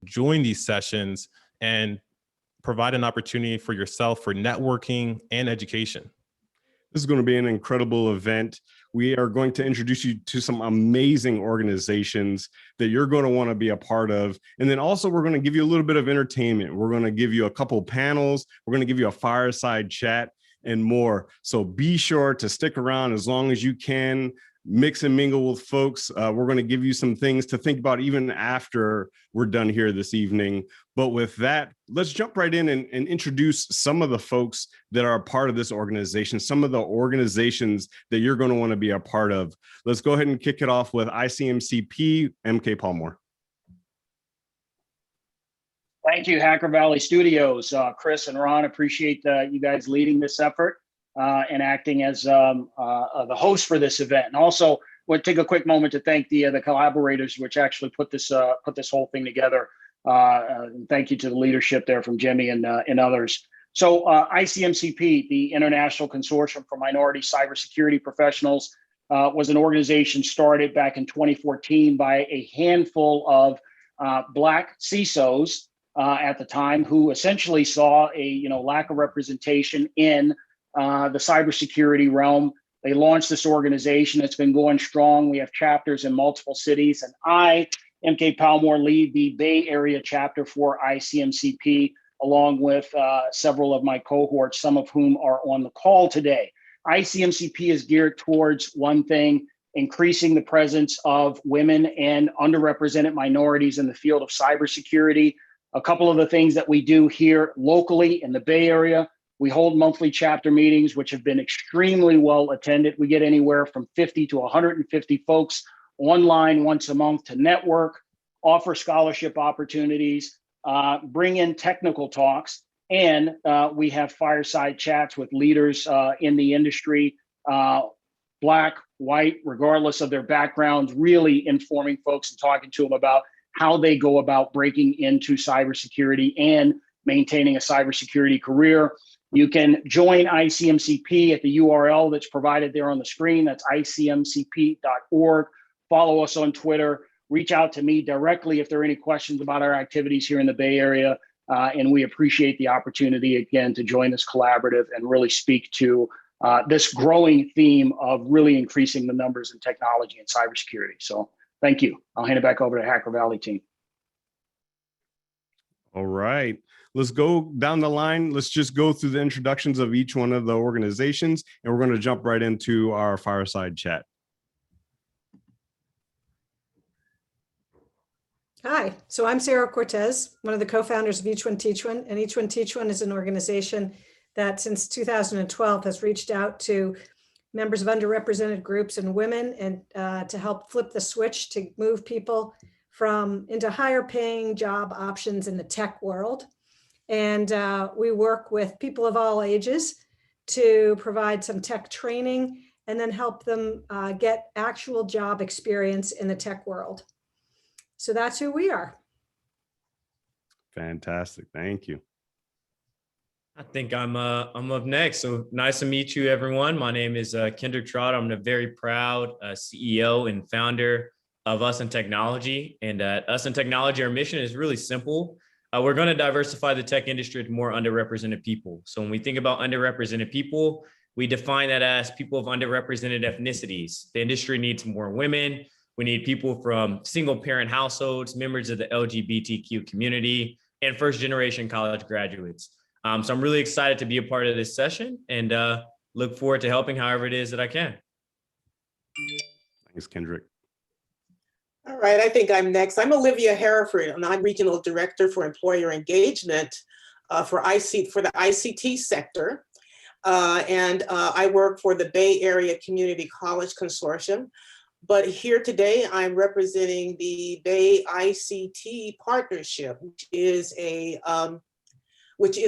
join these sessions and provide an opportunity for yourself for networking and education. This is going to be an incredible event. We are going to introduce you to some amazing organizations that you're going to want to be a part of. And then also we're going to give you a little bit of entertainment. We're going to give you a couple panels. We're going to give you a fireside chat and more. So be sure to stick around as long as you can. Mix and mingle with folks. We're going to give you some things to think about even after we're done here this evening. But with that, let's jump right in and introduce some of the folks that are a part of this organization, some of the organizations that you're going to want to be a part of. Let's go ahead and kick it off with Icmcp, MK Palmore. Thank you, Hacker Valley Studios. Chris and Ron, appreciate you guys leading this effort. And acting as the host for this event. And also, we'll take a quick moment to thank the collaborators which actually put this whole thing together. Thank you to the leadership there from Jimmy and others. So Icmcp, the International Consortium for Minority Cybersecurity Professionals, was an organization started back in 2014 by a handful of Black CISOs at the time who essentially saw a lack of representation in the cybersecurity realm. They launched this organization. It's been going strong. We have chapters in multiple cities. And I, MK Palmore, lead the Bay Area chapter for Icmcp, along with several of my cohorts, some of whom are on the call today. Icmcp is geared towards one thing: increasing the presence of women and underrepresented minorities in the field of cybersecurity. A couple of the things that we do here locally in the Bay Area: we hold monthly chapter meetings, which have been extremely well attended. We get anywhere from 50 to 150 folks online once a month to network, offer scholarship opportunities, bring in technical talks, and we have fireside chats with leaders in the industry, Black, white, regardless of their backgrounds, really informing folks and talking to them about how they go about breaking into cybersecurity and maintaining a cybersecurity career. You can join Icmcp at the URL that's provided there on the screen. That's icmcp.org. Follow us on Twitter. Reach out to me directly if there are any questions about our activities here in the Bay Area. And we appreciate the opportunity, again, to join this collaborative and really speak to this growing theme of really increasing the numbers in technology and cybersecurity. So thank you. I'll hand it back over to Hacker Valley team. All right. Let's go down the line. Let's just go through the introductions of each one of the organizations, and we're going to jump right into our fireside chat. Hi, so I'm Sarah Cortez, one of the co-founders of Each One Teach One, and Each One Teach One is an organization that since 2012 has reached out to members of underrepresented groups and women and to help flip the switch to move people into higher paying job options in the tech world. And we work with people of all ages to provide some tech training and then help them get actual job experience in the tech world. So that's who we are. Fantastic. Thank you. I think I'm up next. So nice to meet you, everyone. My name is Kendrick Trott. I'm a very proud CEO and founder of Us in Technology. And at Us in Technology, our mission is really simple. We're going to diversify the tech industry to more underrepresented people. So when we think about underrepresented people, we define that as people of underrepresented ethnicities. The industry needs more women. We need people from single parent households, members of the LGBTQ community, and first generation college graduates. So I'm really excited to be a part of this session and look forward to helping however it is that I can. Thanks, Kendrick. All right, I think I'm next. I'm Olivia Hereford, and I'm Regional Director for Employer Engagement for the ICT sector. I work for the Bay Area Community College Consortium. But here today, I'm representing the Bay ICT Partnership, which is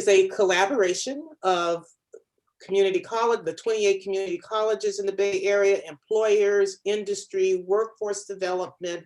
a collaboration of community college, the 28 community colleges in the Bay Area, employers, industry, workforce development,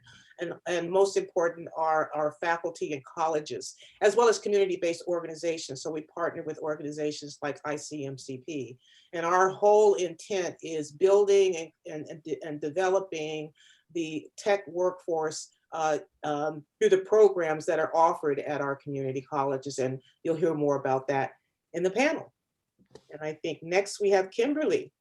and most important are our faculty and colleges, as well as community-based organizations. So we partner with organizations like Icmcp. And our whole intent is building and developing the tech workforce through the programs that are offered at our community colleges. And you'll hear more about that in the panel. And I think next we have Kimberly.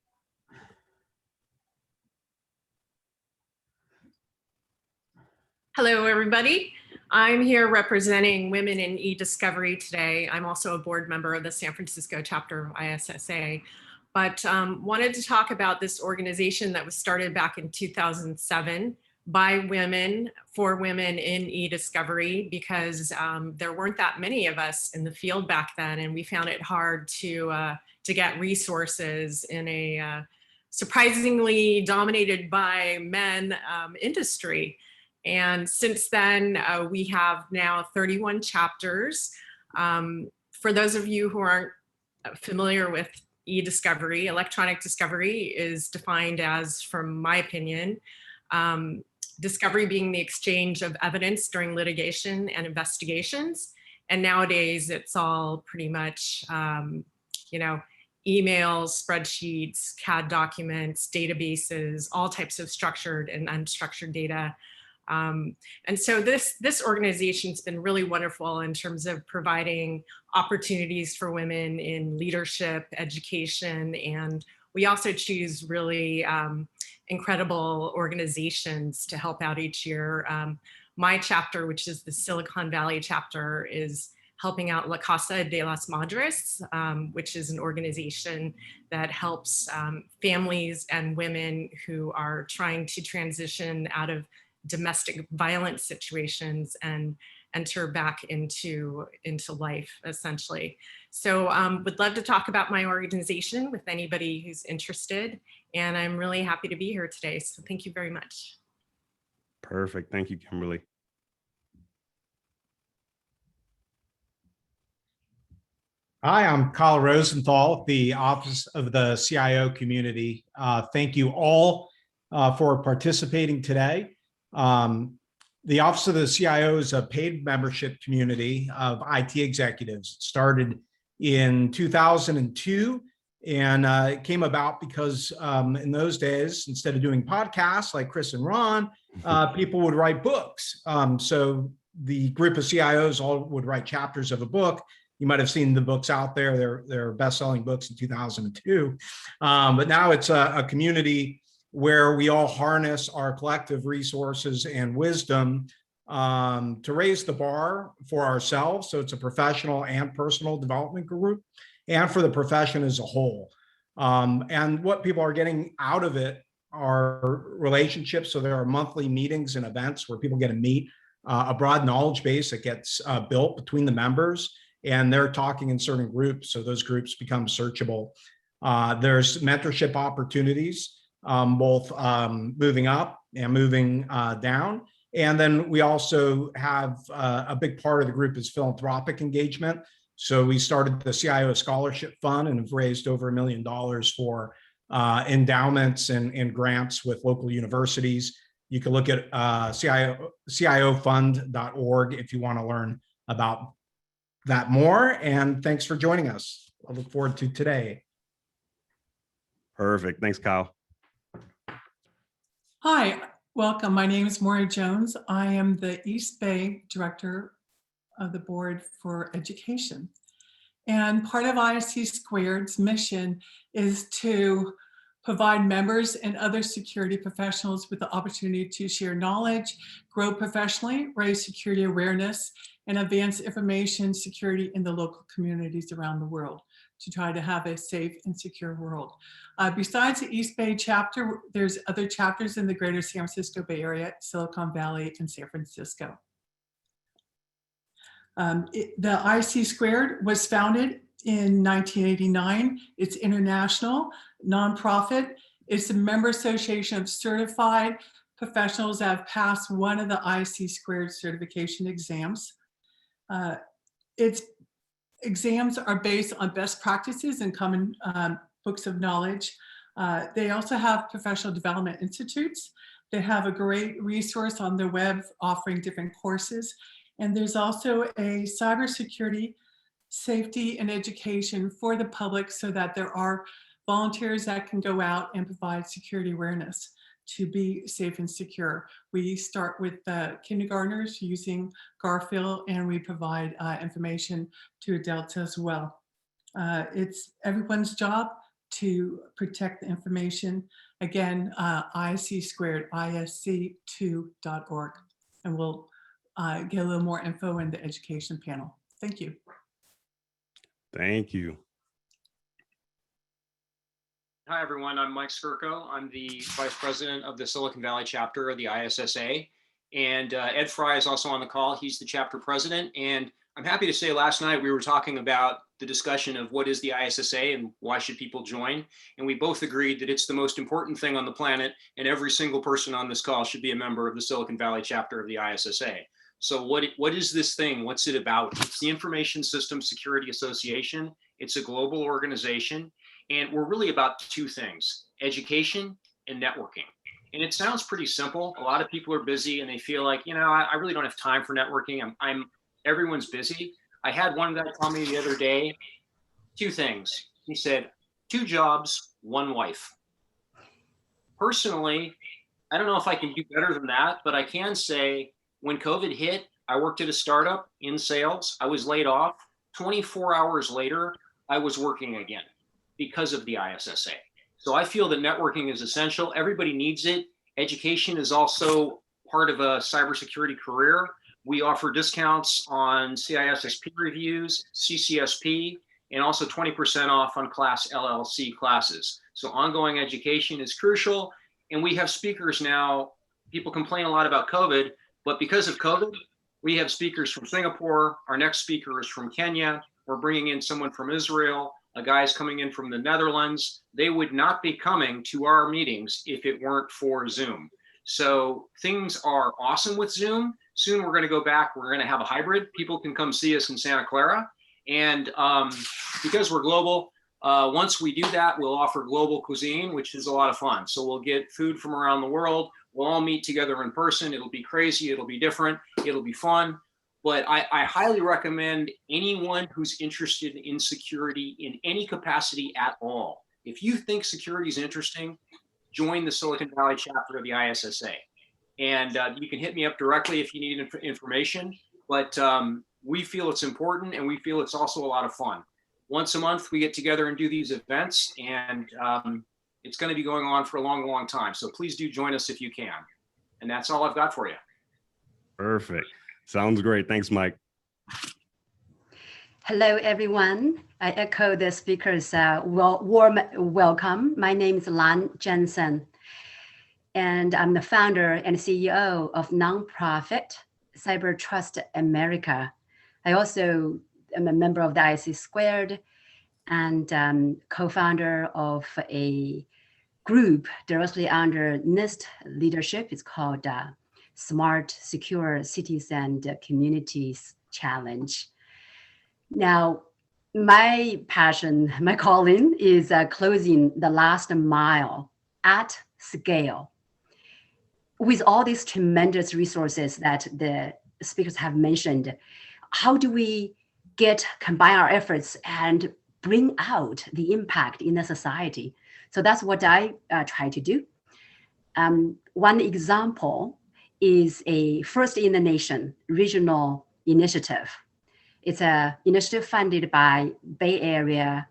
Hello, everybody. I'm here representing women in e-discovery today. I'm also a board member of the San Francisco chapter of ISSA, but wanted to talk about this organization that was started back in 2007 by women for women in e-discovery, because there weren't that many of us in the field back then, and we found it hard to get resources in a surprisingly dominated by men industry. And since then, we have now 31 chapters. For those of you who aren't familiar with e-discovery, electronic discovery is defined as, from my opinion, discovery being the exchange of evidence during litigation and investigations. And nowadays, it's all pretty much, you know, emails, spreadsheets, CAD documents, databases, all types of structured and unstructured data. And so this organization's been really wonderful in terms of providing opportunities for women in leadership, education, and we also choose really incredible organizations to help out each year. My chapter, which is the Silicon Valley chapter, is helping out La Casa de las Madres, which is an organization that helps families and women who are trying to transition out of domestic violence situations and enter back into life, essentially. So would love to talk about my organization with anybody who's interested, and I'm really happy to be here today. So thank you very much. Perfect. Thank you, Kimberly. Hi, I'm Kyle Rosenthal, the Office of the CIO Community. Thank you all for participating today. The Office of the CIO is a paid membership community of IT executives. It started in 2002, and it came about because in those days, instead of doing podcasts like Chris and Ron, people would write books. So the group of CIOs all would write chapters of a book. You might have seen the books out there. They're best-selling books in 2002. But now it's a community where we all harness our collective resources and wisdom to raise the bar for ourselves. So it's a professional and personal development group, and for the profession as a whole. And what people are getting out of it are relationships. So there are monthly meetings and events where people get to meet, a broad knowledge base that gets built between the members, and they're talking in certain groups. So those groups become searchable. There's mentorship opportunities, both moving up and moving down. And then we also have a big part of the group is philanthropic engagement. So we started the CIO Scholarship Fund and have raised over $1 million for endowments and grants with local universities. You can look at CIOfund.org if you want to learn about that more. And thanks for joining us. I look forward to today. Perfect. Thanks, Kyle. Hi, welcome. My name is Maureen Jones. I am the East Bay Director of the Board for Education. And part of ISC Squared's mission is to provide members and other security professionals with the opportunity to share knowledge, grow professionally, raise security awareness, and advance information security in the local communities around the world to try to have a safe and secure world. Besides the East Bay chapter, there's other chapters in the greater San Francisco Bay Area, Silicon Valley, and San Francisco. The IC Squared was founded in 1989. It's international, nonprofit. It's a member association of certified professionals that have passed one of the IC Squared certification exams. Its exams are based on best practices and common books of knowledge. They also have professional development institutes. They have a great resource on their web offering different courses. And there's also a cybersecurity, safety, and education for the public so that there are volunteers that can go out and provide security awareness. to be safe and secure. We start with kindergartners using Garfield, and we provide information to adults as well. It's everyone's job to protect the information. Again, ISC squared, isc2.org. And we'll get a little more info in the education panel. Thank you. Thank you. Hi, everyone. I'm Mike Skirko. I'm the Vice President of the Silicon Valley chapter of the ISSA. And Ed Fry is also on the call. He's the chapter president. And I'm happy to say last night we were talking about the discussion of what is the ISSA and why should people join. And we both agreed that it's the most important thing on the planet, and every single person on this call should be a member of the Silicon Valley chapter of the ISSA. So what is this thing? What's it about? It's the Information Systems Security Association. It's a global organization. And we're really about two things: education and networking. And it sounds pretty simple. A lot of people are busy and they feel like, you know, I really don't have time for networking. Everyone's busy. I had one guy tell me the other day, two things. He said, 2 jobs, 1 wife. Personally, I don't know if I can do better than that, but I can say when COVID hit, I worked at a startup in sales. I was laid off. 24 hours later, I was working again because of the ISSA. So I feel that networking is essential. Everybody needs it. Education is also part of a cybersecurity career. We offer discounts on CISSP reviews, CCSP, and also 20% off on Class LLC classes. So ongoing education is crucial. And we have speakers now. People complain a lot about COVID, but because of COVID, we have speakers from Singapore. Our next speaker is from Kenya. We're bringing in someone from Israel. A guy's coming in from the Netherlands. They would not be coming to our meetings if it weren't for Zoom. So things are awesome with Zoom. Soon we're going to go back. We're going to have a hybrid. People can come see us in Santa Clara. And because we're global, once we do that, we'll offer global cuisine, which is a lot of fun. So we'll get food from around the world. We'll all meet together in person. It'll be crazy. It'll be different. It'll be fun. But I highly recommend anyone who's interested in security in any capacity at all. If you think security is interesting, join the Silicon Valley chapter of the ISSA. And you can hit me up directly if you need information. But we feel it's important, and we feel it's also a lot of fun. Once a month, we get together and do these events, and it's going to be going on for a long, long time. So please do join us if you can. And that's all I've got for you. Perfect. Sounds great. Thanks, Mike. Hello, everyone. I echo the speaker's warm welcome. My name is Lan Jensen, and I'm the founder and CEO of nonprofit Cyber Trust America. I also am a member of the IC Squared and co-founder of a group directly under NIST leadership. It's called Smart, Secure Cities and Communities Challenge. Now, my passion, my calling is closing the last mile at scale. With all these tremendous resources that the speakers have mentioned, how do we combine our efforts and bring out the impact in the society? So that's what I try to do. One example is a first in the nation regional initiative. It's an initiative funded by Bay Area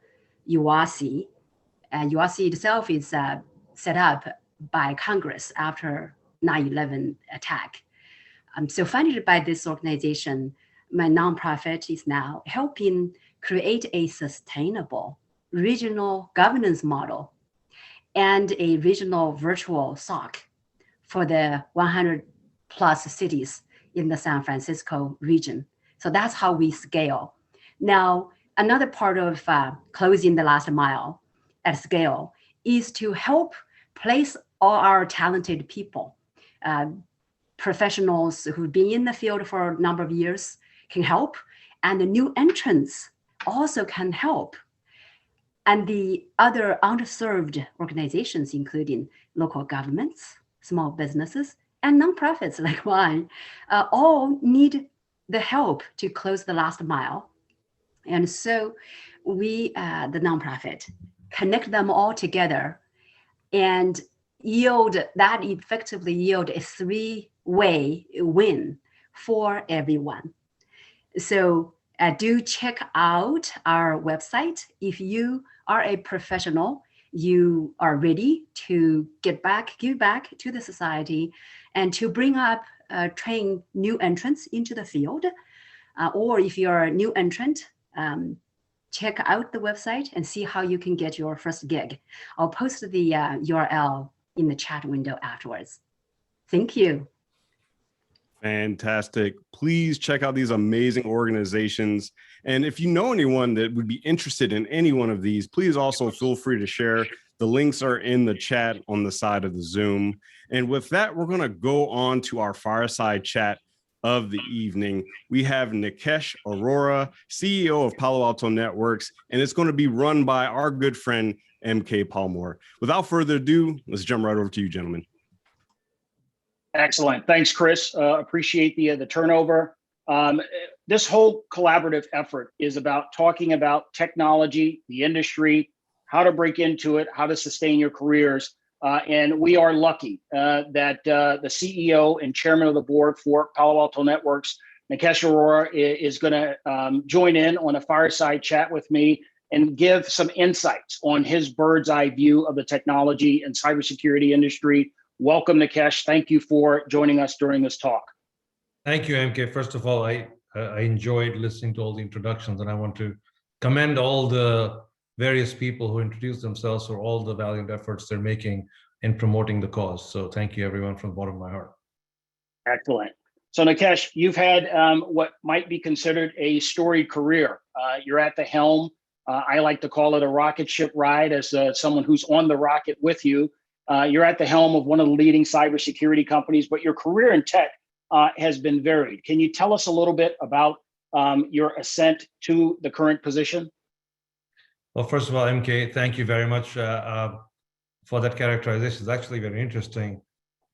URC. URC itself is set up by Congress after 9/11 attack. So funded by this organization, my nonprofit is now helping create a sustainable regional governance model and a regional virtual SOC for the 100 plus cities in the San Francisco region. So that's how we scale. Now, another part of closing the last mile at scale is to help place all our talented people, professionals who've been in the field for a number of years can help, and the new entrants also can help. And the other underserved organizations, including local governments, small businesses, and nonprofits like mine, all need the help to close the last mile. And so we, the nonprofit, connect them all together and effectively yield a three-way win for everyone. So do check out our website. If you are a professional, you are ready to give back to the society and to bring up, train new entrants into the field. Or if you're a new entrant, check out the website and see how you can get your first gig. I'll post the URL in the chat window afterwards. Thank you. Fantastic. Please check out these amazing organizations. And if you know anyone that would be interested in any one of these, please also feel free to share. The links are in the chat on the side of the Zoom. And with that, we're going to go on to our fireside chat of the evening. We have Nikesh Arora, CEO of Palo Alto Networks, and it's going to be run by our good friend, MK Palmore. Without further ado, let's jump right over to you, gentlemen. Excellent. Thanks, Chris. Appreciate the turnover. This whole collaborative effort is about talking about technology, the industry, how to break into it, how to sustain your careers. And we are lucky that the CEO and chairman of the board for Palo Alto Networks, Nikesh Arora, is going to join in on a fireside chat with me and give some insights on his bird's eye view of the technology and cybersecurity industry. Welcome, Nikesh. Thank you for joining us during this talk. Thank you, MK. First of all, I enjoyed listening to all the introductions, and I want to commend all the various people who introduced themselves for all the valiant efforts they're making in promoting the cause. So thank you, everyone, from the bottom of my heart. Excellent. So Nikesh, you've had what might be considered a storied career. You're at the helm. I like to call it a rocket ship ride as someone who's on the rocket with you. You're at the helm of one of the leading cybersecurity companies, but your career in tech has been varied. Can you tell us a little bit about your ascent to the current position? Well, first of all, MK, thank you very much for that characterization. It's actually very interesting.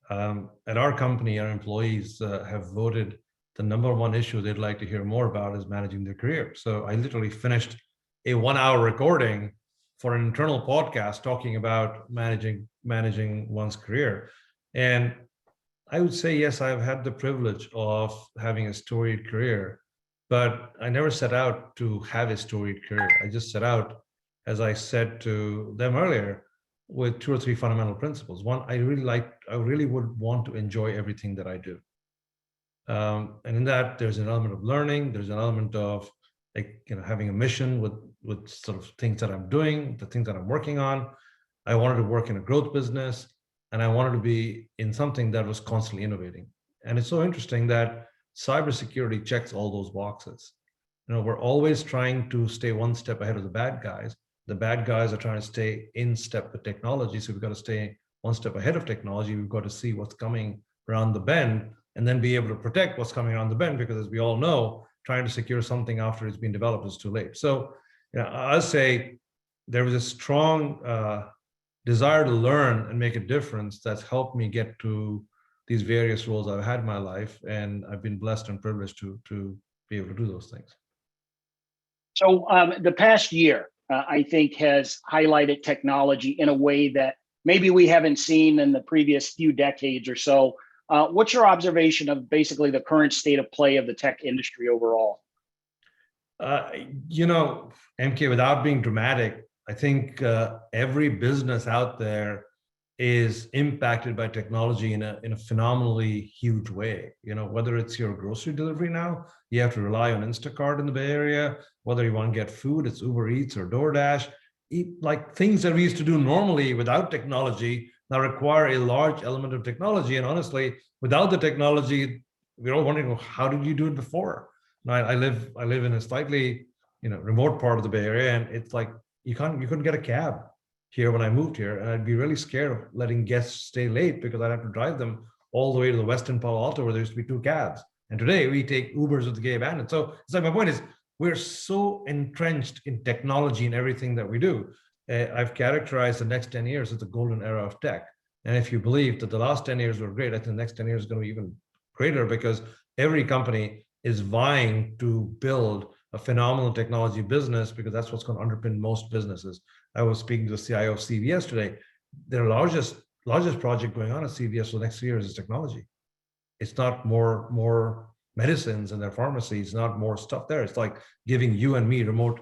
At our company, our employees have voted the #1 issue they'd like to hear more about is managing their career. So I literally finished a 1-hour recording for an internal podcast talking about managing one's career. And I would say, yes, I've had the privilege of having a storied career, but I never set out to have a storied career. I just set out, as I said to them earlier, with 2 or 3 fundamental principles. One, I really would want to enjoy everything that I do. And in that, there's an element of learning, there's an element of having a mission with sort of things that I'm doing, the things that I'm working on. I wanted to work in a growth business, and I wanted to be in something that was constantly innovating. And it's so interesting that cybersecurity checks all those boxes. We're always trying to stay one step ahead of the bad guys. The bad guys are trying to stay in step with technology. So we've got to stay one step ahead of technology. We've got to see what's coming around the bend and then be able to protect what's coming around the bend, because as we all know, trying to secure something after it's been developed is too late. So I'll say there was a strong desire to learn and make a difference that's helped me get to these various roles I've had in my life. And I've been blessed and privileged to be able to do those things. So the past year, I think, has highlighted technology in a way that maybe we haven't seen in the previous few decades or so. What's your observation of basically the current state of play of the tech industry overall? MK, without being dramatic, I think every business out there is impacted by technology in a phenomenally huge way. Whether it's your grocery delivery now, you have to rely on Instacart in the Bay Area. Whether you want to get food, it's Uber Eats or DoorDash. Like things that we used to do normally without technology now require a large element of technology. And honestly, without the technology, we're all wondering, well, how did you do it before? Now, I live in a slightly remote part of the Bay Area, and it's like you couldn't get a cab here when I moved here, and I'd be really scared of letting guests stay late because I'd have to drive them all the way to the western Palo Alto where there used to be 2 cabs. And today we take Ubers with the gay abandoned. So it's like my point is we're so entrenched in technology and everything that we do. I've characterized the next 10 years as the golden era of tech. And if you believe that the last 10 years were great, I think the next 10 years is going to be even greater because every company is vying to build a phenomenal technology business because that's what's going to underpin most businesses. I was speaking to the CIO of CVS today. Their largest largest project going on at CVS for the next 3 years is technology. It's not more medicines in their pharmacies, not more stuff there. It's like giving you and me remote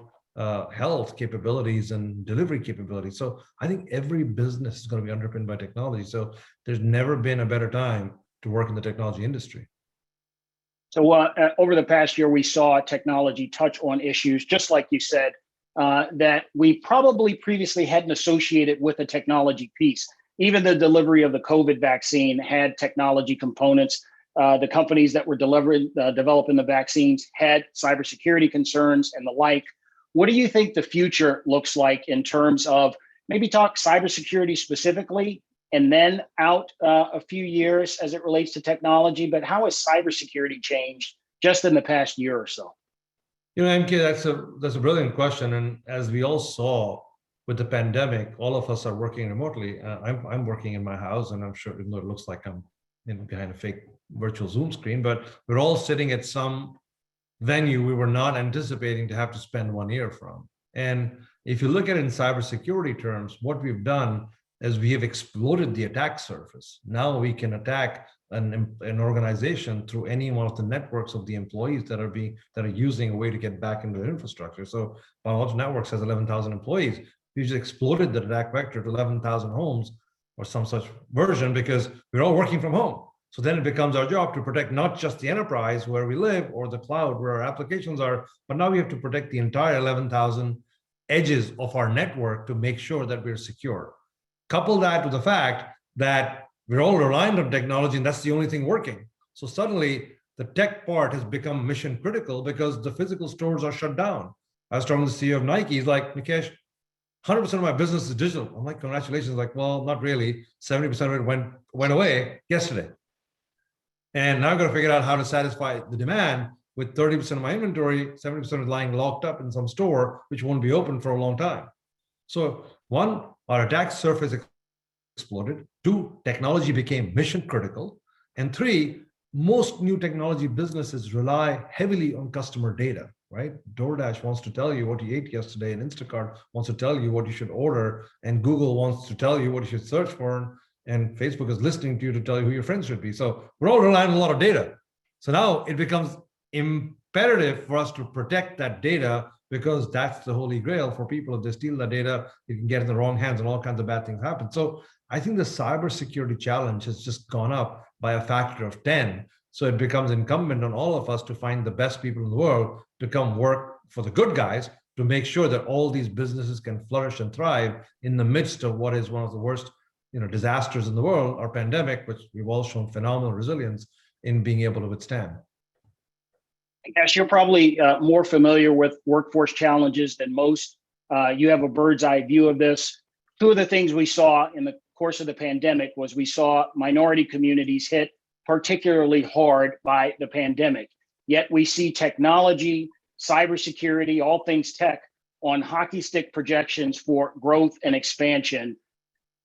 health capabilities and delivery capabilities. So I think every business is going to be underpinned by technology. So there's never been a better time to work in the technology industry. So over the past year, we saw technology touch on issues, just like you said, that we probably previously hadn't associated with the technology piece. Even the delivery of the COVID vaccine had technology components. The companies that were developing the vaccines had cybersecurity concerns and the like. What do you think the future looks like in terms of, maybe talk cybersecurity specifically, and then out a few years as it relates to technology, but how has cybersecurity changed just in the past year or so? You know, MK, that's a brilliant question. And as we all saw with the pandemic, all of us are working remotely. I'm working in my house, and I'm sure, even though it looks like I'm behind a fake virtual Zoom screen, but we're all sitting at some venue we were not anticipating to have to spend 1 year from. And if you look at it in cybersecurity terms, what we've done is we have exploded the attack surface. Now we can attack an organization through any one of the networks of the employees that are using a way to get back into their infrastructure. So Palo Alto Networks has 11,000 employees. We just exploded the attack vector to 11,000 homes or some such version, because we're all working from home. So then it becomes our job to protect not just the enterprise where we live or the cloud where our applications are, but now we have to protect the entire 11,000 edges of our network to make sure that we're secure. Couple that with the fact that we're all reliant on technology, and that's the only thing working. So suddenly the tech part has become mission critical because the physical stores are shut down. I was talking to the CEO of Nike. He's like, Nikesh, 100% of my business is digital. I'm like, congratulations. Like, well, not really. 70% of it went away yesterday. And now I've got to figure out how to satisfy the demand with 30% of my inventory, 70% is lying locked up in some store, which won't be open for a long time. So one, our attack surface exploded. Two, technology became mission critical. And three, most new technology businesses rely heavily on customer data, right? DoorDash wants to tell you what you ate yesterday, and Instacart wants to tell you what you should order, and Google wants to tell you what you should search for, and Facebook is listening to you to tell you who your friends should be. So we're all relying on a lot of data. So now it becomes imperative for us to protect that data, because that's the holy grail for people. If they steal that data, you can get in the wrong hands and all kinds of bad things happen. So I think the cybersecurity challenge has just gone up by a factor of 10. So it becomes incumbent on all of us to find the best people in the world to come work for the good guys, to make sure that all these businesses can flourish and thrive in the midst of what is one of the worst disasters in the world, our pandemic, which we've all shown phenomenal resilience in being able to withstand. I guess you're probably more familiar with workforce challenges than most. You have a bird's eye view of this. Two of the things we saw in the course of the pandemic was we saw minority communities hit particularly hard by the pandemic. Yet we see technology, cybersecurity, all things tech on hockey stick projections for growth and expansion.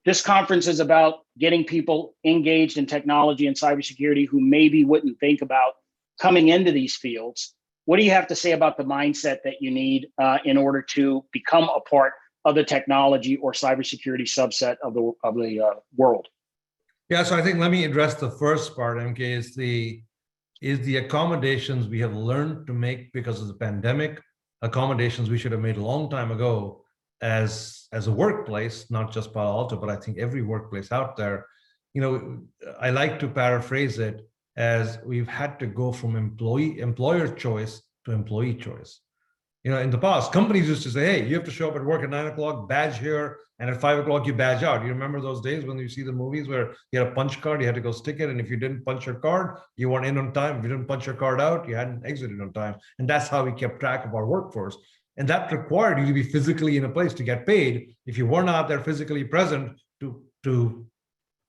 This conference is about getting people engaged in technology and cybersecurity who maybe wouldn't think about coming into these fields. What do you have to say about the mindset that you need in order to become a part of the technology or cybersecurity subset of the world? Yeah, so I think let me address the first part, MK, is the accommodations we have learned to make because of the pandemic, accommodations we should have made a long time ago as a workplace, not just Palo Alto, but I think every workplace out there. I like to paraphrase it as we've had to go from employer choice to employee choice. In the past, companies used to say, hey, you have to show up at work at 9 o'clock, badge here, and at 5 o'clock you badge out. You remember those days when you see the movies where you had a punch card, you had to go stick it, and if you didn't punch your card, you weren't in on time. If you didn't punch your card out, you hadn't exited on time. And that's how we kept track of our workforce. And that required you to be physically in a place to get paid. If you were not there physically present to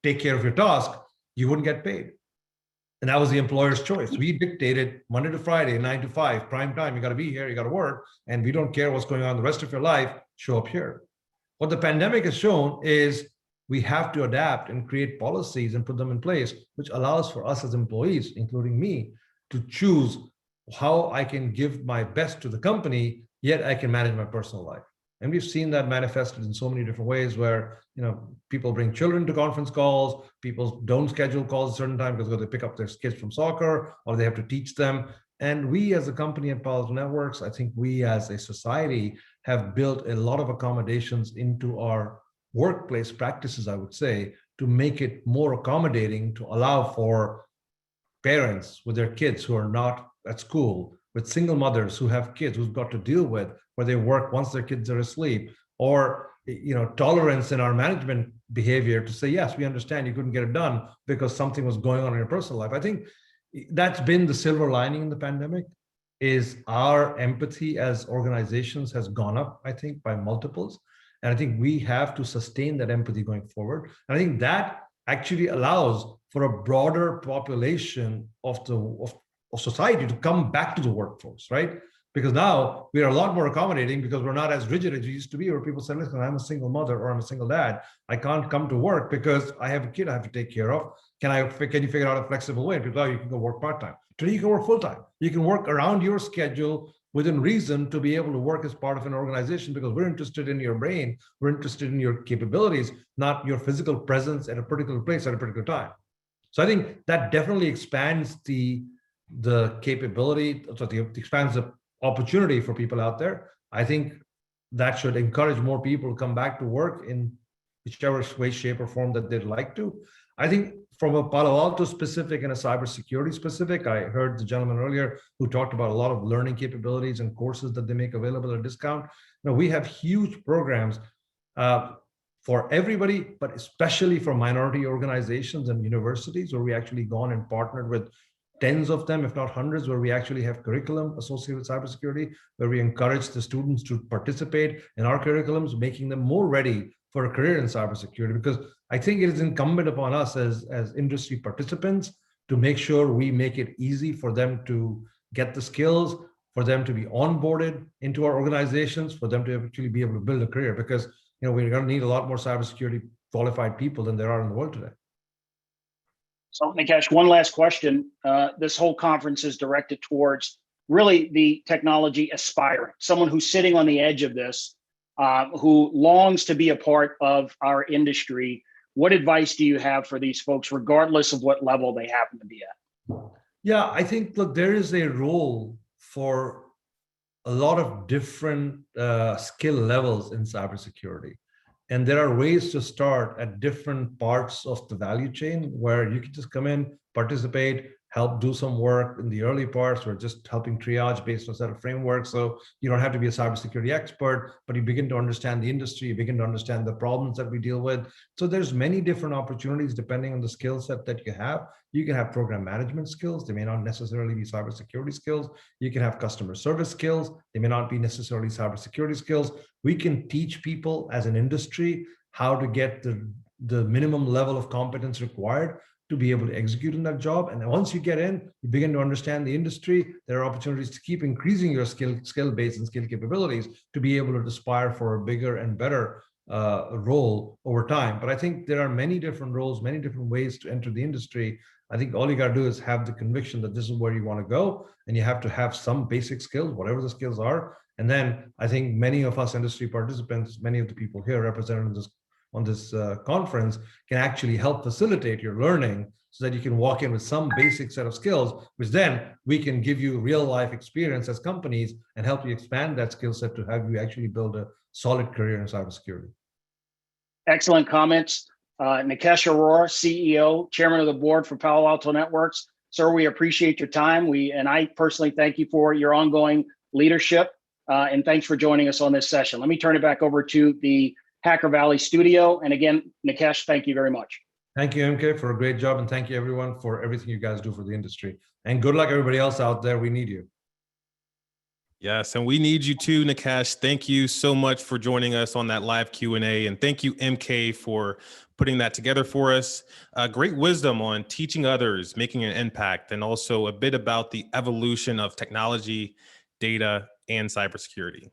take care of your task, you wouldn't get paid. And that was the employer's choice. We dictated Monday to Friday, 9 to 5, prime time. You got to be here, you got to work, and we don't care what's going on the rest of your life, show up here. What the pandemic has shown is we have to adapt and create policies and put them in place, which allows for us as employees, including me, to choose how I can give my best to the company, yet I can manage my personal life. And we've seen that manifested in so many different ways where, people bring children to conference calls, people don't schedule calls at a certain time because they pick up their kids from soccer or they have to teach them. And we as a company at Palo Alto Networks, I think we as a society have built a lot of accommodations into our workplace practices, I would say, to make it more accommodating, to allow for parents with their kids who are not at school, with single mothers who have kids who've got to deal with where they work once their kids are asleep, or tolerance in our management behavior to say, yes, we understand you couldn't get it done because something was going on in your personal life. I think that's been the silver lining in the pandemic, is our empathy as organizations has gone up, I think, by multiples. And I think we have to sustain that empathy going forward. And I think that actually allows for a broader population of society to come back to the workforce, right? Because now we are a lot more accommodating because we're not as rigid as we used to be, where people say, listen, I'm a single mother or I'm a single dad. I can't come to work because I have a kid I have to take care of. Can you figure out a flexible way? People, you can go work part-time. Today you can work full-time. You can work around your schedule within reason to be able to work as part of an organization, because we're interested in your brain. We're interested in your capabilities, not your physical presence at a particular place at a particular time. So I think that definitely expands the capability, so it expands the opportunity for people out there. I think that should encourage more people to come back to work in whichever way, shape, or form that they'd like to. I think from a Palo Alto specific and a cybersecurity specific, I heard the gentleman earlier who talked about a lot of learning capabilities and courses that they make available at a discount. We have huge programs for everybody, but especially for minority organizations and universities, where we actually gone and partnered with tens of them, if not hundreds, where we actually have curriculum associated with cybersecurity, where we encourage the students to participate in our curriculums, making them more ready for a career in cybersecurity. Because I think it is incumbent upon us as industry participants to make sure we make it easy for them to get the skills, for them to be onboarded into our organizations, for them to actually be able to build a career. Because we're going to need a lot more cybersecurity qualified people than there are in the world today. So Nikesh, one last question. This whole conference is directed towards really the technology aspirant, someone who's sitting on the edge of this, who longs to be a part of our industry. What advice do you have for these folks, regardless of what level they happen to be at? Yeah, I think, look, there is a role for a lot of different skill levels in cybersecurity. And there are ways to start at different parts of the value chain where you can just come in, participate, help do some work in the early parts, or just helping triage based on a set of frameworks. So you don't have to be a cybersecurity expert, but you begin to understand the industry, you begin to understand the problems that we deal with. So there's many different opportunities depending on the skill set that you have. You can have program management skills. They may not necessarily be cybersecurity skills. You can have customer service skills. They may not be necessarily cybersecurity skills. We can teach people as an industry how to get the minimum level of competence required to be able to execute in that job. And once you get in, you begin to understand the industry. There are opportunities to keep increasing your skill base and skill capabilities to be able to aspire for a bigger and better role over time. But I think there are many different roles, many different ways to enter the industry. I think all you got to do is have the conviction that this is where you want to go, and you have to have some basic skills, whatever the skills are. And then I think many of us industry participants, many of the people here represented on this conference can actually help facilitate your learning so that you can walk in with some basic set of skills, which then we can give you real life experience as companies and help you expand that skill set to have you actually build a solid career in cybersecurity. Excellent comments. Nikesh Arora, CEO, Chairman of the Board for Palo Alto Networks. Sir, we appreciate your time. And I personally thank you for your ongoing leadership, and thanks for joining us on this session. Let me turn it back over to the Hacker Valley studio. And again, Nikesh, thank you very much. Thank you, MK, for a great job. And thank you, everyone, for everything you guys do for the industry. And good luck, everybody else out there. We need you. Yes, and we need you too, Nikesh. Thank you so much for joining us on that live Q&A. And thank you, MK, for putting that together for us. Great wisdom on teaching others, making an impact, and also a bit about the evolution of technology, data, and cybersecurity.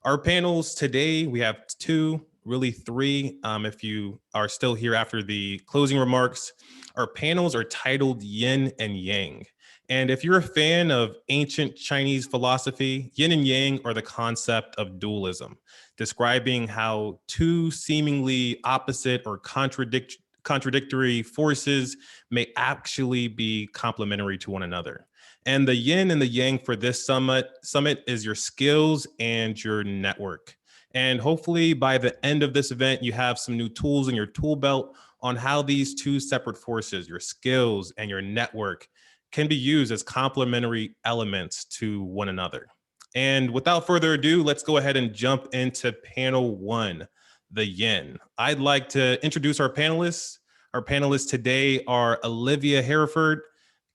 Our panels today, we have two, really three, if you are still here after the closing remarks. Our panels are titled Yin and Yang. And if you're a fan of ancient Chinese philosophy, yin and yang are the concept of dualism, describing how two seemingly opposite or contradictory forces may actually be complementary to one another. And the yin and the yang for this summit is your skills and your network. And hopefully by the end of this event, you have some new tools in your tool belt on how these two separate forces, your skills and your network, can be used as complementary elements to one another. And without further ado, let's go ahead and jump into panel one, the yin. I'd like to introduce our panelists. Our panelists today are Olivia Hereford,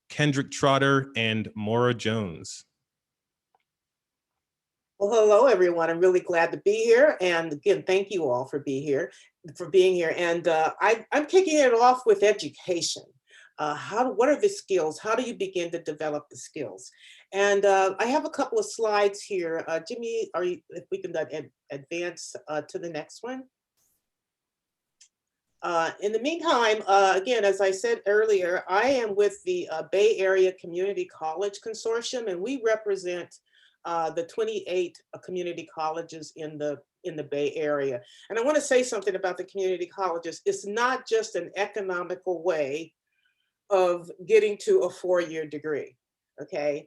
Kendrick Trotter, and Maura Jones. Well, hello, everyone. I'm really glad to be here. And again, thank you all for being here. And I'm kicking it off with education. What are the skills? How do you begin to develop the skills? And I have a couple of slides here. Jimmy, if we can advance to the next one. In the meantime, again, as I said earlier, I am with the Bay Area Community College Consortium, and we represent the 28 community colleges in the Bay Area. And I want to say something about the community colleges. It's not just an economical way of getting to a 4-year degree, okay?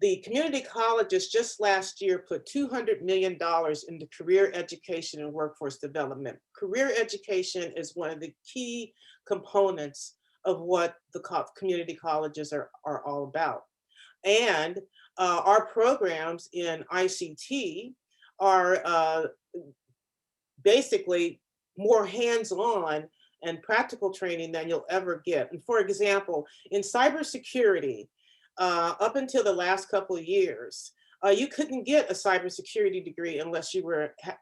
The community colleges just last year put $200 million into career education and workforce development. Career education is one of the key components of what the community colleges are all about. And our programs in ICT are basically more hands-on and practical training than you'll ever get. And for example, in cybersecurity, up until the last couple of years, you couldn't get a cybersecurity degree unless you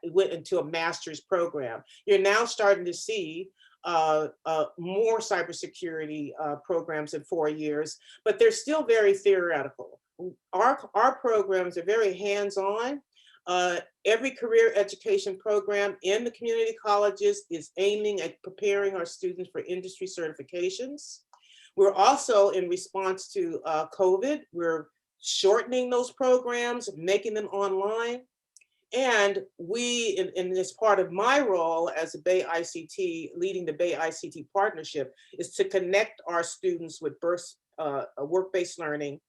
went into a master's program. You're now starting to see more cybersecurity programs in 4 years, but they're still very theoretical. Our programs are very hands-on. Every career education program in the community colleges is aiming at preparing our students for industry certifications. We're also, in response to COVID, we're shortening those programs, making them online. And we, in this part of my role as a Bay ICT, leading the Bay ICT partnership, is to connect our students with work-based learning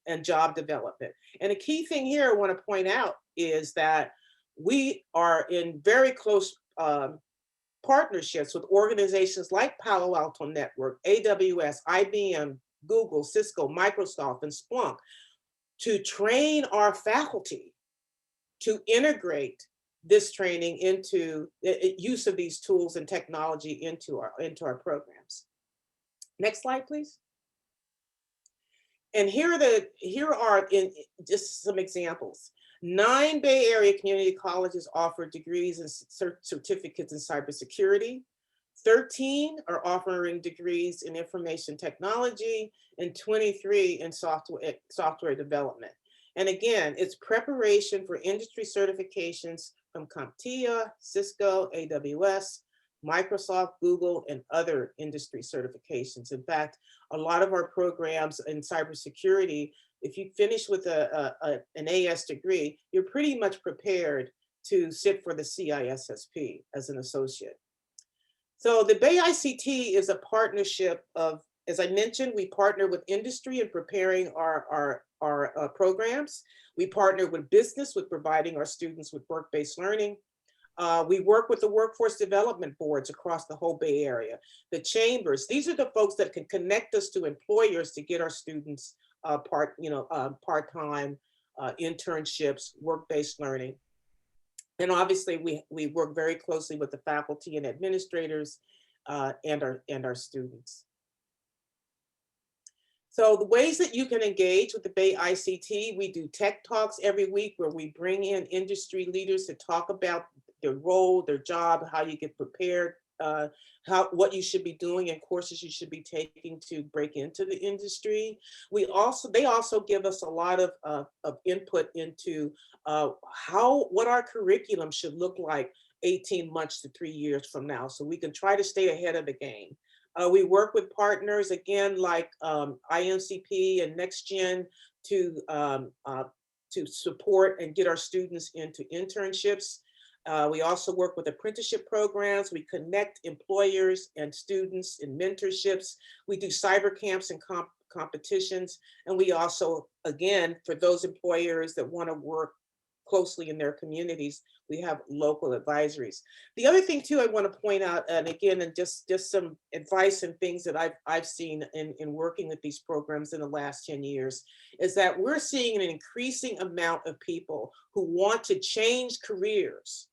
and job development. And a key thing here I want to point out is that we are in very close partnerships with organizations like Palo Alto Network, AWS, IBM, Google, Cisco, Microsoft, and Splunk to train our faculty to integrate this training into the use of these tools and technology into our programs. Next slide, please. And here are just some examples. 9 Bay Area community colleges offer degrees and certificates in cybersecurity. 13 are offering degrees in information technology, and 23 in software development. And again, it's preparation for industry certifications from CompTIA, Cisco, AWS, Microsoft, Google, and other industry certifications. In fact, a lot of our programs in cybersecurity, if you finish with an AS degree, you're pretty much prepared to sit for the CISSP as an associate. So the Bay ICT is a partnership of, as I mentioned, we partner with industry in preparing our programs. We partner with business with providing our students with work-based learning. We work with the workforce development boards across the whole Bay Area. The chambers, these are the folks that can connect us to employers to get our students part-time internships, work-based learning. And obviously we work very closely with the faculty and administrators and our students. So the ways that you can engage with the Bay ICT, we do tech talks every week where we bring in industry leaders to talk about their role, their job, how you get prepared, what you should be doing and courses you should be taking to break into the industry. They also give us a lot of input into what our curriculum should look like 18 months to 3 years from now, so we can try to stay ahead of the game. We work with partners, again, like IMCP and NextGen to support and get our students into internships. We also work with apprenticeship programs. We connect employers and students in mentorships. We do cyber camps and competitions. And we also, again, for those employers that want to work closely in their communities, we have local advisories. The other thing too, I want to point out, and again, and just some advice and things that I've seen in working with these programs in the last 10 years, is that we're seeing an increasing amount of people who want to change careers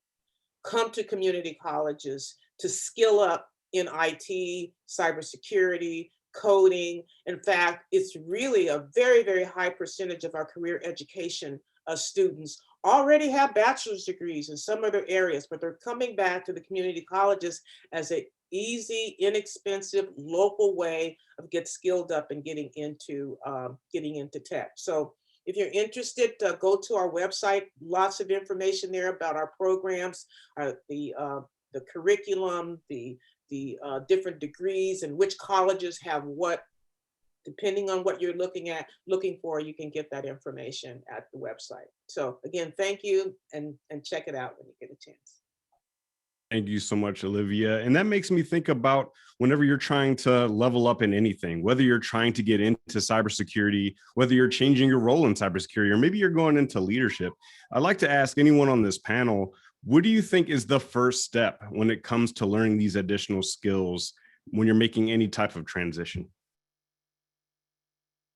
come to community colleges to skill up in IT, cybersecurity, coding. In fact, it's really a very, very high percentage of our career education students already have bachelor's degrees in some other areas, but they're coming back to the community colleges as an easy, inexpensive, local way of get skilled up and getting into tech. So if you're interested, go to our website. Lots of information there about our programs, the curriculum, the different degrees, and which colleges have what. Depending on what you're looking for, you can get that information at the website. So again, thank you, and check it out when you get a chance. Thank you so much, Olivia. And that makes me think about whenever you're trying to level up in anything, whether you're trying to get into cybersecurity, whether you're changing your role in cybersecurity, or maybe you're going into leadership. I'd like to ask anyone on this panel, what do you think is the first step when it comes to learning these additional skills when you're making any type of transition?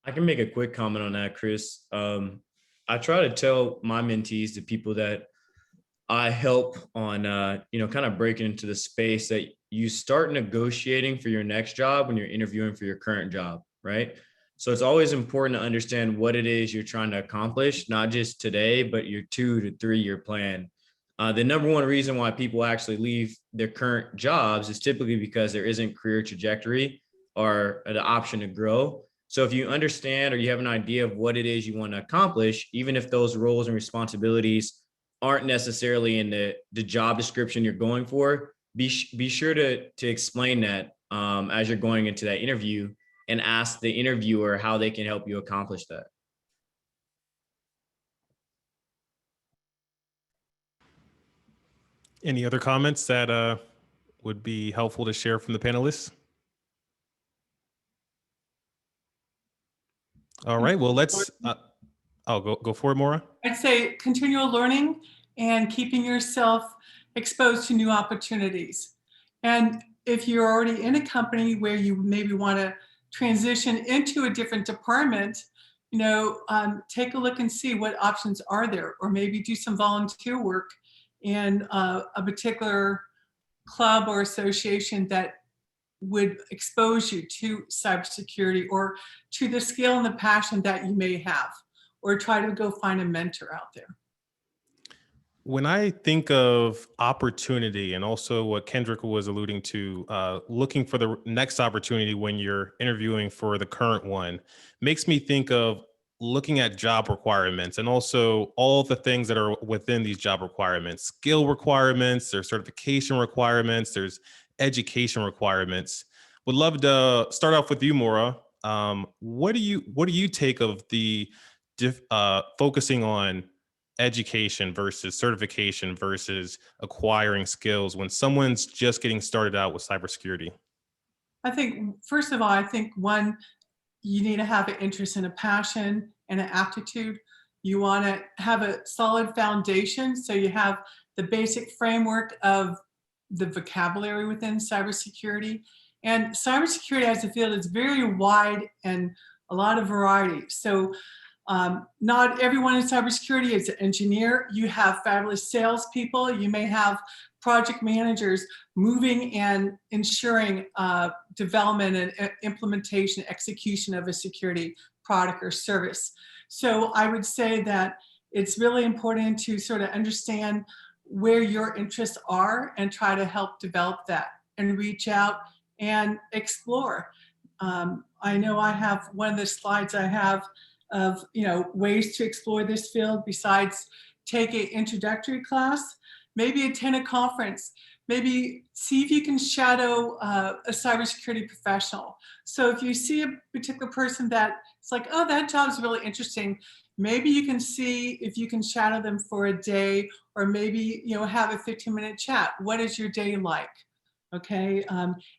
I can make a quick comment on that, Chris. I try to tell my mentees, the people that I help on, kind of breaking into the space, that you start negotiating for your next job when you're interviewing for your current job, right? So it's always important to understand what it is you're trying to accomplish, not just today, but your 2 to 3 year plan. The number one reason why people actually leave their current jobs is typically because there isn't career trajectory or the option to grow. So if you understand or you have an idea of what it is you want to accomplish, even if those roles and responsibilities aren't necessarily in the job description you're going for, be sure to explain that as you're going into that interview, and ask the interviewer how they can help you accomplish that. Any other comments that would be helpful to share from the panelists? All right, well, let's, go for it, Maura. I'd say continual learning and keeping yourself exposed to new opportunities. And if you're already in a company where you maybe want to transition into a different department, take a look and see what options are there, or maybe do some volunteer work in a particular club or association that would expose you to cybersecurity or to the skill and the passion that you may have, or try to go find a mentor out there. When I think of opportunity, and also what Kendrick was alluding to, looking for the next opportunity when you're interviewing for the current one, makes me think of looking at job requirements and also all the things that are within these job requirements, skill requirements, there's certification requirements, there's education requirements. Would love to start off with you, Maura. What do you take of the focusing on education versus certification versus acquiring skills when someone's just getting started out with cybersecurity? I think, first of all, one, you need to have an interest and a passion and an aptitude. You want to have a solid foundation, so you have the basic framework of the vocabulary within cybersecurity. And cybersecurity as a field is very wide and a lot of variety. So not everyone in cybersecurity is an engineer. You have fabulous salespeople. You may have project managers moving and ensuring development and implementation, execution of a security product or service. So I would say that it's really important to sort of understand where your interests are and try to help develop that and reach out and explore. I know I have one of the slides I have of ways to explore this field besides take an introductory class, maybe attend a conference, maybe see if you can shadow a cybersecurity professional. So if you see a particular person that it's like, oh, that job is really interesting, maybe you can see if you can shadow them for a day, or maybe, you know, have a 15-minute chat. What is your day like? Okay,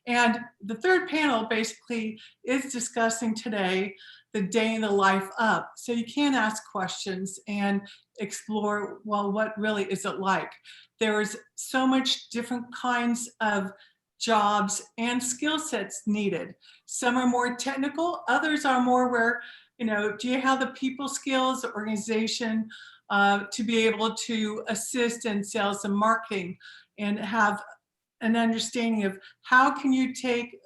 and the third panel basically is discussing today the day in the life up. So you can ask questions and explore, well, what really is it like? There's so much different kinds of jobs and skill sets needed. Some are more technical, others are more where, you know, do you have the people skills, the organization to be able to assist in sales and marketing, and have an understanding of how can you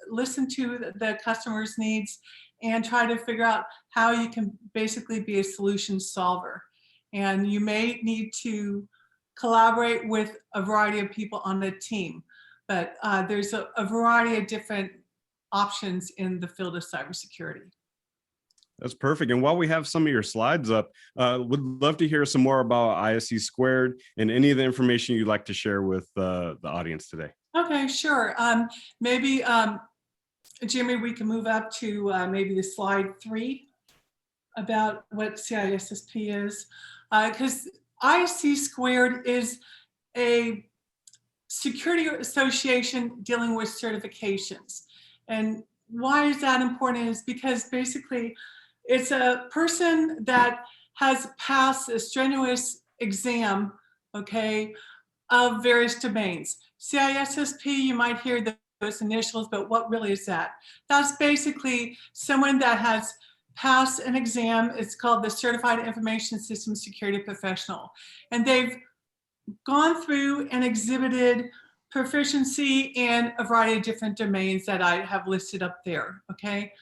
listen to the customer's needs and try to figure out how you can basically be a solution solver. And you may need to collaborate with a variety of people on a team, but there's a variety of different options in the field of cybersecurity. That's perfect. And while we have some of your slides up, would love to hear some more about ISC Squared and any of the information you'd like to share with the audience today. Okay, sure. Maybe, Jimmy, we can move up to maybe the slide 3 about what CISSP is. Because ISC Squared is a security association dealing with certifications. And why is that important is because basically it's a person that has passed a strenuous exam, okay, of various domains. CISSP, you might hear those initials, but what really is that? That's basically someone that has passed an exam. It's called the Certified Information Systems Security Professional. And they've gone through and exhibited proficiency in a variety of different domains that I have listed up there, okay?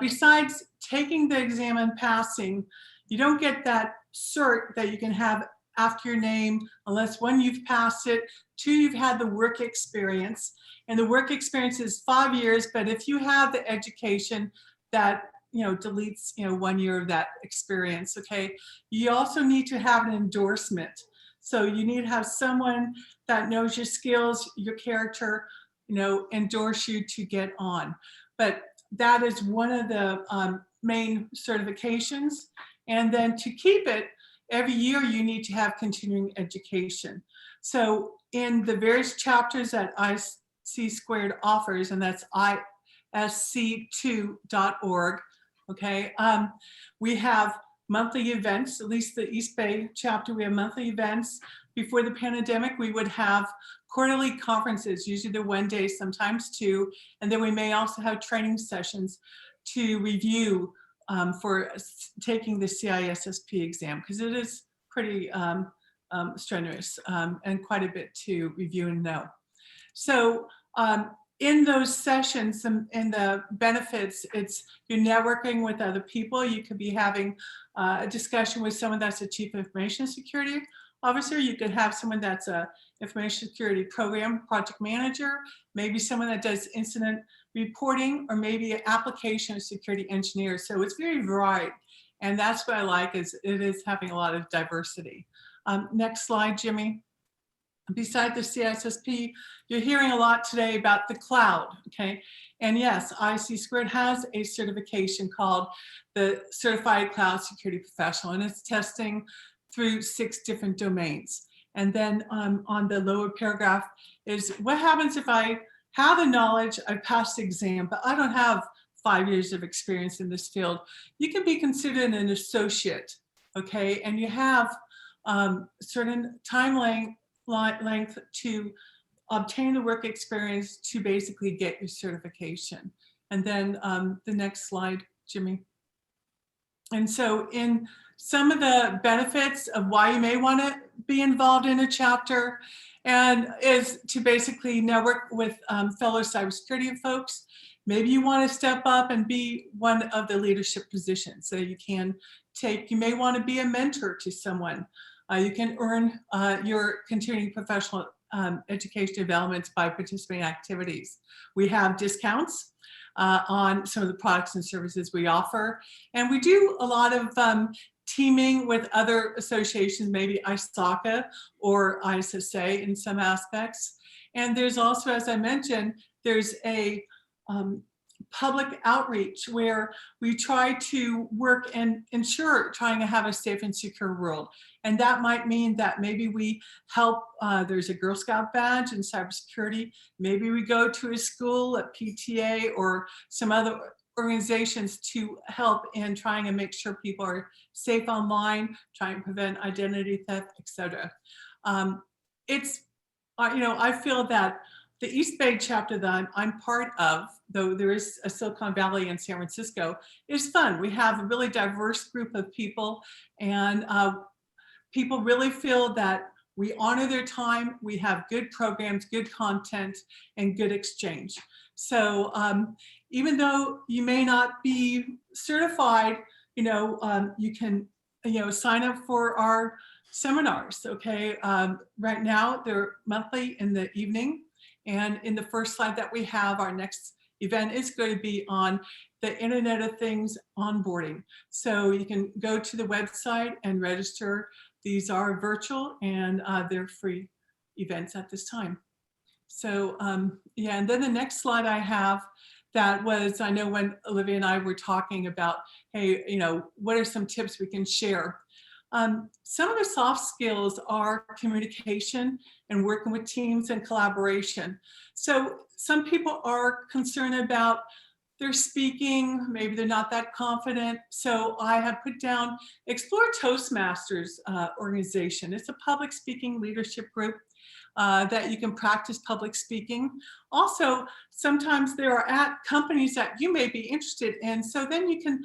Besides taking the exam and passing, you don't get that cert that you can have after your name unless, one, you've passed it, two, you've had the work experience. And the work experience is 5 years, but if you have the education, that, you know, deletes, you know, 1 year of that experience, okay? You also need to have an endorsement. So you need to have someone that knows your skills, your character, you know, endorse you to get on. But that is one of the main certifications. And then to keep it, every year you need to have continuing education. So in the various chapters that ISC Squared offers, and that's isc2.org, okay, we have monthly events, at least the East Bay chapter, we have monthly events. Before the pandemic, we would have quarterly conferences, usually they're 1 day, sometimes 2. And then we may also have training sessions to review for taking the CISSP exam, because it is pretty strenuous and quite a bit to review and know. So in those sessions and the benefits, it's you're networking with other people. You could be having a discussion with someone that's a chief information security officer. You could have someone that's a information security program project manager, maybe someone that does incident reporting, or maybe an application security engineer. So it's very varied. And that's what I like, is it is having a lot of diversity. Next slide, Jimmy. Beside the CISSP, you're hearing a lot today about the cloud, okay? And yes, ISC Squared has a certification called the Certified Cloud Security Professional, and it's testing through 6 different domains. And then on the lower paragraph is what happens if I have the knowledge, I passed the exam, but I don't have 5 years of experience in this field. You can be considered an associate, okay? And you have certain time length to obtain the work experience to basically get your certification. And then the next slide, Jimmy. And so in some of the benefits of why you may want to be involved in a chapter, and is to basically network with fellow cybersecurity folks. Maybe you want to step up and be one of the leadership positions. So you can you may want to be a mentor to someone. You can earn your continuing professional education development by participating in activities. We have discounts on some of the products and services we offer. And we do a lot of teaming with other associations, maybe ISACA or ISSA in some aspects. And there's also, as I mentioned, there's a public outreach where we try to work and ensure trying to have a safe and secure world. And that might mean that maybe we help, there's a Girl Scout badge in cybersecurity. Maybe we go to a school, a PTA, or some other organizations to help in trying to make sure people are safe online, trying to prevent identity theft, etc. I feel that the East Bay chapter that I'm part of, though there is a Silicon Valley in San Francisco, is fun. We have a really diverse group of people, and people really feel that we honor their time, we have good programs, good content, and good exchange. So even though you may not be certified, you can sign up for our seminars, okay? Right now, they're monthly in the evening. And in the first slide that we have, our next event is going to be on the Internet of Things onboarding. So you can go to the website and register. These are virtual and they're free events at this time. So yeah, and then the next slide I have, that was, I know when Olivia and I were talking about, hey, what are some tips we can share? Some of the soft skills are communication and working with teams and collaboration. So some people are concerned about their speaking, maybe they're not that confident. So I have put down Explore Toastmasters organization. It's a public speaking leadership group that you can practice public speaking. Also, sometimes there are at companies that you may be interested in. So then you can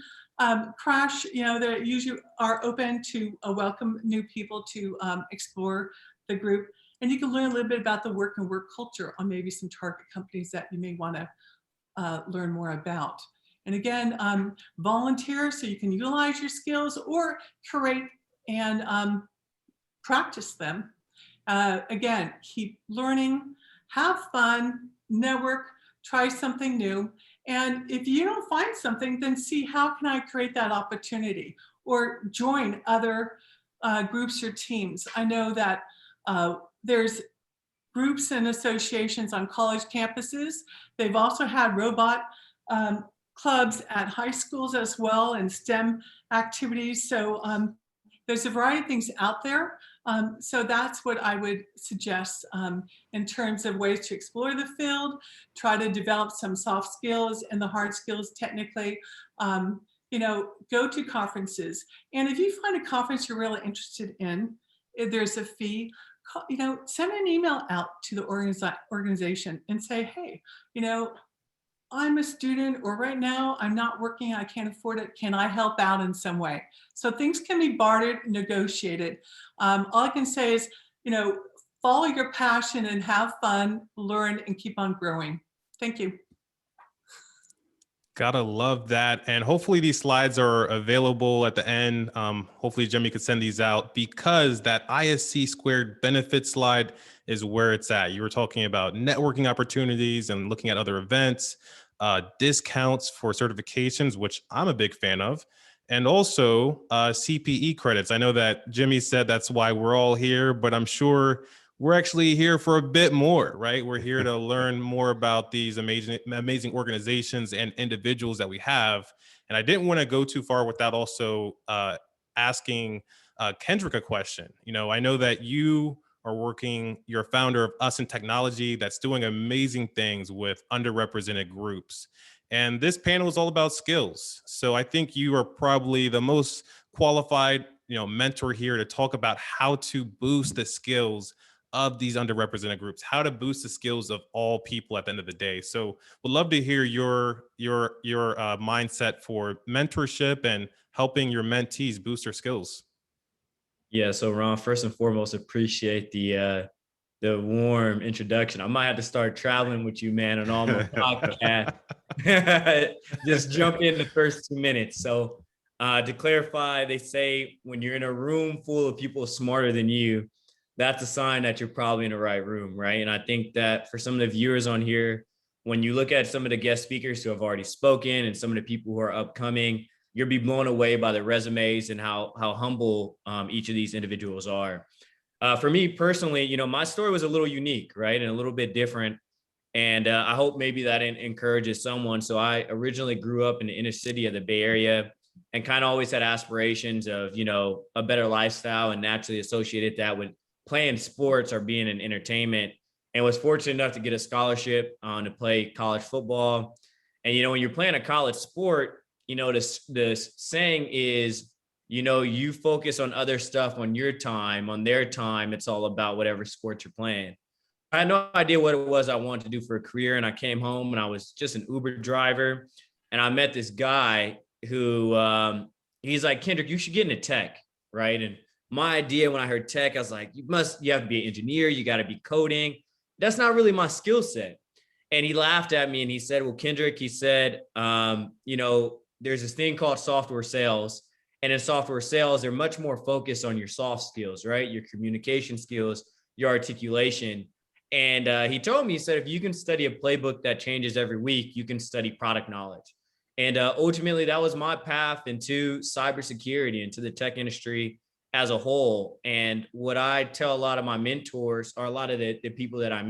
crash, they usually are open to welcome new people to explore the group. And you can learn a little bit about the work and work culture on maybe some target companies that you may want to learn more about. And again, volunteer so you can utilize your skills or create and practice them. Again, keep learning, have fun, network, try something new. And if you don't find something, then see how can I create that opportunity or join other groups or teams. I know that there's groups and associations on college campuses. They've also had robot clubs at high schools as well, and STEM activities. So there's a variety of things out there. So that's what I would suggest in terms of ways to explore the field, try to develop some soft skills and the hard skills technically. Go to conferences. And if you find a conference you're really interested in, if there's a fee, send an email out to the organization and say, hey, I'm a student, or right now I'm not working, I can't afford it. Can I help out in some way? So things can be bartered, negotiated. All I can say is, follow your passion and have fun, learn, and keep on growing. Thank you. Gotta love that. And hopefully these slides are available at the end. Hopefully Jimmy could send these out, because that ISC squared benefit slide is where it's at. You were talking about networking opportunities and looking at other events, discounts for certifications, which I'm a big fan of, and also CPE credits. I know that Jimmy said that's why we're all here, but I'm sure we're actually here for a bit more, right? We're here to learn more about these amazing organizations and individuals that we have. And I didn't want to go too far without also asking Kendrick a question. I know that you are you're a founder of Us in Technology that's doing amazing things with underrepresented groups. And this panel is all about skills. So I think you are probably the most qualified, mentor here to talk about how to boost the skills of these underrepresented groups, how to boost the skills of all people at the end of the day. So we'd love to hear your mindset for mentorship and helping your mentees boost their skills. Yeah, so Ron, first and foremost, appreciate the warm introduction. I might have to start traveling with you, man, on all my podcasts. Just jump in the first 2 minutes. So to clarify, they say when you're in a room full of people smarter than you, that's a sign that you're probably in the right room, right? And I think that for some of the viewers on here, when you look at some of the guest speakers who have already spoken and some of the people who are upcoming, you'll be blown away by the resumes and how humble each of these individuals are. For me personally, you know, my story was a little unique, right? And a little bit different. And I hope maybe that encourages someone. So I originally grew up in the inner city of the Bay Area and kind of always had aspirations of, you know, a better lifestyle, and naturally associated that with playing sports or being in entertainment, and was fortunate enough to get a scholarship to play college football. And, you know, when you're playing a college sport, you know, the saying is, you know, you focus on other stuff on your time, on their time. It's all about whatever sport you're playing. I had no idea what it was I wanted to do for a career. And I came home and I was just an Uber driver. And I met this guy who he's like, Kendrick, you should get into tech, right? And my idea when I heard tech, I was like, you have to be an engineer. You got to be coding. That's not really my skill set. And he laughed at me and he said, well, Kendrick, he said, you know, there's this thing called software sales. And in software sales, they're much more focused on your soft skills, right? Your communication skills, your articulation. And he told me, he said, if you can study a playbook that changes every week, you can study product knowledge. And ultimately, that was my path into cybersecurity, into the tech industry as a whole. And what I tell a lot of my mentors, or a lot of the people that I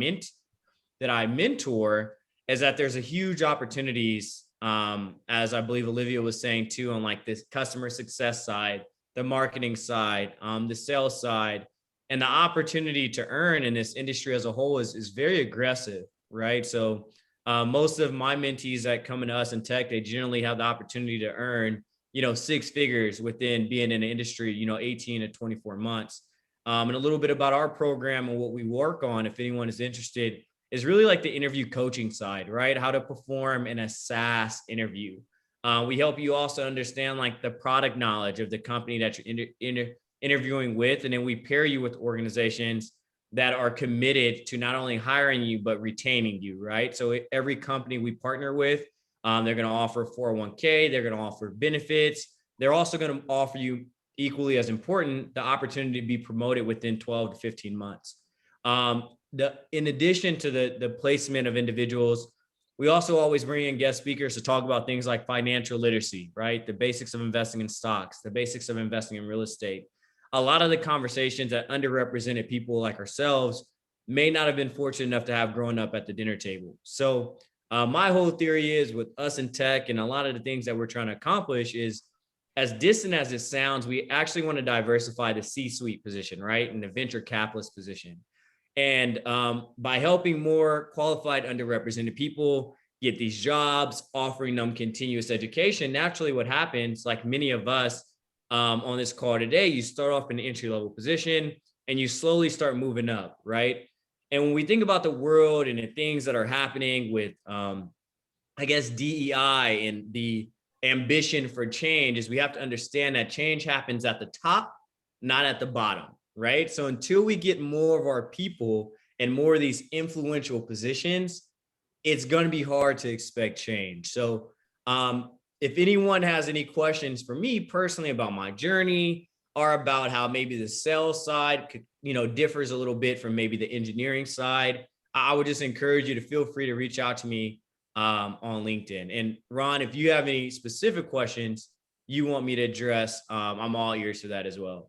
mentor, is that there's a huge opportunities, as I believe Olivia was saying too, on like this customer success side, the marketing side, the sales side. And the opportunity to earn in this industry as a whole is very aggressive, right? So most of my mentees that come into us in tech, they generally have the opportunity to earn, you know, 6 figures within being in the industry, you know, 18 to 24 months. And a little bit about our program and what we work on, if anyone is interested, is really like the interview coaching side, right? How to perform in a SaaS interview. We help you also understand like the product knowledge of the company that you're interviewing with, and then we pair you with organizations that are committed to not only hiring you, but retaining you, right? So every company we partner with, they're going to offer 401k, they're going to offer benefits. They're also going to offer you, equally as important, the opportunity to be promoted within 12 to 15 months. In addition to the placement of individuals, we also always bring in guest speakers to talk about things like financial literacy, right? The basics of investing in stocks, the basics of investing in real estate. A lot of the conversations that underrepresented people like ourselves may not have been fortunate enough to have growing up at the dinner table. So my whole theory is, with us in tech and a lot of the things that we're trying to accomplish, is, as distant as it sounds, we actually want to diversify the C-suite position, right? And the venture capitalist position. And by helping more qualified underrepresented people get these jobs, offering them continuous education, naturally what happens, like many of us on this call today, you start off in an entry-level position and you slowly start moving up, right? And when we think about the world and the things that are happening with, I guess, DEI and the ambition for change, is we have to understand that change happens at the top, not at the bottom, right? So until we get more of our people in more of these influential positions, it's going to be hard to expect change. So if anyone has any questions for me personally about my journey, or about how maybe the sales side could, you know, differs a little bit from maybe the engineering side, I would just encourage you to feel free to reach out to me on LinkedIn. And Ron, if you have any specific questions you want me to address, I'm all ears for that as well.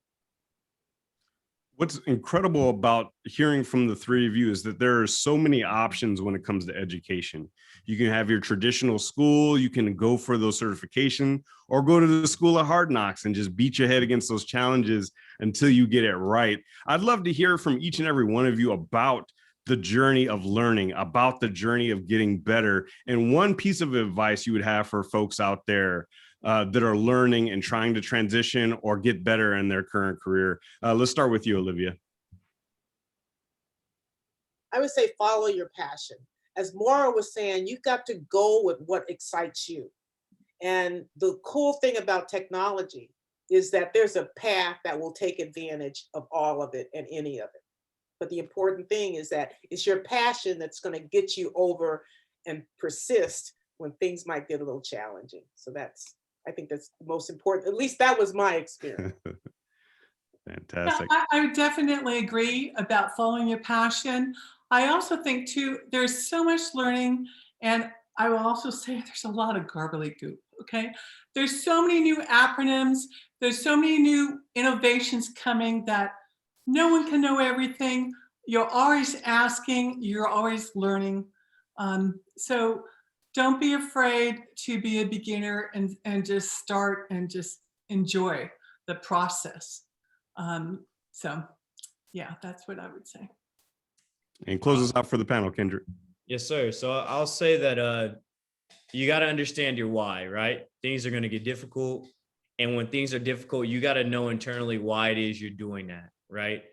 What's incredible about hearing from the three of you is that there are so many options when it comes to education. You can have your traditional school, you can go for those certification, or go to the school of hard knocks and just beat your head against those challenges until you get it right. I'd love to hear from each and every one of you about the journey of learning, about the journey of getting better, and one piece of advice you would have for folks out there that are learning and trying to transition or get better in their current career. Let's start with you, Olivia. I would say follow your passion. As Maura was saying, you've got to go with what excites you. And the cool thing about technology is that there's a path that will take advantage of all of it and any of it. But the important thing is that it's your passion that's going to get you over and persist when things might get a little challenging. So I think that's the most important. At least that was my experience. Fantastic. Yeah, I definitely agree about following your passion. I also think too, there's so much learning, and I will also say there's a lot of gobbledygook. Okay, there's so many new acronyms. There's so many new innovations coming that no one can know everything. You're always asking, you're always learning. So don't be afraid to be a beginner and just start and just enjoy the process. So yeah, that's what I would say. And close us out for the panel, Kendrick. Yes, sir. So I'll say that you got to understand your why, right? Things are going to get difficult. And when things are difficult, you got to know internally why it is you're doing that, right?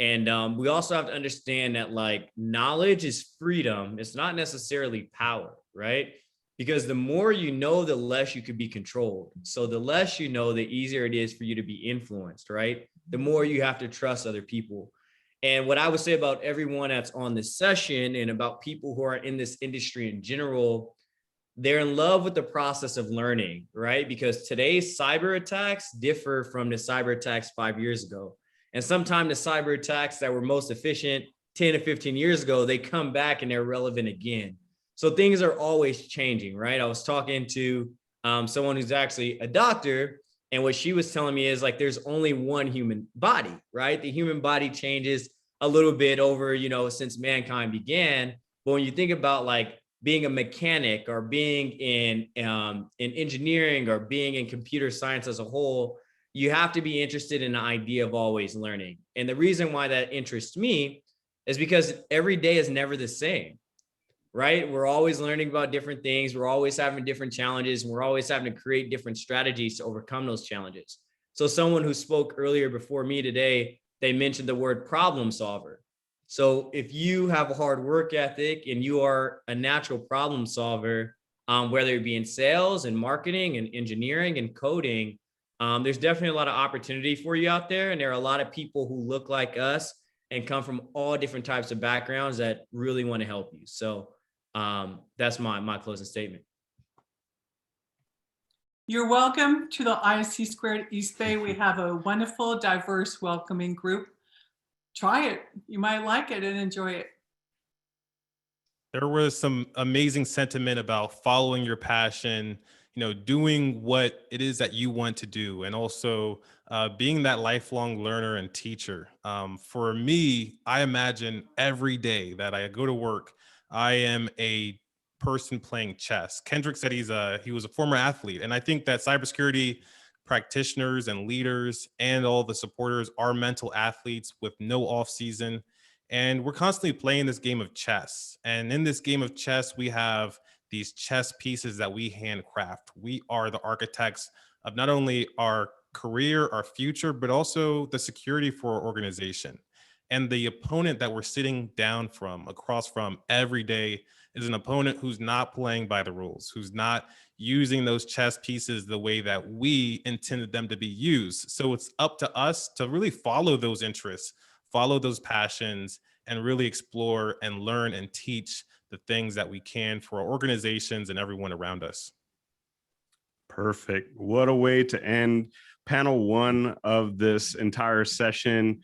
And we also have to understand that like knowledge is freedom. It's not necessarily power, right? Because the more you know, the less you could be controlled. So the less you know, the easier it is for you to be influenced, right? The more you have to trust other people. And what I would say about everyone that's on this session and about people who are in this industry in general, they're in love with the process of learning, right? Because today's cyber attacks differ from the cyber attacks 5 years ago. And sometimes the cyber attacks that were most efficient 10 to 15 years ago, they come back and they're relevant again. So things are always changing, right? I was talking to someone who's actually a doctor, and what she was telling me is like, there's only one human body, right? The human body changes a little bit over, since mankind began. But when you think about like being a mechanic or being in engineering or being in computer science as a whole, you have to be interested in the idea of always learning. And the reason why that interests me is because every day is never the same, right? We're always learning about different things. We're always having different challenges, and we're always having to create different strategies to overcome those challenges. So someone who spoke earlier before me today, they mentioned the word problem solver. So if you have a hard work ethic and you are a natural problem solver, whether it be in sales and marketing and engineering and coding, there's definitely a lot of opportunity for you out there. And there are a lot of people who look like us and come from all different types of backgrounds that really want to help you. So that's my closing statement. You're welcome to the ISC Squared East Bay. We have a wonderful, diverse, welcoming group. Try it. You might like it and enjoy it. There was some amazing sentiment about following your passion, doing what it is that you want to do, and also being that lifelong learner and teacher. For me, I imagine every day that I go to work, I am a person playing chess. Kendrick said he was a former athlete, and I think that cybersecurity practitioners and leaders and all the supporters are mental athletes with no off season. And we're constantly playing this game of chess. And in this game of chess, we have these chess pieces that we handcraft. We are the architects of not only our career, our future, but also the security for our organization. And the opponent that we're sitting down across from every day is an opponent who's not playing by the rules, who's not using those chess pieces the way that we intended them to be used. So it's up to us to really follow those interests, follow those passions, and really explore and learn and teach the things that we can for our organizations and everyone around us. Perfect. What a way to end panel one of this entire session.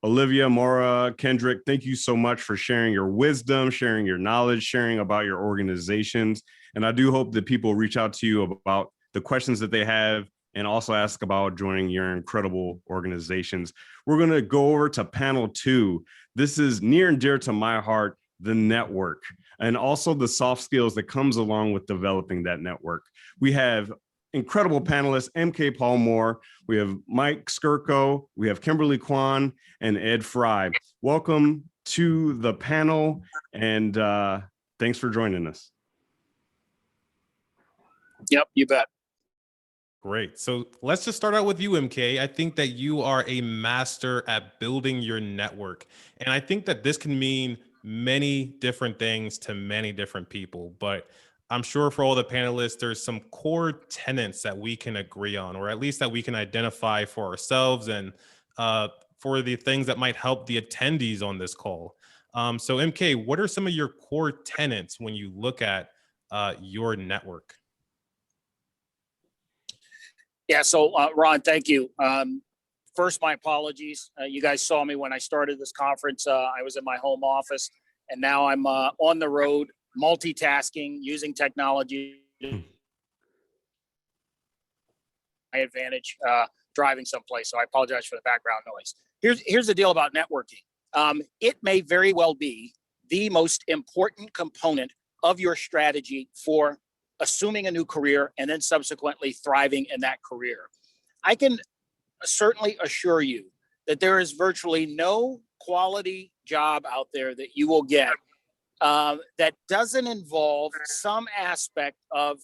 Olivia, Maura, Kendrick, thank you so much for sharing your wisdom, sharing your knowledge, sharing about your organizations. And I do hope that people reach out to you about the questions that they have and also ask about joining your incredible organizations. We're going to go over to panel two. This is near and dear to my heart, the network, and also the soft skills that comes along with developing that network. We have incredible panelists, MK Paulmore, we have Mike Skirko, we have Kimberly Kwan, and Ed Fry. Welcome to the panel, and thanks for joining us. Yep, you bet. Great. So let's just start out with you, MK. I think that you are a master at building your network. And I think that this can mean many different things to many different people, but I'm sure for all the panelists, there's some core tenets that we can agree on, or at least that we can identify for ourselves and for the things that might help the attendees on this call. So MK, what are some of your core tenets when you look at your network? Yeah, so Ron, thank you. First, my apologies. You guys saw me when I started this conference. I was in my home office, and now I'm on the road, multitasking, using technology advantage driving someplace. So I apologize for the background noise. Here's the deal about networking. It may very well be the most important component of your strategy for assuming a new career and then subsequently thriving in that career. I can certainly assure you that there is virtually no quality job out there that you will get that doesn't involve some aspect of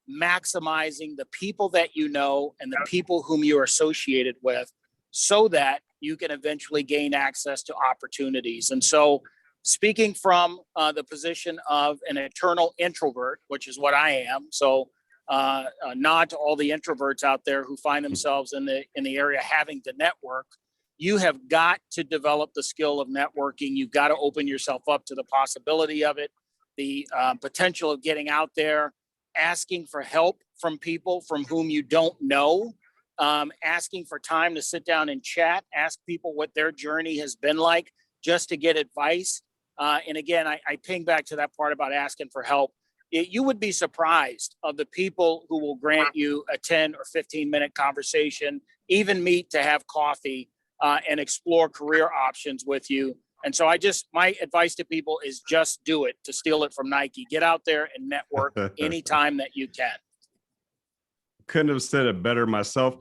maximizing the people that you know and the people whom you're associated with so that you can eventually gain access to opportunities. And so speaking from the position of an eternal introvert, which is what I am, so nod to all the introverts out there who find themselves in the area having to network, you have got to develop the skill of networking. You've got to open yourself up to the possibility of it, the potential of getting out there, asking for help from people from whom you don't know, asking for time to sit down and chat, ask people what their journey has been like just to get advice. And again, I ping back to that part about asking for help. You would be surprised of the people who will grant you a 10 or 15-minute conversation, even meet to have coffee and explore career options with you. And so my advice to people is just do it, to steal it from Nike. Get out there and network anytime that you can. Couldn't have said it better myself.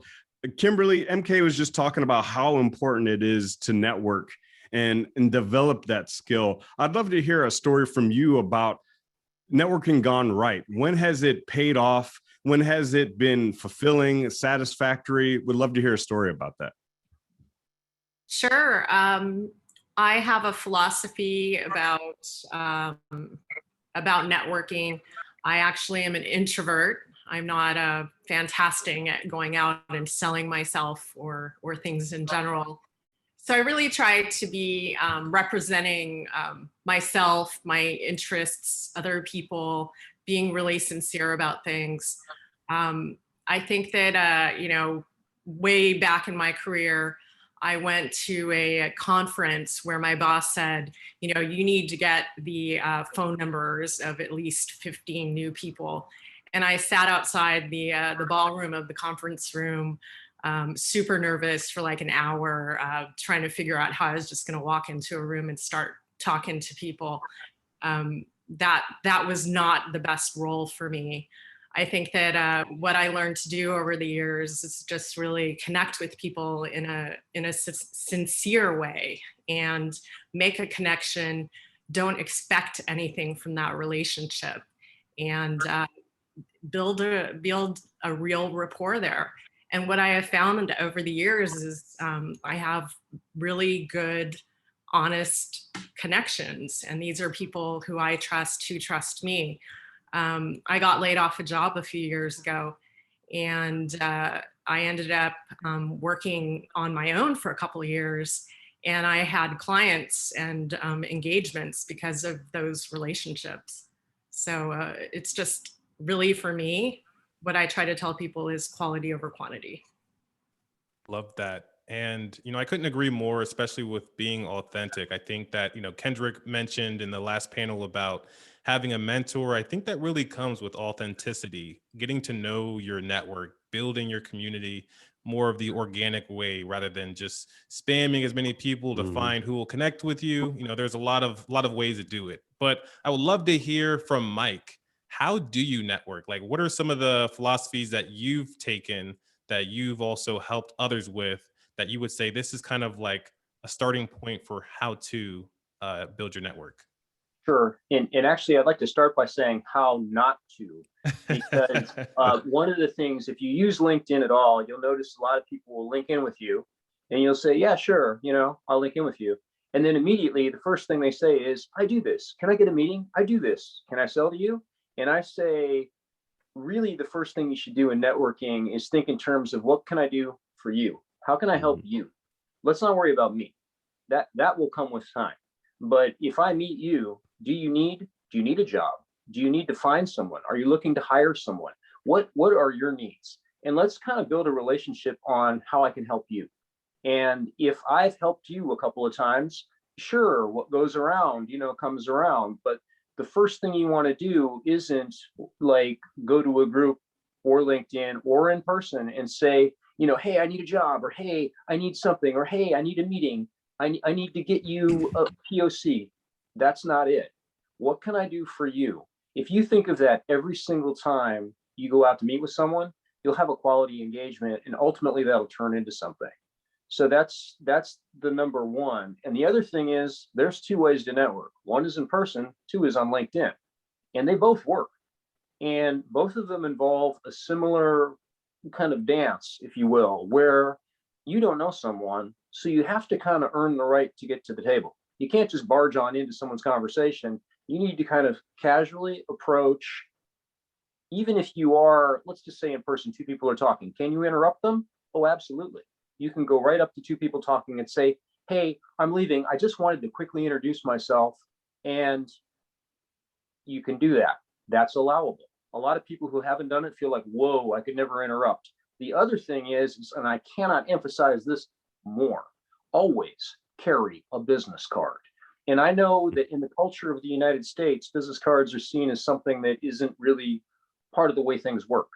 Kimberly, MK was just talking about how important it is to network and develop that skill. I'd love to hear a story from you about networking gone right. When has it paid off? When has it been fulfilling, satisfactory? Would love to hear a story about that. Sure. I have a philosophy about networking. I actually am an introvert. I'm not fantastic at going out and selling myself or things in general. So I really try to be representing myself, my interests, other people, being really sincere about things. I think that, way back in my career, I went to a conference where my boss said, you need to get the phone numbers of at least 15 new people. And I sat outside the ballroom of the conference room, super nervous for like an hour, trying to figure out how I was just going to walk into a room and start talking to people. That was not the best role for me. I think that what I learned to do over the years is just really connect with people in a sincere way and make a connection. Don't expect anything from that relationship, and build a real rapport there. And what I have found over the years is I have really good, honest connections. And these are people who I trust, who trust me. I got laid off a job a few years ago, and I ended up working on my own for a couple of years. And I had clients and engagements because of those relationships. So it's just really, for me, what I try to tell people is quality over quantity. Love that. And, I couldn't agree more, especially with being authentic. I think that, Kendrick mentioned in the last panel about having a mentor. I think that really comes with authenticity, getting to know your network, building your community more of the organic way rather than just spamming as many people to find who will connect with you. There's a lot of ways to do it. But I would love to hear from Mike. How do you network? Like, what are some of the philosophies that you've taken that you've also helped others with that you would say this is kind of like a starting point for how to build your network? Sure. And actually, I'd like to start by saying how not to, because one of the things, if you use LinkedIn at all, you'll notice a lot of people will link in with you and you'll say, yeah, sure, I'll link in with you. And then immediately the first thing they say is, I do this. Can I get a meeting? I do this. Can I sell to you? And I say, really, the first thing you should do in networking is think in terms of what can I do for you? How can I help you? Let's not worry about me. That will come with time. But if I meet you, do you need a job? Do you need to find someone? Are you looking to hire someone? What are your needs? And let's kind of build a relationship on how I can help you. And if I've helped you a couple of times, sure, what goes around, comes around. But the first thing you want to do isn't like go to a group or LinkedIn or in person and say, you know, hey, I need a job, or hey, I need something, or hey, I need a meeting. I need to get you a POC. That's not it. What can I do for you? If you think of that every single time you go out to meet with someone, you'll have a quality engagement, and ultimately that'll turn into something. So that's the number one. And the other thing is there's two ways to network. One is in person, two is on LinkedIn, and they both work. And both of them involve a similar kind of dance, if you will, where you don't know someone, so you have to kind of earn the right to get to the table. You can't just barge on into someone's conversation. You need to kind of casually approach, even if you are, let's just say in person, two people are talking. Can you interrupt them? Oh, absolutely. You can go right up to two people talking and say, hey, I'm leaving. I just wanted to quickly introduce myself. And you can do that. That's allowable. A lot of people who haven't done it feel like, whoa, I could never interrupt. The other thing is, and I cannot emphasize this more, always carry a business card. And I know that in the culture of the United States, business cards are seen as something that isn't really part of the way things work.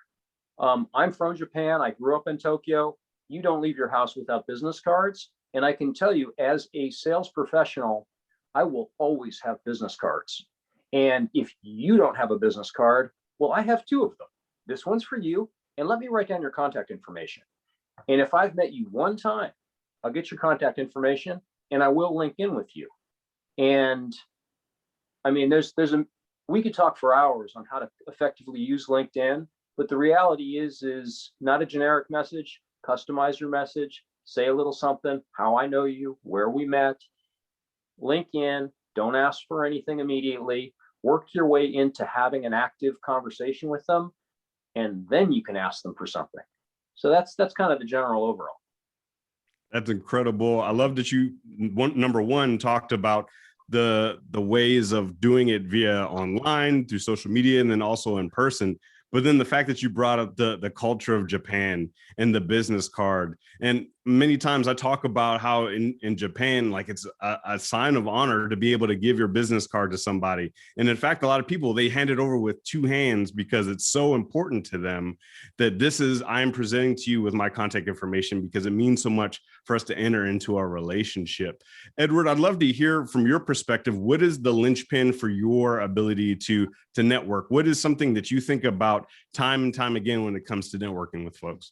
I'm from Japan. I grew up in Tokyo. You don't leave your house without business cards. And I can tell you, as a sales professional, I will always have business cards. And if you don't have a business card, well, I have two of them. This one's for you, and let me write down your contact information. And if I've met you one time, I'll get your contact information and I will link in with you. And I mean, we could talk for hours on how to effectively use LinkedIn, but the reality is not a generic message. Customize your message, say a little something, how I know you, where we met, link in, don't ask for anything immediately, work your way into having an active conversation with them, and then you can ask them for something. So that's kind of the general overall. That's incredible. I love that you, number one, talked about the ways of doing it via online, through social media, and then also in person. But then the fact that you brought up the culture of Japan and the business card. And many times I talk about how in Japan, like it's a sign of honor to be able to give your business card to somebody. And in fact, a lot of people, they hand it over with two hands because it's so important to them that I'm presenting to you with my contact information because it means so much for us to enter into our relationship. Edward, I'd love to hear from your perspective, what is the linchpin for your ability to network? What is something that you think about time and time again when it comes to networking with folks?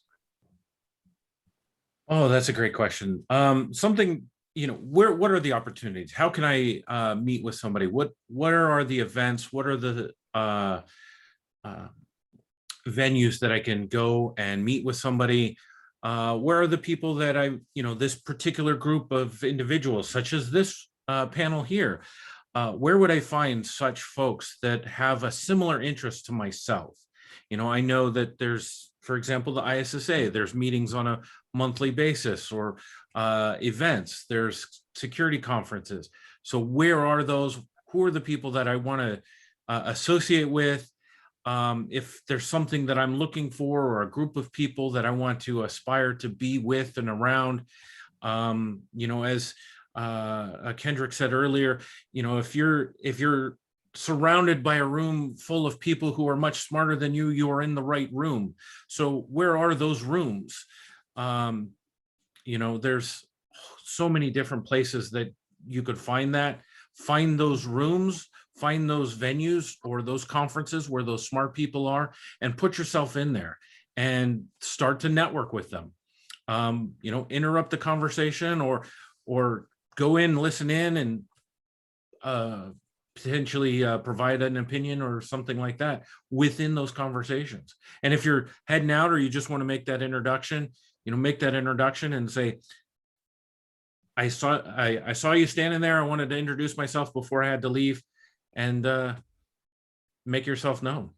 Oh, that's a great question. Something, what are the opportunities? How can I meet with somebody? What are the events? What are the venues that I can go and meet with somebody? Where are the people that this particular group of individuals, such as this panel here, where would I find such folks that have a similar interest to myself? I know that there's, for example, the ISSA, there's meetings on a monthly basis or events, there's security conferences. So where are those? Who are the people that I want to associate with? If there's something that I'm looking for or a group of people that I want to aspire to be with and around, as Kendrick said earlier, if you're surrounded by a room full of people who are much smarter than you, you are in the right room. So where are those rooms? There's so many different places that you could find that. Find those rooms, find those venues or those conferences where those smart people are, and put yourself in there and start to network with them. Interrupt the conversation or go in, listen in, and potentially provide an opinion or something like that within those conversations. And if you're heading out or you just want to make that introduction, make that introduction and say, I saw you standing there. I wanted to introduce myself before I had to leave, and make yourself known.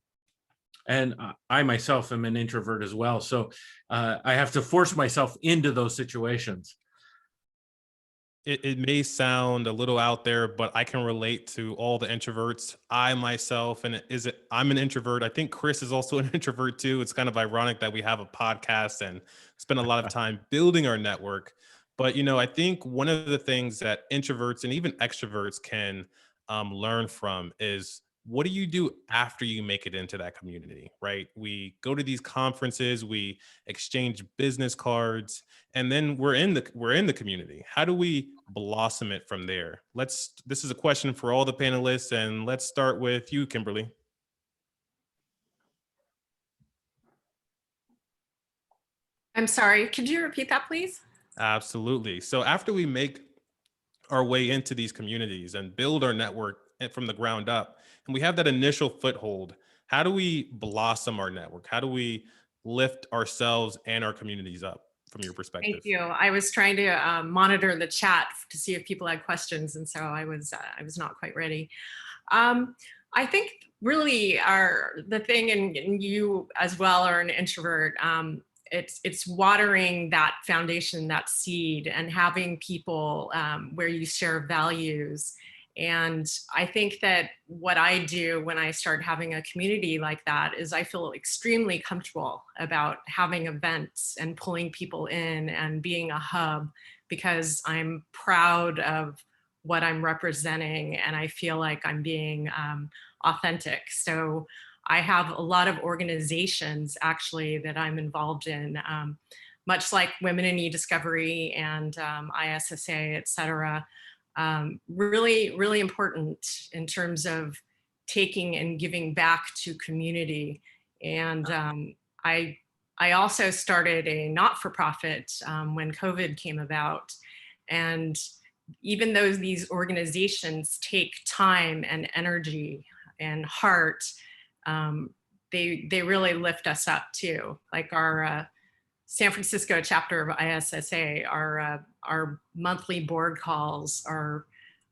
And I myself am an introvert as well. So I have to force myself into those situations. It may sound a little out there, but I can relate to all the introverts. I myself, I'm an introvert. I think Chris is also an introvert too. It's kind of ironic that we have a podcast and spend a lot of time building our network. But, I think one of the things that introverts and even extroverts can learn from is what do you do after you make it into that community, right? We go to these conferences, we exchange business cards, and then we're in the community. How do we blossom it from there? This is a question for all the panelists, and let's start with you, Kimberly. I'm sorry, could you repeat that, please? Absolutely. So after we make our way into these communities and build our network from the ground up, and we have that initial foothold, how do we blossom our network? How do we lift ourselves and our communities up from your perspective? Thank you. I was trying to monitor the chat to see if people had questions, and so I was not quite ready. I think really the thing, and you as well are an introvert, it's watering that foundation, that seed, and having people where you share values. And I think that what I do when I start having a community like that is I feel extremely comfortable about having events and pulling people in and being a hub, because I'm proud of what I'm representing and I feel like I'm being authentic. So I have a lot of organizations actually that I'm involved in, much like Women in E-Discovery and ISSA, et cetera. Really, really important in terms of taking and giving back to community. And I also started a not-for-profit when COVID came about. And even though these organizations take time and energy and heart, they really lift us up too. Like our San Francisco chapter of ISSA, our monthly board calls are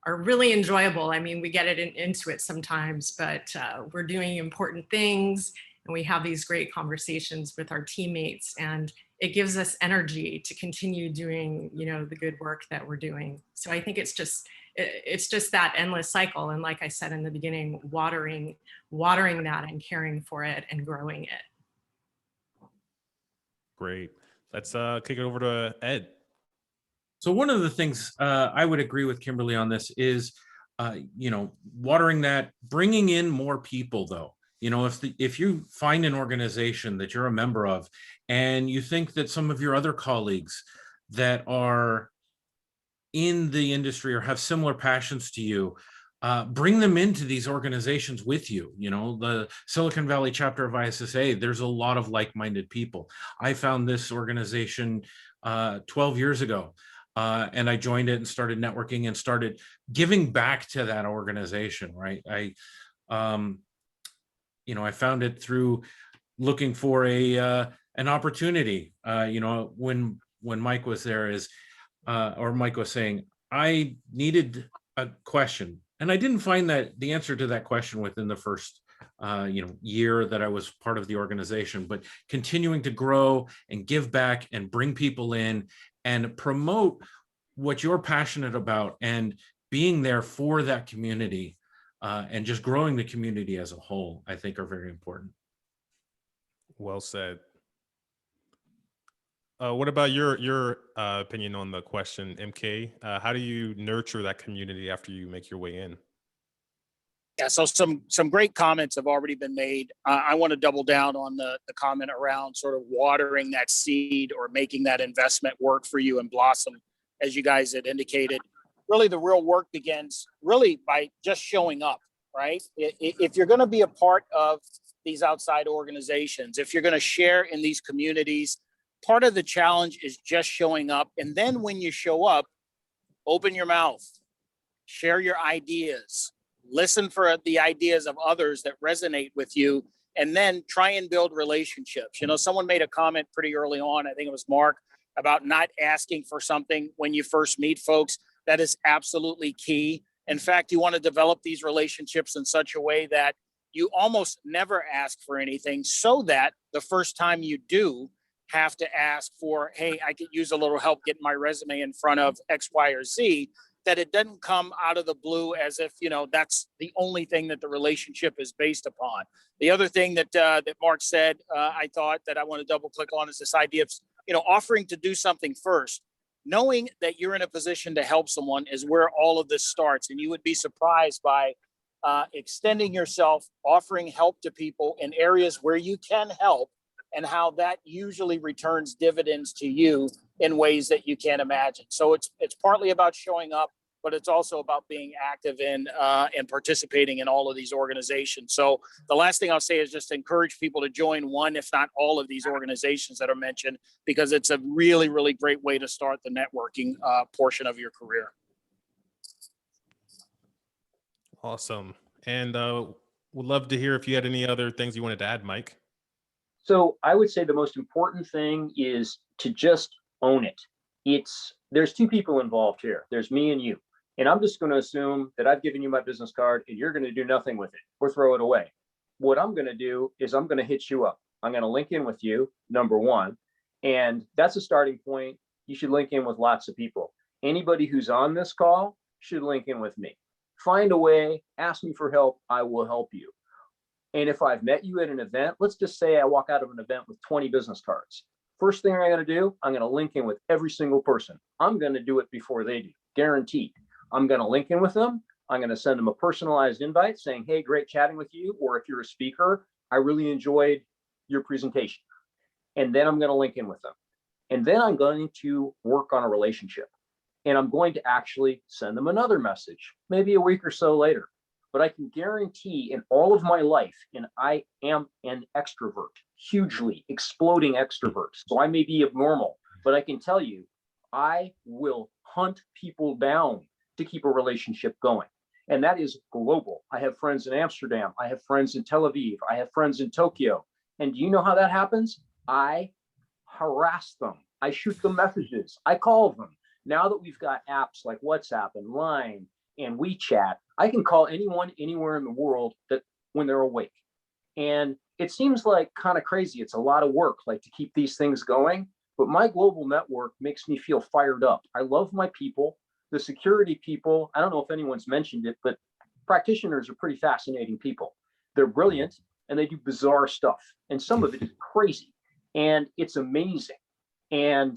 really enjoyable. I mean, we get into it sometimes, but we're doing important things and we have these great conversations with our teammates, and it gives us energy to continue doing, the good work that we're doing. So I think it's just that endless cycle. And like I said in the beginning, watering that and caring for it and growing it. Great. Let's kick it over to Ed. So one of the things I would agree with Kimberly on this is, watering that, bringing in more people though. If you find an organization that you're a member of and you think that some of your other colleagues that are in the industry or have similar passions to you, bring them into these organizations with you. The Silicon Valley chapter of ISSA, there's a lot of like-minded people. I found this organization 12 years ago, and I joined it and started networking and started giving back to that organization, right? I found it through looking for an opportunity. When Mike was there, or Mike was saying, I needed a question, and I didn't find that the answer to that question within the first year that I was part of the organization, but continuing to grow and give back and bring people in and promote what you're passionate about and being there for that community, and just growing the community as a whole, I think are very important. Well said. What about your opinion on the question, MK? How do you nurture that community after you make your way in? Yeah, so some great comments have already been made. I want to double down on the comment around sort of watering that seed or making that investment work for you and blossom, as you guys had indicated. Really, the real work begins really by just showing up, right? If you're going to be a part of these outside organizations, if you're going to share in these communities, part of the challenge is just showing up. And then when you show up, open your mouth, share your ideas, listen for the ideas of others that resonate with you, and then try and build relationships. Someone made a comment pretty early on, I think it was Mark, about not asking for something when you first meet folks. That is absolutely key. In fact, you want to develop these relationships in such a way that you almost never ask for anything, so that the first time you do have to ask for, hey, I could use a little help getting my resume in front of X, Y, or Z, that it doesn't come out of the blue as if, that's the only thing that the relationship is based upon. The other thing that Mark said, I thought that I want to double click on is this idea of, offering to do something first. Knowing that you're in a position to help someone is where all of this starts. And you would be surprised by extending yourself, offering help to people in areas where you can help, and how that usually returns dividends to you in ways that you can't imagine. So it's partly about showing up, but it's also about being active in and participating in all of these organizations. So the last thing I'll say is just encourage people to join one, if not all of these organizations that are mentioned, because it's a really, really great way to start the networking portion of your career. Awesome. And would love to hear if you had any other things you wanted to add, Mike. So I would say the most important thing is to just own it. There's two people involved here. There's me and you. And I'm just going to assume that I've given you my business card and you're going to do nothing with it or throw it away. What I'm going to do is I'm going to hit you up. I'm going to link in with you, number one. And that's a starting point. You should link in with lots of people. Anybody who's on this call should link in with me. Find a way, ask me for help, I will help you. And if I've met you at an event, let's just say I walk out of an event with 20 business cards. First thing I'm going to do, I'm going to link in with every single person. I'm going to do it before they do, guaranteed. I'm going to link in with them. I'm going to send them a personalized invite saying, hey, great chatting with you. Or if you're a speaker, I really enjoyed your presentation. And then I'm going to link in with them. And then I'm going to work on a relationship. And I'm going to actually send them another message, maybe a week or so later. But I can guarantee in all of my life, and I am an extrovert, hugely exploding extrovert. So I may be abnormal, but I can tell you, I will hunt people down to keep a relationship going. And that is global. I have friends in Amsterdam. I have friends in Tel Aviv. I have friends in Tokyo. And do you know how that happens? I harass them. I shoot them messages. I call them. Now that we've got apps like WhatsApp and Line and WeChat, I can call anyone anywhere in the world that when they're awake. And it seems like kind of crazy. It's a lot of work, like to keep these things going. But my global network makes me feel fired up. I love my people. The security people, I don't know if anyone's mentioned it, but practitioners are pretty fascinating people. They're brilliant and they do bizarre stuff. And some of it is crazy and it's amazing. And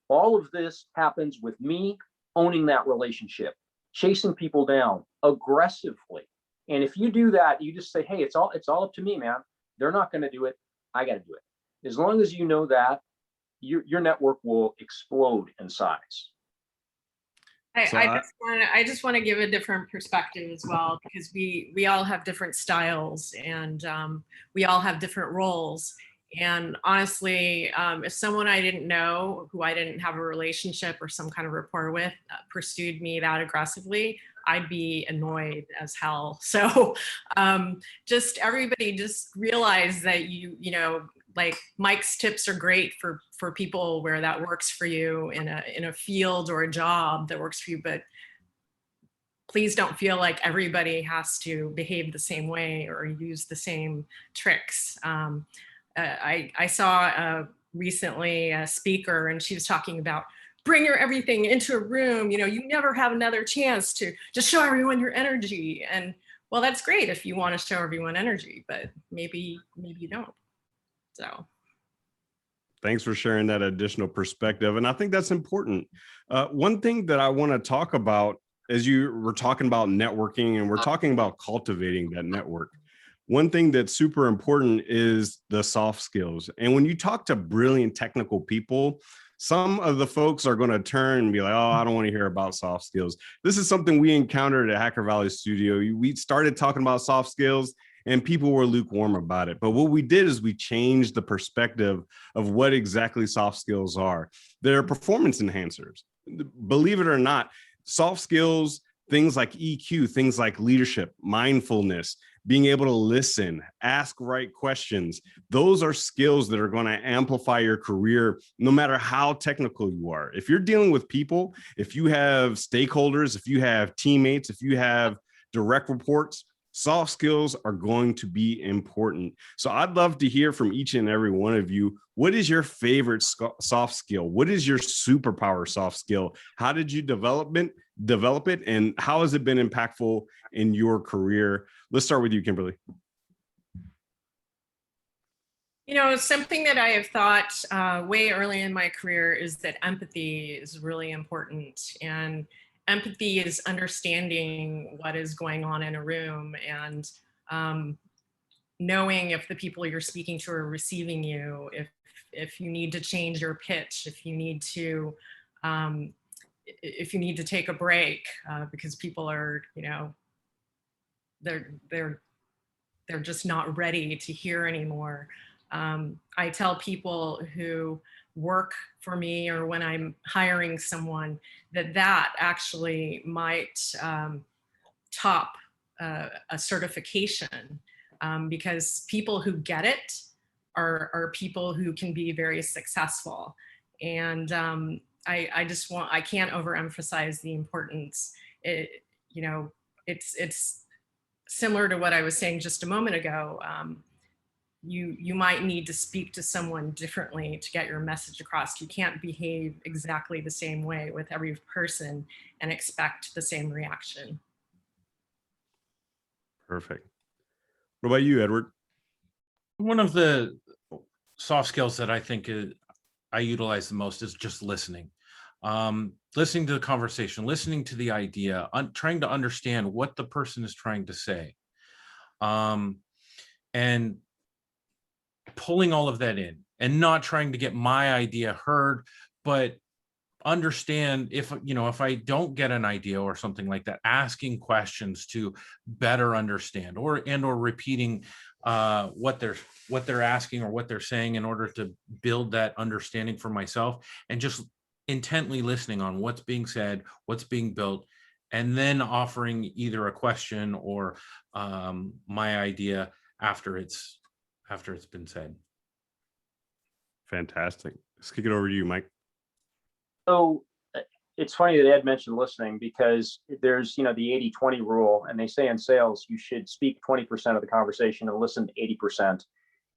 all of this happens with me owning that relationship, chasing people down aggressively. And if you do that, you just say, hey, it's all up to me, man. They're not going to do it. I got to do it. As long as you know that, your network will explode in size. I just want to give a different perspective as well, because we all have different styles and we all have different roles. And honestly, if someone I didn't know, who I didn't have a relationship or some kind of rapport with, pursued me that aggressively, I'd be annoyed as hell. So just everybody just realize that you know, like Mike's tips are great for people where that works for you in a field or a job that works for you, but please don't feel like everybody has to behave the same way or use the same tricks. I saw recently a speaker and she was talking about bring your everything into a room. You know, you never have another chance to just show everyone your energy. And well, that's great if you want to show everyone energy, but maybe you don't. So. Thanks for sharing that additional perspective. And I think that's important. One thing that I want to talk about, as you were talking about networking and we're talking about cultivating that network, one thing that's super important is the soft skills. And when you talk to brilliant technical people, some of the folks are going to turn and be like, oh, I don't want to hear about soft skills. This is something we encountered at Hacker Valley Studio. We started talking about soft skills and people were lukewarm about it. But what we did is we changed the perspective of what exactly soft skills are. They're performance enhancers. Believe it or not, soft skills, things like EQ, things like leadership, mindfulness, being able to listen, ask right questions. Those are skills that are going to amplify your career, no matter how technical you are. If you're dealing with people, if you have stakeholders, if you have teammates, if you have direct reports, soft skills are going to be important. So I'd love to hear from each and every one of you. What is your favorite soft skill? What is your superpower soft skill? How did you develop it? And how has it been impactful in your career? Let's start with you, Kimberly. You know, something that I have thought way early in my career is that empathy is really important. And empathy is understanding what is going on in a room and knowing if the people you're speaking to are receiving you, if you need to change your pitch, if you need to take a break because people are, they're just not ready to hear anymore. I tell people who work for me or when I'm hiring someone that actually might top a certification because people who get it are people who can be very successful. And I can't overemphasize the importance. It's similar to what I was saying just a moment ago. You might need to speak to someone differently to get your message across. You can't behave exactly the same way with every person and expect the same reaction. Perfect. What about you, Edward? One of the soft skills that I think I utilize the most is just listening. Listening to the conversation, listening to the idea, trying to understand what the person is trying to say. And pulling all of that in and not trying to get my idea heard, but understand if I don't get an idea or something like that, asking questions to better understand or repeating what they're asking or what they're saying in order to build that understanding for myself, and just intently listening on what's being said, what's being built, and then offering either a question or my idea after it's been said. Fantastic. Let's kick it over to you, Mike. So it's funny that Ed mentioned listening, because there's, the 80-20 rule, and they say in sales, you should speak 20% of the conversation and listen to 80%.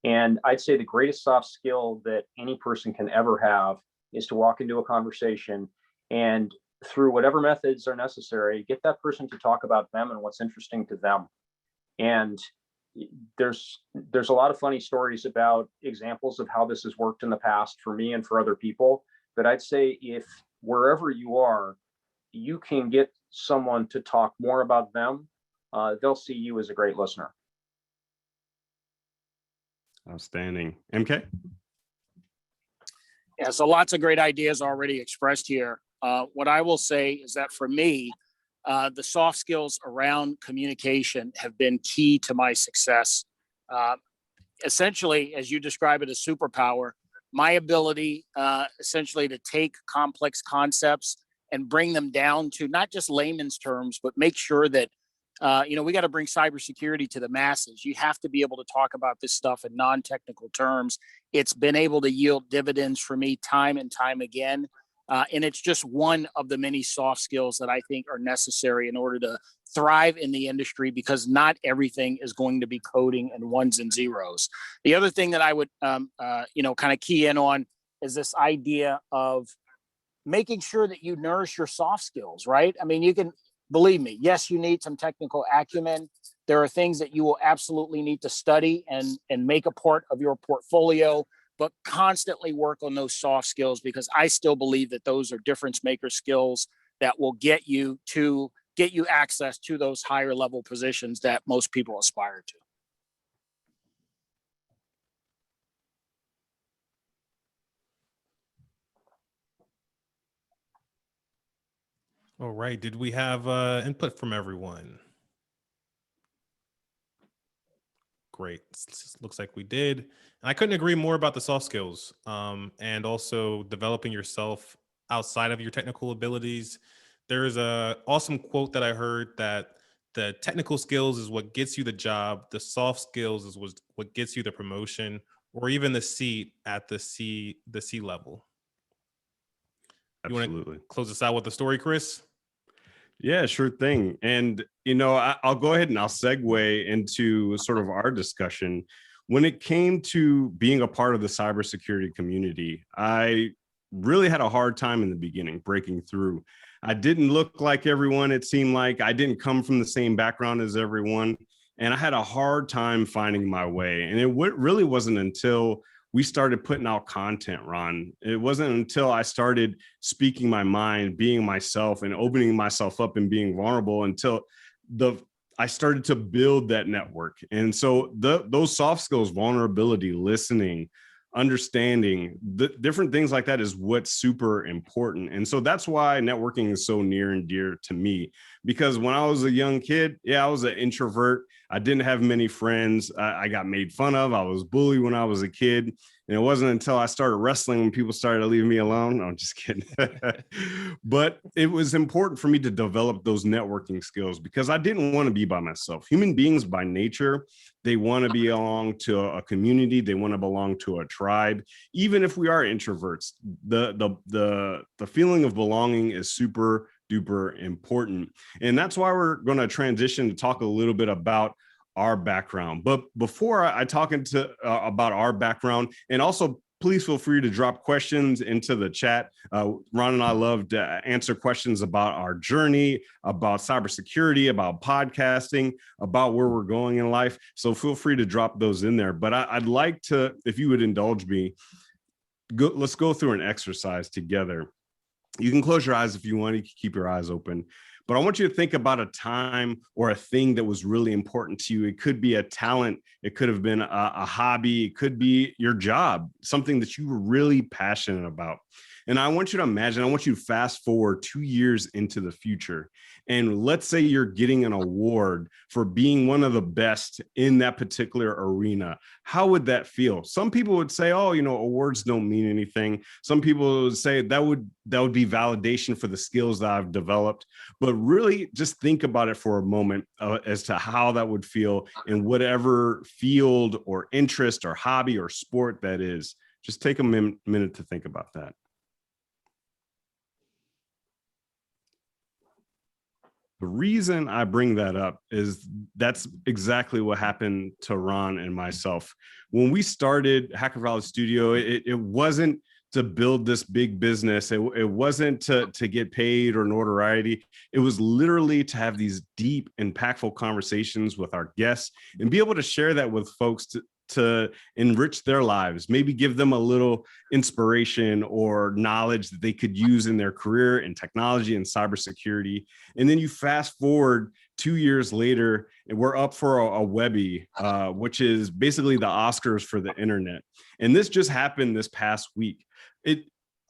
And I'd say the greatest soft skill that any person can ever have is to walk into a conversation and, through whatever methods are necessary, get that person to talk about them and what's interesting to them. And there's a lot of funny stories about examples of how this has worked in the past for me and for other people. But I'd say if wherever you are, you can get someone to talk more about them, they'll see you as a great listener. Outstanding. MK? Yeah, so lots of great ideas already expressed here. What I will say is that for me, the soft skills around communication have been key to my success. Essentially, as you describe it, a superpower, my ability essentially to take complex concepts and bring them down to not just layman's terms, but make sure that, we got to bring cybersecurity to the masses. You have to be able to talk about this stuff in non-technical terms. It's been able to yield dividends for me time and time again. And it's just one of the many soft skills that I think are necessary in order to thrive in the industry, because not everything is going to be coding and ones and zeros. The other thing that I would, kind of key in on is this idea of making sure that you nourish your soft skills, right? I mean, you can, believe me, yes, you need some technical acumen. There are things that you will absolutely need to study and make a part of your portfolio, but constantly work on those soft skills, because I still believe that those are difference maker skills that will get you access to those higher level positions that most people aspire to. All right. Did we have input from everyone? Great. Looks like we did. And I couldn't agree more about the soft skills and also developing yourself outside of your technical abilities. There is a awesome quote that I heard that the technical skills is what gets you the job. The soft skills is what gets you the promotion or even the seat at the C level. Absolutely. You want to close us out with a story, Chris? Yeah, sure thing. And, I'll go ahead and I'll segue into sort of our discussion. When it came to being a part of the cybersecurity community, I really had a hard time in the beginning breaking through. I didn't look like everyone. It seemed like I didn't come from the same background as everyone. And I had a hard time finding my way. And it really wasn't until we started putting out content, Ron. It wasn't until I started speaking my mind, being myself, and opening myself up and being vulnerable until I started to build that network. And so those soft skills, vulnerability, listening, understanding, the different things like that is what's super important. And so that's why networking is so near and dear to me, because when I was a young kid, I was an introvert. I didn't have many friends. I got made fun of. I was bullied when I was a kid. And it wasn't until I started wrestling when people started to leave me alone. No, I'm just kidding. But it was important for me to develop those networking skills because I didn't want to be by myself. Human beings by nature, they want to belong to a community. They want to belong to a tribe. Even if we are introverts, the feeling of belonging is super duper important. And that's why we're going to transition to talk a little bit about our background. But before I talk about our background, and also please feel free to drop questions into the chat. Ron and I love to answer questions about our journey, about cybersecurity, about podcasting, about where we're going in life. So feel free to drop those in there. But I'd like to, if you would indulge me, let's go through an exercise together. You can close your eyes if you want. You can keep your eyes open. But I want you to think about a time or a thing that was really important to you. It could be a talent. It could have been a hobby. It could be your job, something that you were really passionate about. And I want you to imagine, I want you to fast forward 2 years into the future. And let's say you're getting an award for being one of the best in that particular arena. How would that feel? Some people would say, oh, awards don't mean anything. Some people would say that would be validation for the skills that I've developed. But really just think about it for a moment as to how that would feel in whatever field or interest or hobby or sport that is. Just take a minute to think about that. The reason I bring that up is that's exactly what happened to Ron and myself. When we started Hacker Valley Studio, it wasn't to build this big business. It wasn't to get paid or notoriety. It was literally to have these deep, impactful conversations with our guests and be able to share that with folks to enrich their lives, maybe give them a little inspiration or knowledge that they could use in their career in technology and cybersecurity. And then you fast forward 2 years later, and we're up for a Webby, which is basically the Oscars for the internet. And this just happened this past week.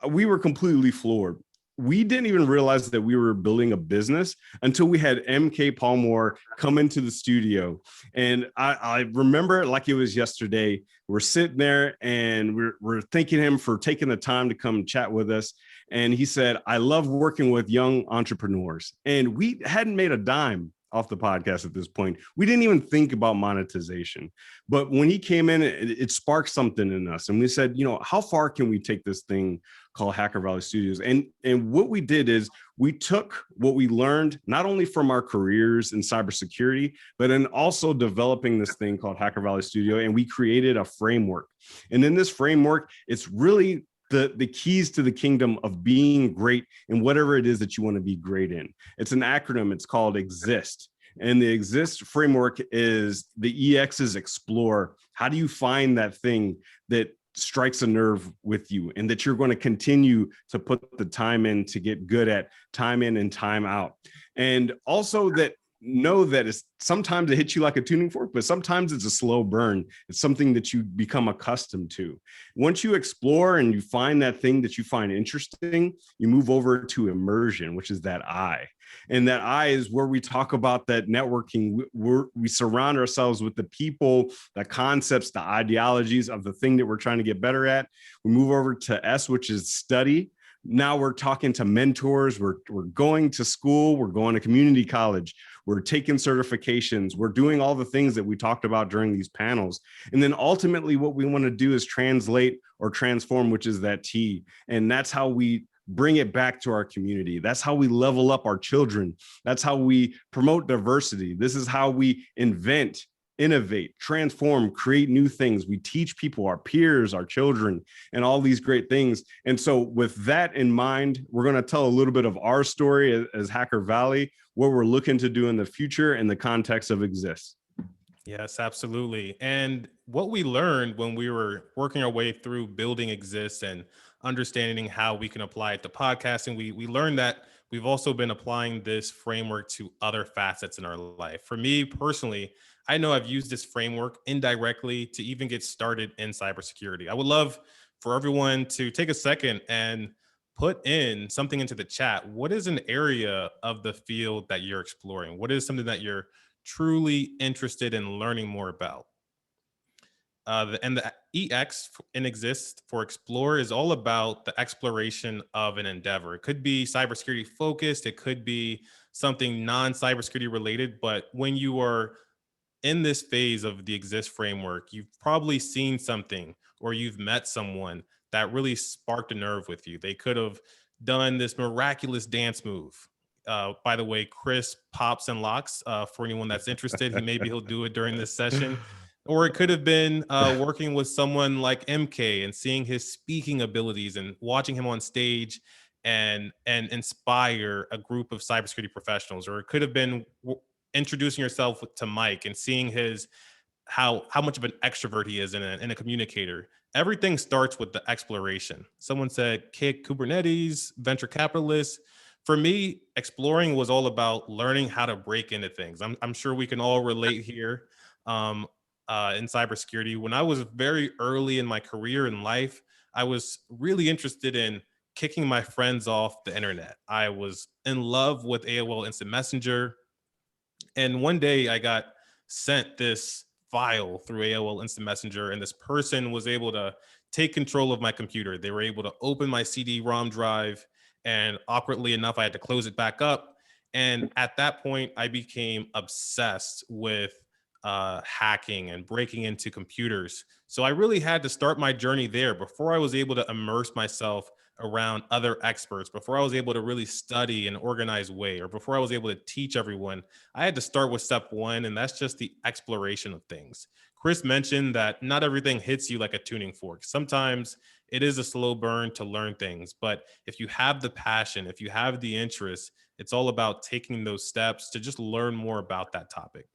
We were completely floored. We didn't even realize that we were building a business until we had MK Palmore come into the studio. And I remember it like it was yesterday. We're sitting there and we're thanking him for taking the time to come chat with us. And he said, I love working with young entrepreneurs. And we hadn't made a dime off the podcast at this point. We didn't even think about monetization. But when he came in, it sparked something in us. And we said, how far can we take this thing called Hacker Valley Studios? And what we did is we took what we learned, not only from our careers in cybersecurity, but in also developing this thing called Hacker Valley Studio. And we created a framework. And in this framework, it's really the keys to the kingdom of being great in whatever it is that you want to be great in. It's an acronym. It's called EXIST. And the EXIST framework is the EX is explore. How do you find that thing that strikes a nerve with you and that you're going to continue to put the time in to get good at, time in and time out? And also that know that it's sometimes it hits you like a tuning fork, but sometimes it's a slow burn. It's something that you become accustomed to. Once you explore and you find that thing that you find interesting, you move over to immersion, which is that I. And that I is where we talk about that networking. We surround ourselves with the people, the concepts, the ideologies of the thing that we're trying to get better at. We move over to S, which is study. Now we're talking to mentors. We're going to school. We're going to community college. We're taking certifications. We're doing all the things that we talked about during these panels. And then ultimately what we want to do is translate or transform, which is that T. And that's how we bring it back to our community. That's how we level up our children. That's how we promote diversity. This is how we invent, innovate, transform, create new things. We teach people, our peers, our children, and all these great things. And so with that in mind, we're going to tell a little bit of our story as Hacker Valley, what we're looking to do in the future in the context of EXIST. Yes, absolutely. And what we learned when we were working our way through building Exist and understanding how we can apply it to podcasting, we learned that we've also been applying this framework to other facets in our life. For me personally, I know I've used this framework indirectly to even get started in cybersecurity. I would love for everyone to take a second and put in something into the chat. What is an area of the field that you're exploring? What is something that you're truly interested in learning more about? And the EX in Exist for Explore is all about the exploration of an endeavor. It could be cybersecurity focused, it could be something non-cybersecurity related, but when you are in this phase of the Exist framework, you've probably seen something or you've met someone that really sparked a nerve with you. They could have done this miraculous dance move. By the way, Chris pops and locks for anyone that's interested. Maybe he'll do it during this session. Or it could have been working with someone like MK and seeing his speaking abilities and watching him on stage and inspire a group of cybersecurity professionals. Or it could have been introducing yourself to Mike and seeing his how much of an extrovert he is and a communicator. Everything starts with the exploration. Someone said kick Kubernetes, venture capitalists. For me, exploring was all about learning how to break into things. I'm sure we can all relate here in cybersecurity. When I was very early in my career in life, I was really interested in kicking my friends off the internet. I was in love with AOL Instant Messenger. And one day I got sent this file through AOL Instant Messenger, and this person was able to take control of my computer. They were able to open my CD-ROM drive, and awkwardly enough, I had to close it back up. And at that point, I became obsessed with hacking and breaking into computers. So I really had to start my journey there before I was able to immerse myself around other experts, before I was able to really study in an organized way, or before I was able to teach everyone. I had to start with step one, and that's just the exploration of things. Chris mentioned that not everything hits you like a tuning fork. Sometimes it is a slow burn to learn things, but if you have the passion, if you have the interest, it's all about taking those steps to just learn more about that topic.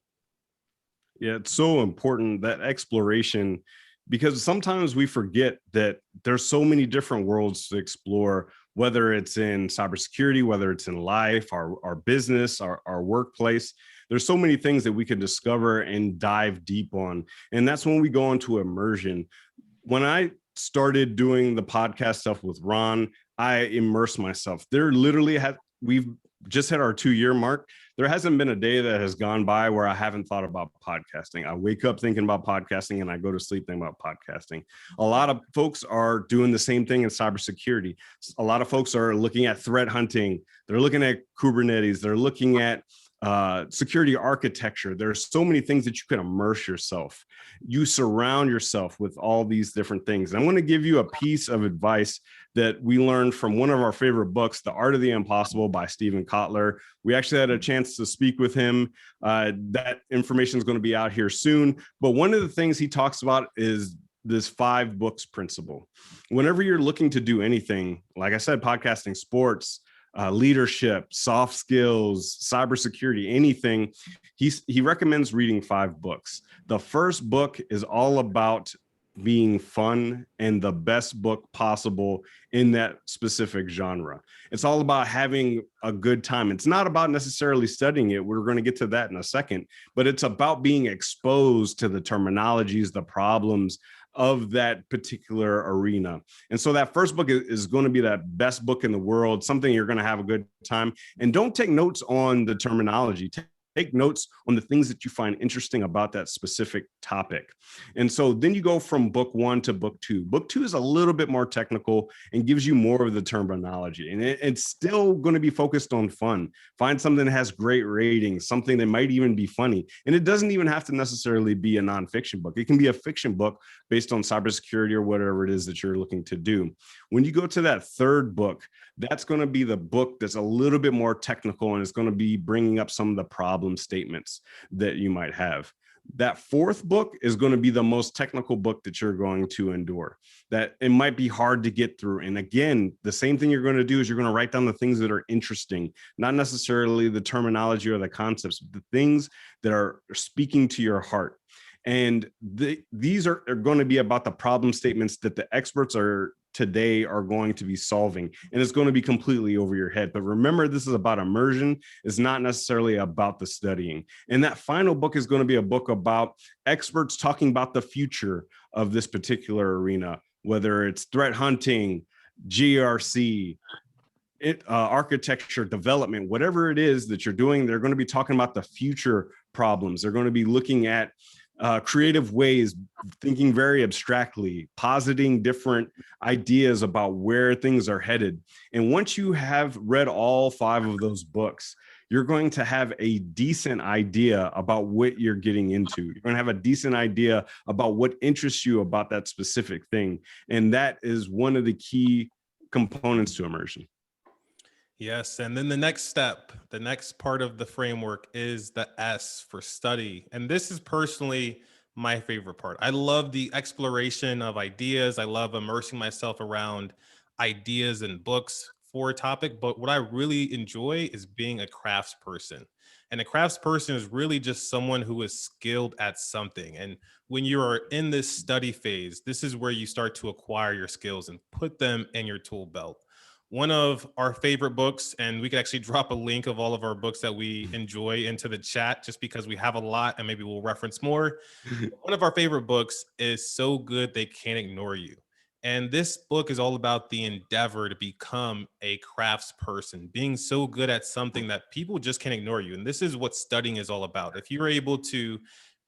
Yeah, it's so important, that exploration, because sometimes we forget that there's so many different worlds to explore, whether it's in cybersecurity, whether it's in life, our business, our workplace. There's so many things that we can discover and dive deep on. And that's when we go into immersion. When I started doing the podcast stuff with Ron, I immersed myself. We've just hit our 2-year mark. There hasn't been a day that has gone by where I haven't thought about podcasting. I wake up thinking about podcasting and I go to sleep thinking about podcasting. A lot of folks are doing the same thing in cybersecurity. A lot of folks are looking at threat hunting. They're looking at Kubernetes. They're looking at security architecture. There's so many things that you can immerse yourself. You surround yourself with all these different things. And I'm going to give you a piece of advice that we learned from one of our favorite books, The Art of the Impossible by Stephen Kotler. We actually had a chance to speak with him. That information is going to be out here soon. But one of the things he talks about is this 5 books principle. Whenever you're looking to do anything, like I said, podcasting, sports, leadership, soft skills, cybersecurity, anything, he recommends reading 5 books. The first book is all about being fun and the best book possible in that specific genre. It's all about having a good time. It's not about necessarily studying it. We're going to get to that in a second, but it's about being exposed to the terminologies, the problems of that particular arena. And so that first book is going to be that best book in the world, something you're going to have a good time. And don't take notes on the terminology. Take notes on the things that you find interesting about that specific topic. And so then you go from book 1 to book 2. Book 2 is a little bit more technical and gives you more of the terminology. And it's still going to be focused on fun. Find something that has great ratings, something that might even be funny. And it doesn't even have to necessarily be a nonfiction book. It can be a fiction book based on cybersecurity or whatever it is that you're looking to do. When you go to that third book, that's going to be the book that's a little bit more technical, and it's going to be bringing up some of the problem statements that you might have. That fourth book is going to be the most technical book that you're going to endure, that it might be hard to get through. And again, the same thing you're going to do is you're going to write down the things that are interesting, not necessarily the terminology or the concepts, but the things that are speaking to your heart. And these are going to be about the problem statements that the experts today are going to be solving, and it's going to be completely over your head. But remember, this is about immersion. It's not necessarily about the studying. And that final book is going to be a book about experts talking about the future of this particular arena, whether it's threat hunting, GRC, architecture, development, whatever it is that you're doing. They're going to be talking about the future problems. They're going to be looking at creative ways, thinking very abstractly, positing different ideas about where things are headed. And once you have read all 5 of those books, you're going to have a decent idea about what you're getting into. You're going to have a decent idea about what interests you about that specific thing. And that is one of the key components to immersion. Yes, and then the next step, the next part of the framework is the S for study. And this is personally my favorite part. I love the exploration of ideas. I love immersing myself around ideas and books for a topic, but what I really enjoy is being a craftsperson. And a craftsperson is really just someone who is skilled at something. And when you are in this study phase, this is where you start to acquire your skills and put them in your tool belt. One of our favorite books, and we could actually drop a link of all of our books that we enjoy into the chat just because we have a lot and maybe we'll reference more. One of our favorite books is So Good They Can't Ignore You. And this book is all about the endeavor to become a craftsperson, being so good at something that people just can't ignore you. And this is what studying is all about. If you're able to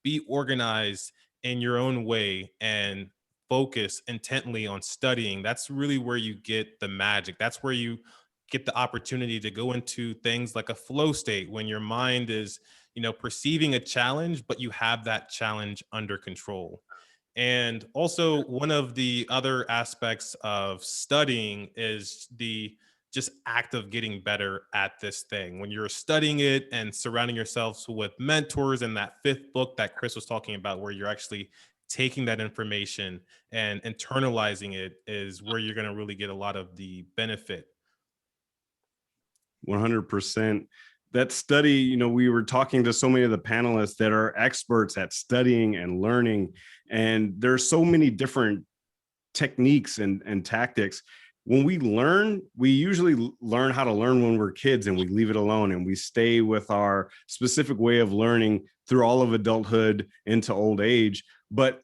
be organized in your own way and focus intently on studying, that's really where you get the magic. That's where you get the opportunity to go into things like a flow state when your mind is, perceiving a challenge, but you have that challenge under control. And also one of the other aspects of studying is the just act of getting better at this thing. When you're studying it and surrounding yourselves with mentors, and that 5th book that Chris was talking about, where you're actually taking that information and internalizing it, is where you're going to really get a lot of the benefit. 100%. That study, we were talking to so many of the panelists that are experts at studying and learning, and there's so many different techniques and tactics. When we learn, we usually learn how to learn when we're kids, and we leave it alone, and we stay with our specific way of learning through all of adulthood into old age. But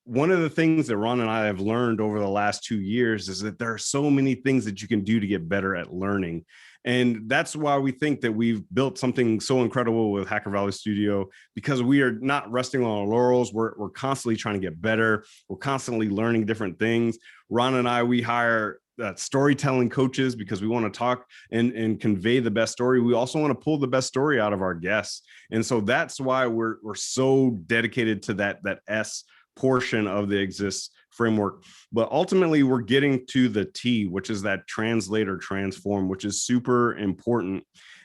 one of the things that Ron and I have learned over the last 2 years is that there are so many things that you can do to get better at learning. And that's why we think that we've built something so incredible with Hacker Valley Studio, because we are not resting on our laurels. We're constantly trying to get better. We're constantly learning different things. Ron and I, we hire storytelling coaches because we want to talk and convey the best story. We also want to pull the best story out of our guests. And so that's why we're so dedicated to that S portion of the Exist framework. But ultimately, we're getting to the T, which is that translate or transform, which is super important.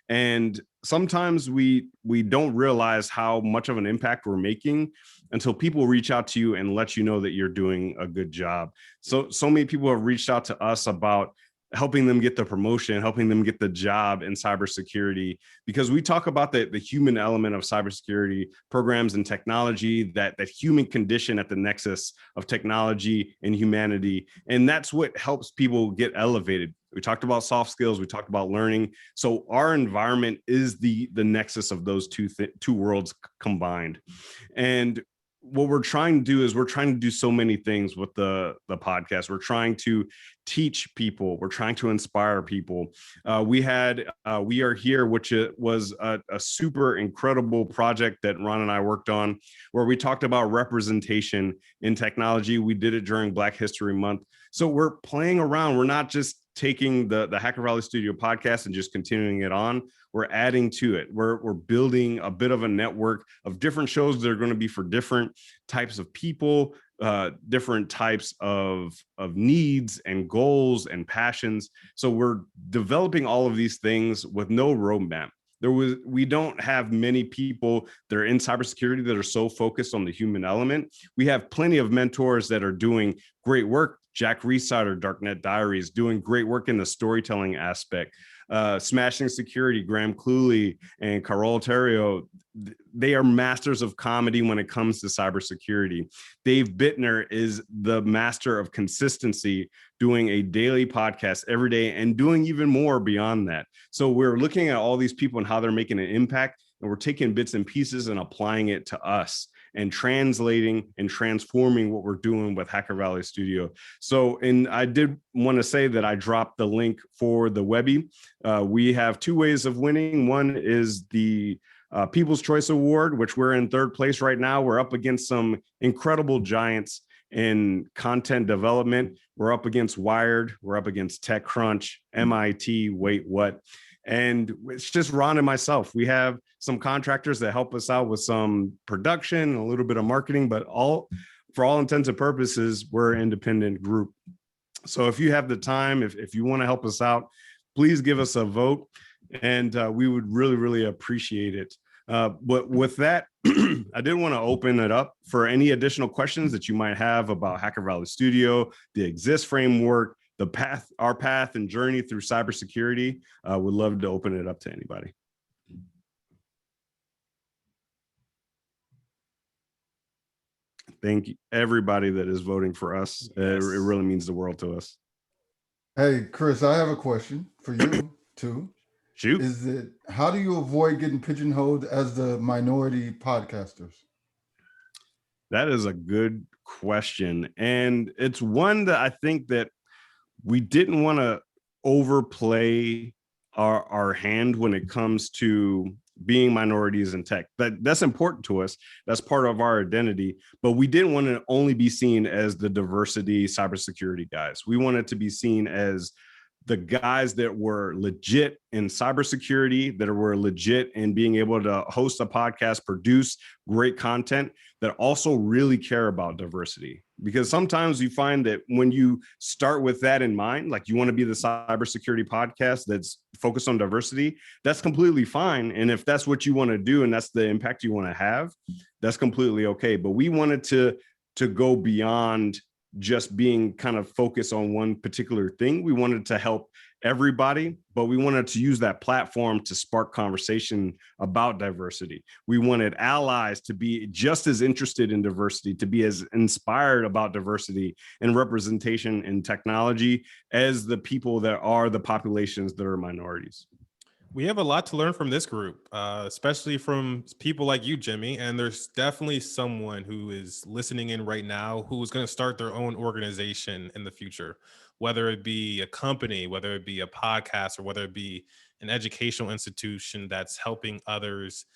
And sometimes we don't realize how much of an impact we're making until people reach out to you and let you know that you're doing a good job. So many people have reached out to us about helping them get the promotion, helping them get the job in cybersecurity, because we talk about the human element of cybersecurity programs and technology, that human condition at the nexus of technology and humanity. And that's what helps people get elevated. We talked about soft skills, we talked about learning. So our environment is the nexus of those two worlds combined. And what we're trying to do is we're trying to do so many things with the podcast. We're trying to teach people. We're trying to inspire people. We Are Here, which was a super incredible project that Ron and I worked on, where we talked about representation in technology. We did it during Black History Month. So we're playing around. We're not just taking the Hacker Valley Studio podcast and just continuing it on. We're adding to it. We're building a bit of a network of different shows that are going to be for different types of people, different types of needs and goals and passions. So we're developing all of these things with no roadmap. We don't have many people that are in cybersecurity that are so focused on the human element. We have plenty of mentors that are doing great work. Jack Resider, Darknet Diaries, doing great work in the storytelling aspect. Smashing Security, Graham Cluley and Carol Terrio. they are masters of comedy when it comes to cybersecurity. Dave Bittner is the master of consistency, doing a daily podcast every day and doing even more beyond that. So we're looking at all these people and how they're making an impact, and we're taking bits and pieces and applying it to us and translating and transforming what we're doing with Hacker Valley Studio. So, and I did want to say that I dropped the link for the Webby. We have 2 ways of winning. One is the People's Choice Award, which we're in 3rd place right now. We're up against some incredible giants in content development. We're up against Wired. We're up against TechCrunch, MIT, Wait What? And it's just Ron and myself. We have some contractors that help us out with some production, a little bit of marketing, but for all intents and purposes, we're an independent group. So if you have the time, if you want to help us out, please give us a vote, and we would really, really appreciate it. But with that, I did want to open it up for any additional questions that you might have about Hacker Valley Studio, the Exist framework, our path and journey through cybersecurity. Would love to open it up to anybody. Thank you, everybody that is voting for us. It really means the world to us. Hey, Chris, I have a question for you too. Shoot. Is it, how do you avoid getting pigeonholed as the minority podcasters? That is a good question. And it's one that I think that we didn't want to overplay our hand when it comes to being minorities in tech. That's important to us. That's part of our identity. But we didn't want to only be seen as the diversity cybersecurity guys. We wanted to be seen as the guys that were legit in cybersecurity, that were legit in being able to host a podcast, produce great content, that also really care about diversity. Because sometimes you find that when you start with that in mind, like you want to be the cybersecurity podcast that's focused on diversity, that's completely fine. And if that's what you want to do and that's the impact you want to have, that's completely okay. But we wanted to go beyond just being kind of focused on one particular thing. We wanted to help everybody, but we wanted to use that platform to spark conversation about diversity. We wanted allies to be just as interested in diversity, to be as inspired about diversity and representation in technology as the people that are the populations that are minorities. We have a lot to learn from this group, especially from people like you, Jimmy. And there's definitely someone who is listening in right now who is going to start their own organization in the future, whether it be a company, whether it be a podcast, or whether it be an educational institution that's helping others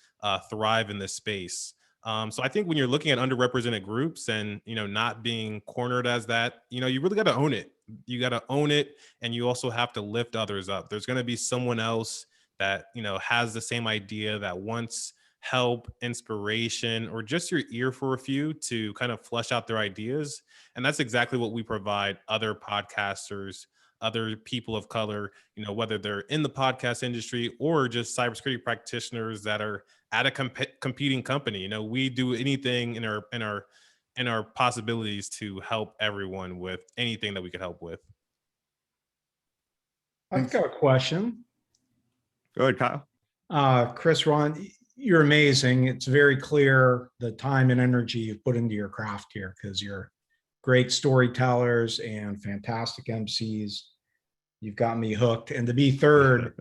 thrive in this space. So I think when you're looking at underrepresented groups and, not being cornered as that, you really got to own it. You got to own it. And you also have to lift others up. There's going to be someone else that, has the same idea, that wants help, inspiration, or just your ear for a few to kind of flesh out their ideas. And that's exactly what we provide other podcasters, other people of color, whether they're in the podcast industry or just cybersecurity practitioners that are at a competing company. We do anything in our possibilities to help everyone with anything that we could help with. I've got a question. Go ahead, Kyle. Chris, Ron, you're amazing. It's very clear the time and energy you've put into your craft here, because you're great storytellers and fantastic MCs. You've got me hooked. And to be third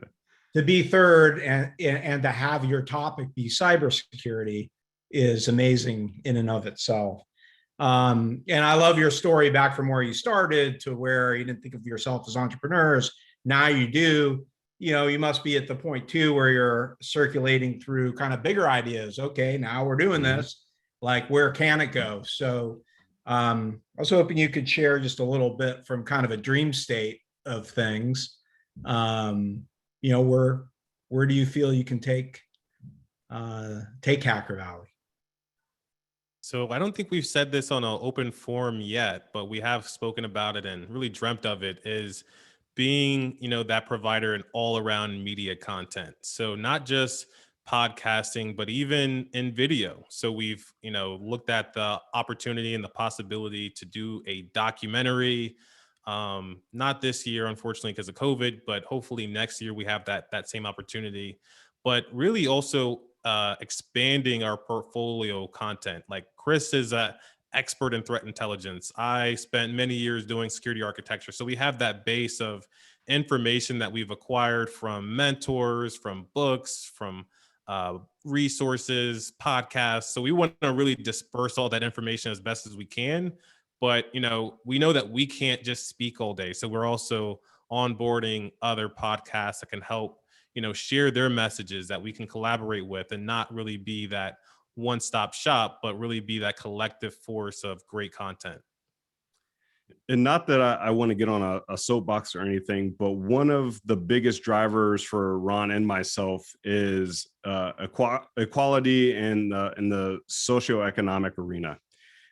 and to have your topic be cybersecurity is amazing in and of itself. And I love your story back from where you started to where you didn't think of yourself as entrepreneurs. Now you do. You must be at the point too where you're circulating through kind of bigger ideas. Okay, now we're doing this. Like, where can it go? So I was hoping you could share just a little bit from kind of a dream state of things. Where do you feel you can take Hacker Valley? So I don't think we've said this on an open forum yet, but we have spoken about it and really dreamt of it, is being, that provider in all around media content. So not just podcasting, but even in video. So we've, looked at the opportunity and the possibility to do a documentary, not this year, unfortunately, because of COVID, but hopefully next year we have that same opportunity. But really also expanding our portfolio content. Like Chris is a expert in threat intelligence. I spent many years doing security architecture. So we have that base of information that we've acquired from mentors, from books, from resources, podcasts. So we want to really disperse all that information as best as we can. But, you know, we know that we can't just speak all day. So we're also onboarding other podcasts that can help, you know, share their messages that we can collaborate with, and not really be that one-stop shop, but really be that collective force of great content. And not that I want to get on a soapbox or anything, but one of the biggest drivers for Ron and myself is equality in the socioeconomic arena.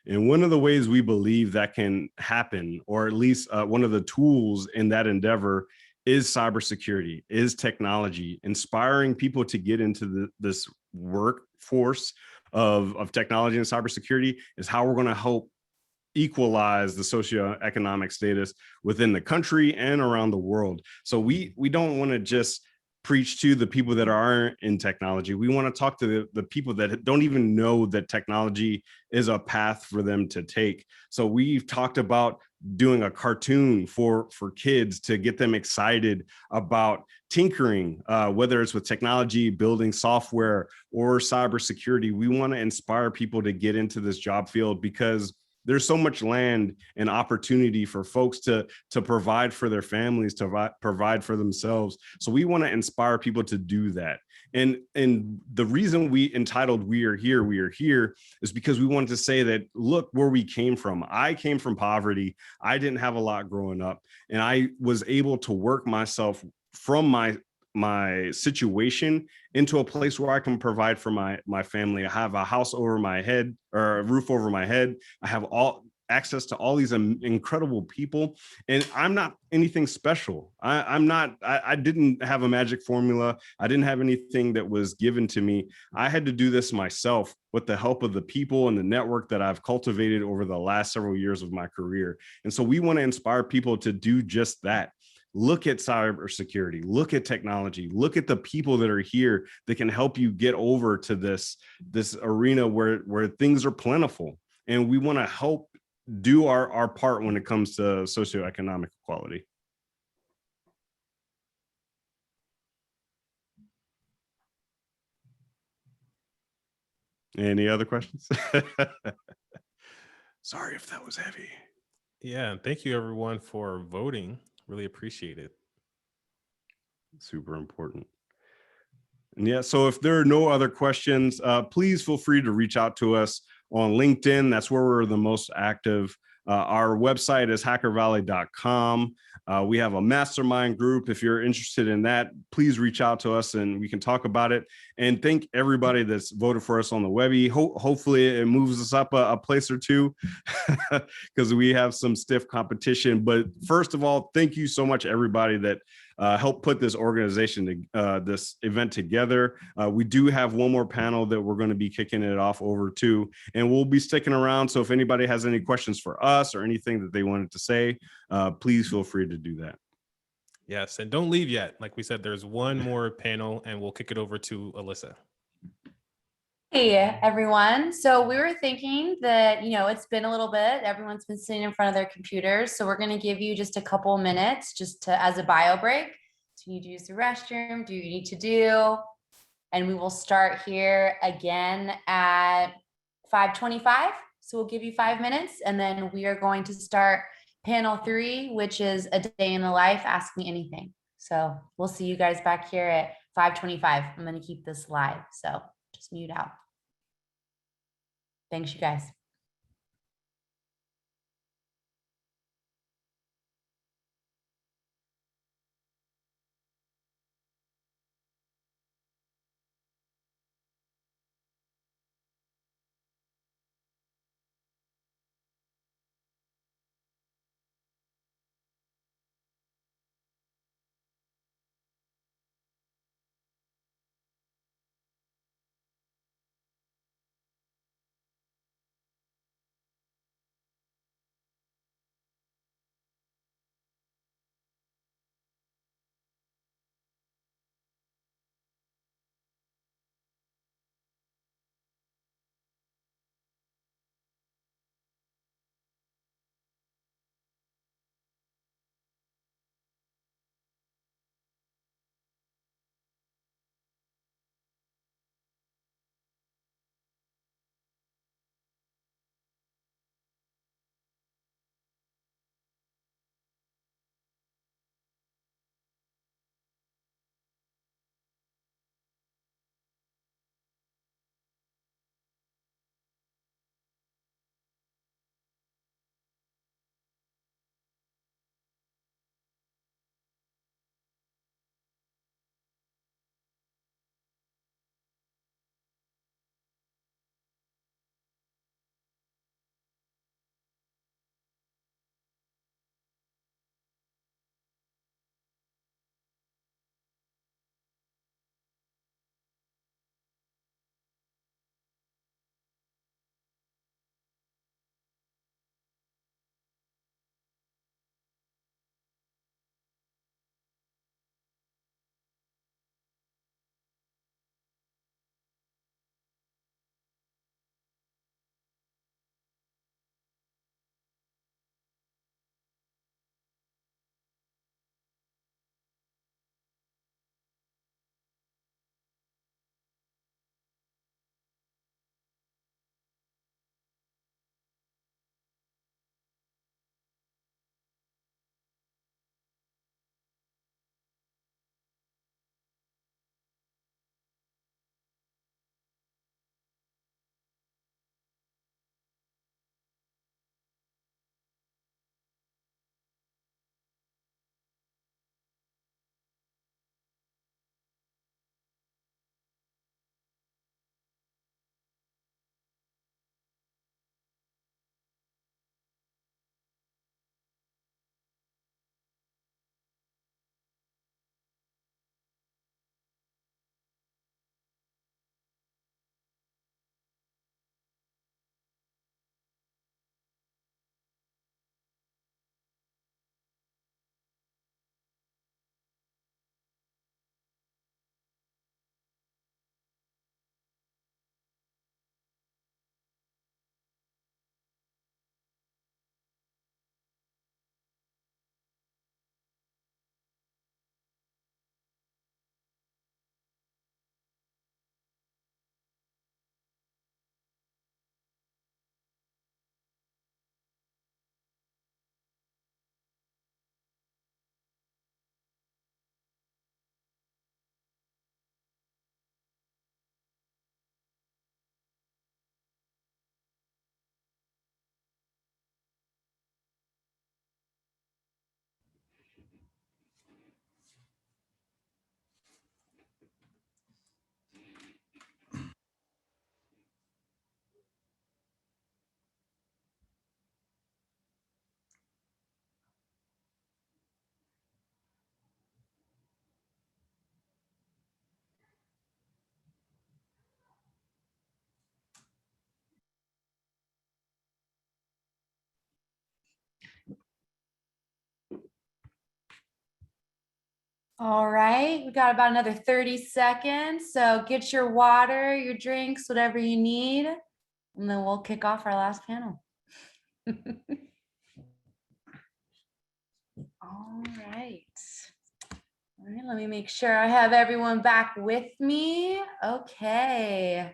And one of the ways we believe that can happen, or at least one of the tools in that endeavor, is cybersecurity, is technology, inspiring people to get into this workforce of technology and cybersecurity is how we're going to help equalize the socioeconomic status within the country and around the world. So we don't want to just preach to the people that aren't in technology. We want to talk to the people that don't even know that technology is a path for them to take. So we've talked about doing a cartoon for kids to get them excited about tinkering, whether it's with technology, building software, or cybersecurity. We want to inspire people to get into this job field because there's so much land and opportunity for folks to provide for their families, to provide for themselves. So we want to inspire people to do that. And the reason we entitled We Are Here is because we wanted to say that, look where we came from. I came from poverty. I didn't have a lot growing up, and I was able to work myself from my situation into a place where I can provide for my family. I have a house over my head, or a roof over my head. I have all access to all these incredible people, and I'm not anything special. I didn't have a magic formula. I didn't have anything that was given to me. I had to do this myself with the help of the people and the network that I've cultivated over the last several years of my career. And so we want to inspire people to do just that. Look at cybersecurity, look at technology, look at the people that are here that can help you get over to this arena where things are plentiful. And we want to help do our part when it comes to socioeconomic equality. Any other questions? Sorry if that was heavy. Yeah, and thank you everyone for voting. Really appreciate it. Super important. And yeah, so if there are no other questions, please feel free to reach out to us on LinkedIn. That's where we're the most active. Our website is hackervalley.com. We have a mastermind group. If you're interested in that, please reach out to us and we can talk about it. And thank everybody that's voted for us on the Webby. Hopefully it moves us up a place or two because we have some stiff competition. But first of all, thank you so much, everybody that helped put this organization, this event together. We do have one more panel that we're going to be kicking it off over to, and we'll be sticking around. So if anybody has any questions for us or anything that they wanted to say, please feel free to do that. Yes, and don't leave yet. Like we said, there's one more panel and we'll kick it over to Alyssa. Hey everyone. So we were thinking that, it's been a little bit, everyone's been sitting in front of their computers. So we're going to give you just a couple minutes just as a bio break. Do you need to use the restroom? Do you need to do? And we will start here again at 5:25. So we'll give you 5 minutes and then we are going to start panel 3, which is a day in the life, ask me anything. So we'll see you guys back here at 5:25. I'm going to keep this live. So just mute out. Thanks, you guys. All right, we got about another 30 seconds. So get your water, your drinks, whatever you need, and then we'll kick off our last panel. All right. All right, let me make sure I have everyone back with me. Okay,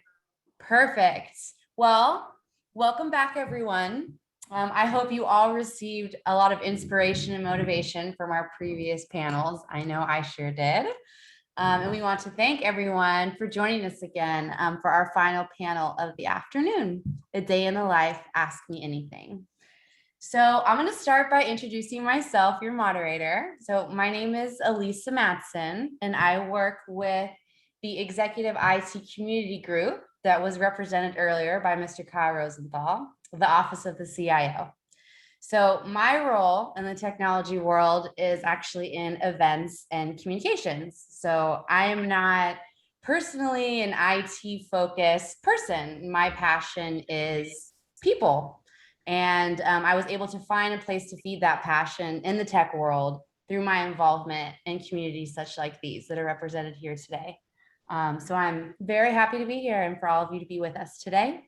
perfect. Well, welcome back, everyone. I hope you all received a lot of inspiration and motivation from our previous panels. I know I sure did. And we want to thank everyone for joining us again for our final panel of the afternoon, A Day in the Life, Ask Me Anything. So I'm going to start by introducing myself, your moderator. So my name is Elisa Matson, and I work with the Executive IT Community Group that was represented earlier by Mr. Kyle Rosenthal, the Office of the CIO. So my role in the technology world is actually in events and communications. So I am not personally an IT focused person. My passion is people. And I was able to find a place to feed that passion in the tech world through my involvement in communities such like these that are represented here today. So I'm very happy to be here and for all of you to be with us today.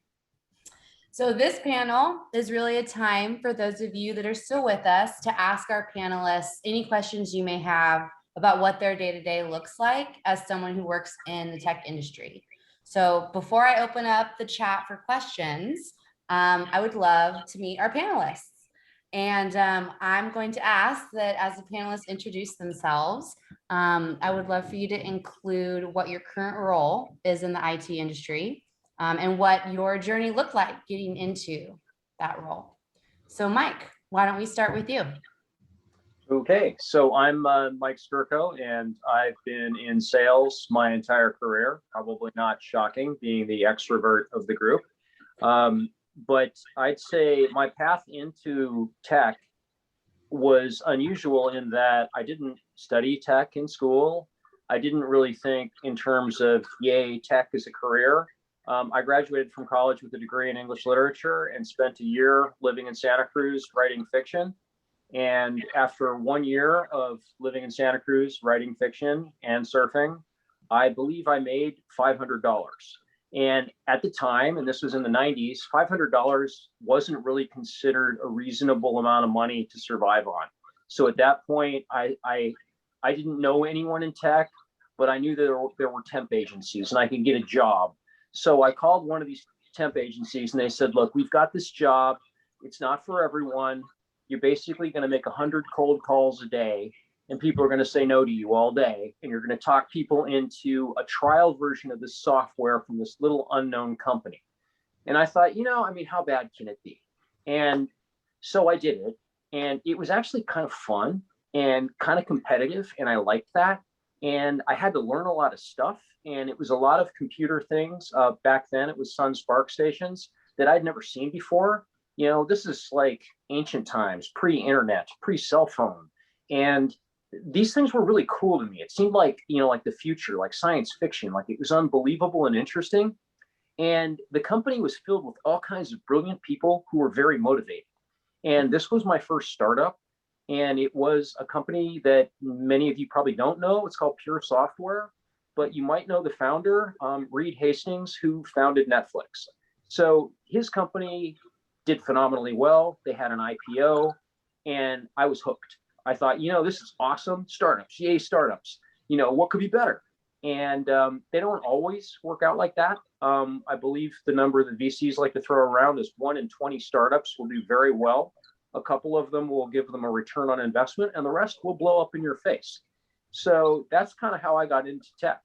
So this panel is really a time for those of you that are still with us to ask our panelists any questions you may have about what their day-to-day looks like as someone who works in the tech industry. So before I open up the chat for questions, I would love to meet our panelists. And I'm going to ask that as the panelists introduce themselves, I would love for you to include what your current role is in the IT industry and what your journey looked like getting into that role. So Mike, why don't we start with you? Okay, so I'm Mike Skirko, and I've been in sales my entire career, probably not shocking, being the extrovert of the group. But I'd say my path into tech was unusual in that I didn't study tech in school. I didn't really think in terms of, yay, tech is a career. I graduated from college with a degree in English literature and spent a year living in Santa Cruz writing fiction. And after 1 year of living in Santa Cruz writing fiction and surfing, I believe I made $500. And at the time, and this was in the 90s, $500 wasn't really considered a reasonable amount of money to survive on. So at that point, I didn't know anyone in tech, but I knew that there were temp agencies and I could get a job. So I called one of these temp agencies and they said, look, we've got this job. It's not for everyone. You're basically going to make 100 cold calls a day. And people are going to say no to you all day. And you're going to talk people into a trial version of this software from this little unknown company. And I thought, how bad can it be? And so I did it. And it was actually kind of fun and kind of competitive. And I liked that. And I had to learn a lot of stuff. And it was a lot of computer things. Back then, it was Sun Spark stations that I'd never seen before. This is like ancient times, pre-internet, pre-cell phone. And these things were really cool to me. It seemed like, like the future, like science fiction, like it was unbelievable and interesting. And the company was filled with all kinds of brilliant people who were very motivated. And this was my first startup. And it was a company that many of you probably don't know. It's called Pure Software, but you might know the founder, Reed Hastings, who founded Netflix. So his company did phenomenally well. They had an IPO and I was hooked. I thought, this is awesome. Startups, yay, startups. What could be better? And they don't always work out like that. I believe the number that VCs like to throw around is 1 in 20 startups will do very well. A couple of them will give them a return on investment and the rest will blow up in your face. So that's kind of how I got into tech.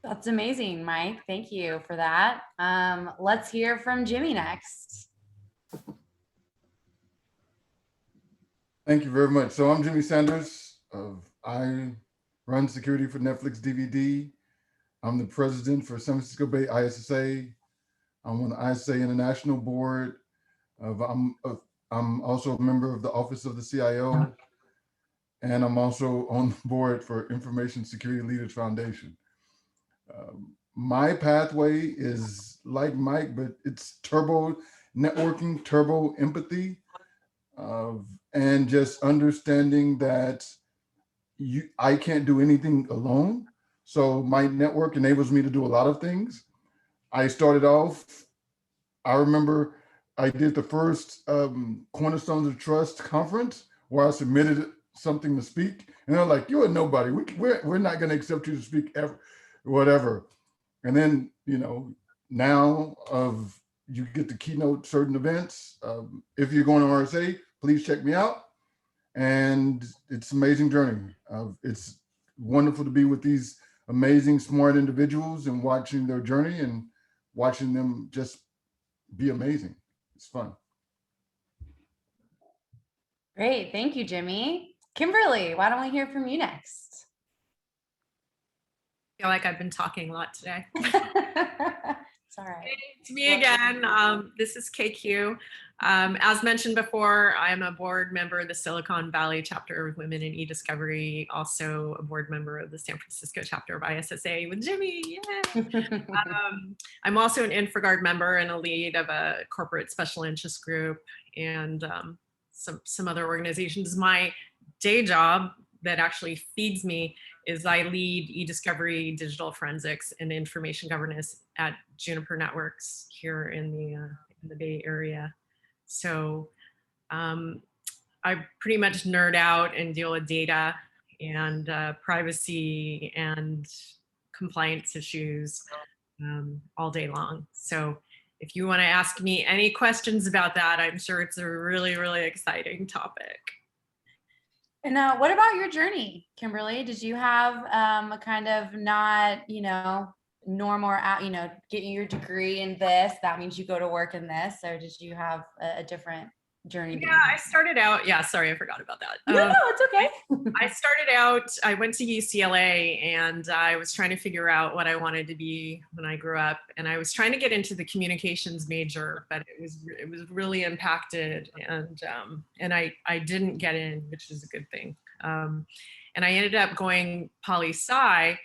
That's amazing, Mike. Thank you for that. Let's hear from Jimmy next. Thank you very much. So I'm Jimmy Sanders. I run security for Netflix DVD. I'm the president for San Francisco Bay ISSA. I'm on the ISSA International Board. I'm also a member of the Office of the CIO. And I'm also on the board for Information Security Leaders Foundation. My pathway is like Mike, but it's turbo networking, turbo empathy. and just understanding that I can't do anything alone. So my network enables me to do a lot of things. I started off, I remember I did the first Cornerstones of Trust conference where I submitted something to speak, and they're like, "You're a nobody. We're not going to accept you to speak ever, whatever." And then, you know, now you get to keynote certain events. If you're going to RSA, please check me out. And it's an amazing journey. It's wonderful to be with these amazing, smart individuals and watching their journey and watching them just be amazing. It's fun. Great. Thank you, Jimmy. Kimberly, why don't we hear from you next? I feel like I've been talking a lot today. It's all right. It's me again. This is KQ. As mentioned before, I'm a board member of the Silicon Valley chapter of Women in E-Discovery, also a board member of the San Francisco chapter of ISSA with Jimmy. Yay! I'm also an InfraGard member and a lead of a corporate special interest group and some other organizations. My day job that actually feeds me is I lead e-discovery, digital forensics, and information governance at Juniper Networks here in the Bay Area. So I pretty much nerd out and deal with data and privacy and compliance issues all day long. So if you want to ask me any questions about that, I'm sure it's a really, really exciting topic. And what about your journey, Kimberly? Did you have a kind of not, you know, normal, you know, getting your degree in this, that means you go to work in this, or did you have a different journey? Yeah, I started out, yeah, sorry, I forgot about that. No, it's okay. I started out, I went to UCLA and I was trying to figure out what I wanted to be when I grew up. And I was trying to get into the communications major, but it was really impacted and I didn't get in, which is a good thing. And I ended up going poli-sci,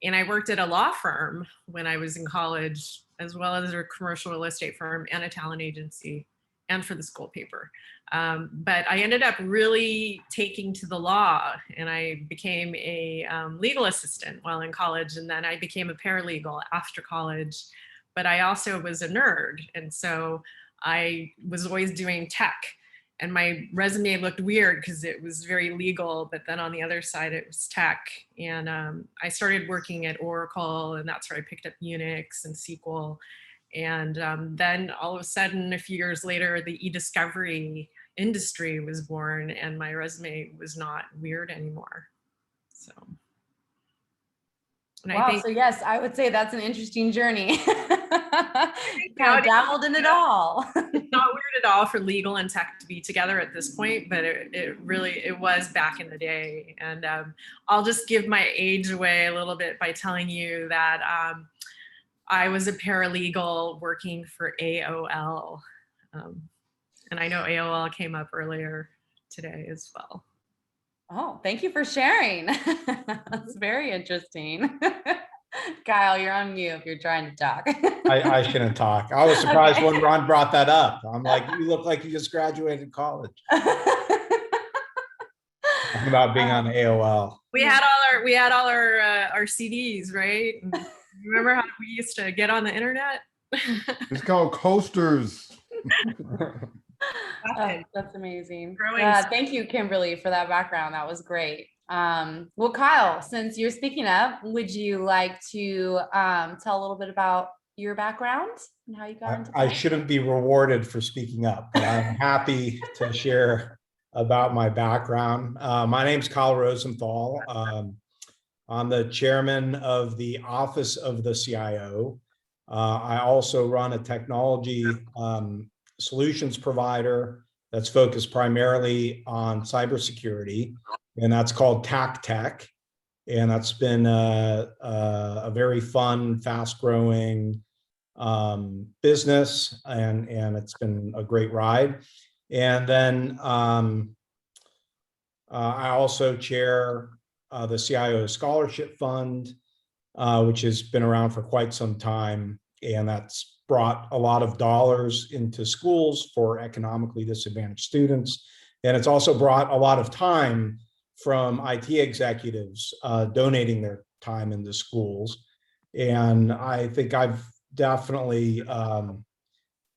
and I worked at a law firm when I was in college, as well as a commercial real estate firm and a talent agency, and for the school paper. But I ended up really taking to the law, and I became a legal assistant while in college, and then I became a paralegal after college. But I also was a nerd, and so I was always doing tech. And my resume looked weird because it was very legal, but then on the other side it was tech. And I started working at Oracle, and that's where I picked up Unix and SQL. And then all of a sudden, a few years later, the e-discovery industry was born, and my resume was not weird anymore. So. And wow, I think, so yes, I would say that's an interesting journey. Kind of dabbled in it all. It's not weird at all for legal and tech to be together at this point, but it was back in the day. And I'll just give my age away a little bit by telling you that I was a paralegal working for AOL. And I know AOL came up earlier today as well. Oh, thank you for sharing. That's very interesting. Kyle, you're on mute if you're trying to talk. I shouldn't talk. I was surprised when Ron brought that up. I'm like, you look like you just graduated college. About being on AOL. We had all our CDs, right? And remember how we used to get on the internet? It's called coasters. Oh, that's amazing. Thank you, Kimberly, for that background. That was great. Well, Kyle, since you're speaking up, would you like to tell a little bit about your background and how you got into I shouldn't be rewarded for speaking up, but I'm happy to share about my background. My name's Kyle Rosenthal. I'm the chairman of the Office of the CIO. I also run a technology solutions provider that's focused primarily on cybersecurity, and that's called TAC Tech. And that's been a very fun, fast-growing business, and it's been a great ride. And then I also chair the CIO Scholarship Fund, which has been around for quite some time, and that's brought a lot of dollars into schools for economically disadvantaged students. And it's also brought a lot of time from IT executives donating their time into schools. And I think I've definitely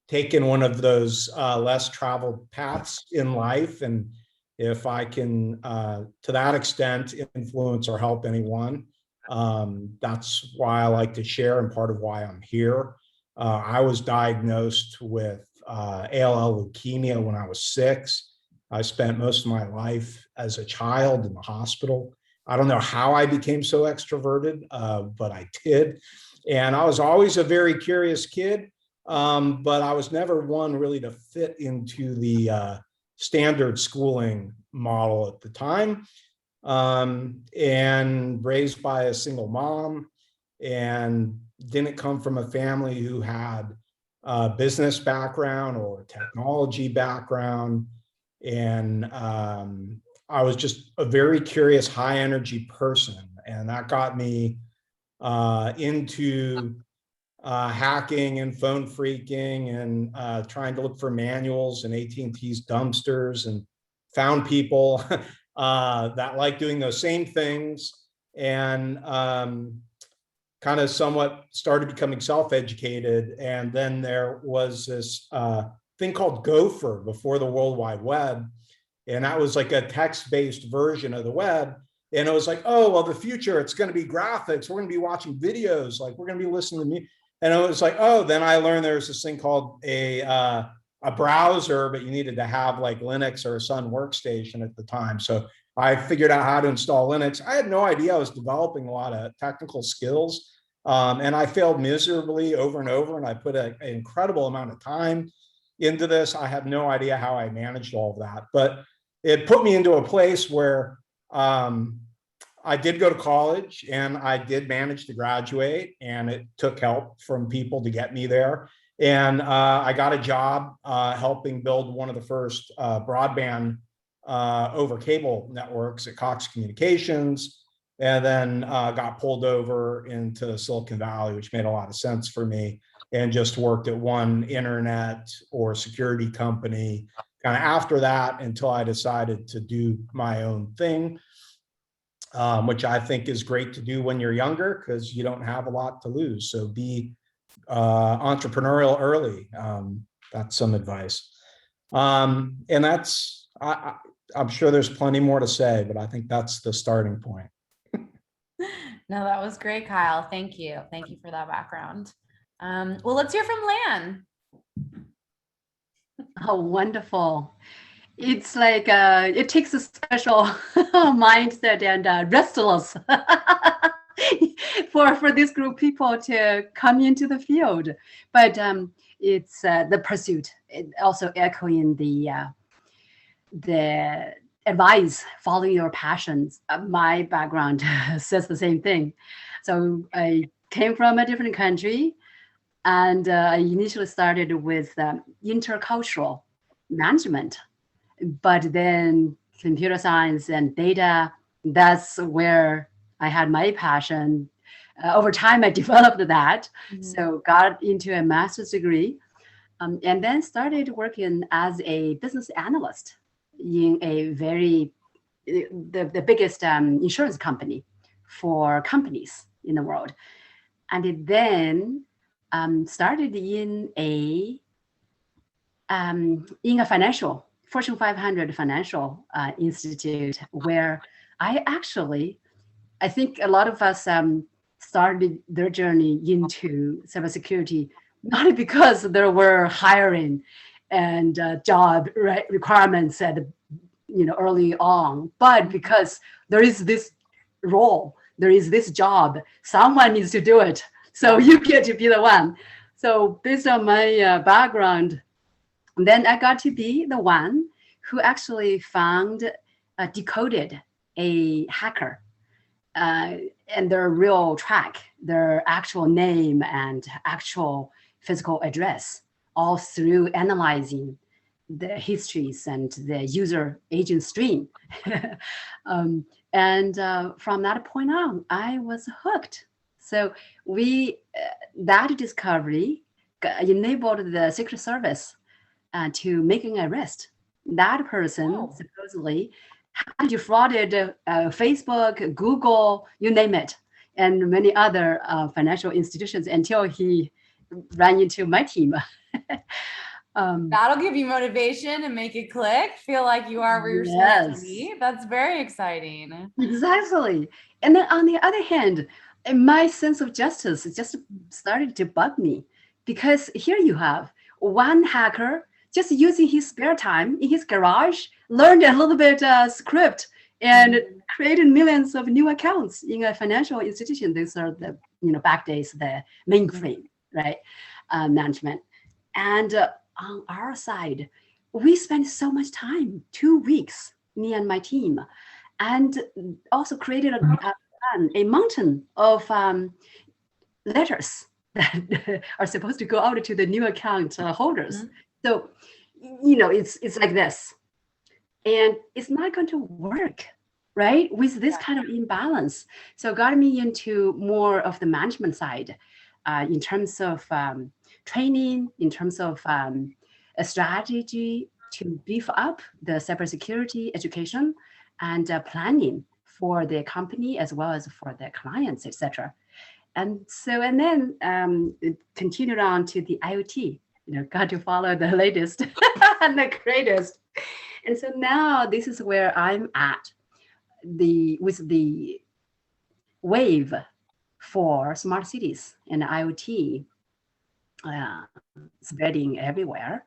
taken one of those less traveled paths in life. And if I can, to that extent, influence or help anyone, that's why I like to share and part of why I'm here. I was diagnosed with ALL leukemia when I was 6. I spent most of my life as a child in the hospital. I don't know how I became so extroverted, but I did. And I was always a very curious kid, but I was never one really to fit into the standard schooling model at the time. And raised by a single mom, and didn't come from a family who had a business background or technology background. And I was just a very curious, high energy person. And that got me into hacking and phone freaking and trying to look for manuals in AT&T's dumpsters, and found people that like doing those same things, and kind of somewhat started becoming self-educated. And then there was this thing called Gopher before the World Wide Web. And that was like a text-based version of the web. And it was like, oh, well, the future, it's going to be graphics. We're going to be watching videos. Like, we're going to be listening to music. And it was like, oh, then I learned there's this thing called a browser, but you needed to have like Linux or a Sun workstation at the time. So I figured out how to install Linux. I had no idea I was developing a lot of technical skills. And I failed miserably over and over. And I put an incredible amount of time into this. I have no idea how I managed all of that, but it put me into a place where I did go to college, and I did manage to graduate, and it took help from people to get me there. And I got a job helping build one of the first broadband over cable networks at Cox Communications, and then got pulled over into Silicon Valley, which made a lot of sense for me, and just worked at one internet or security company kind of after that until I decided to do my own thing, which I think is great to do when you're younger because you don't have a lot to lose. So be entrepreneurial early. That's some advice. And that's, I'm sure there's plenty more to say, but I think that's the starting point. No, that was great, Kyle. Thank you. Thank you for that background. Well, let's hear from Lan. Oh, wonderful. It's like it takes a special mindset and restless for this group of people to come into the field. But it's the pursuit, also echoing the advice, following your passions. My background says the same thing. So I came from a different country, and I initially started with intercultural management, but then computer science and data, that's where I had my passion. Over time, I developed that. So got into a master's degree, and then started working as a business analyst in a the biggest insurance company for companies in the world. And it then started in a financial Fortune 500 financial institute, where I think a lot of us started their journey into cybersecurity, not because there were hiring and job requirements at early on, but because there is this role, there is this job, someone needs to do it, so you get to be the one. So based on my background, then I got to be the one who actually decoded a hacker and their real track, their actual name and actual physical address, all through analyzing the histories and the user agent stream. And from that point on, I was hooked. So that discovery enabled the Secret Service to make an arrest. That person supposedly had defrauded Facebook, Google, you name it, and many other financial institutions until he ran into my team. That'll give you motivation and make it click. Feel like you are where you're supposed to be. That's very exciting. Exactly. And then on the other hand, my sense of justice just started to bug me, because here you have one hacker just using his spare time in his garage, learned a little bit script and created millions of new accounts in a financial institution. These are the back days, the mainframe, right? Management. And on our side, we spent so much time, 2 weeks, me and my team, and also created a mountain of letters that are supposed to go out to the new account holders. So, it's like this, and it's not going to work, right? With this kind of imbalance. So it got me into more of the management side, in terms of training, in terms of a strategy to beef up the cybersecurity education and planning for the company as well as for the clients, etc. And then it continued on to the IoT. Got to follow the latest and the greatest. And so now this is where I'm at with the wave for smart cities and IoT spreading everywhere.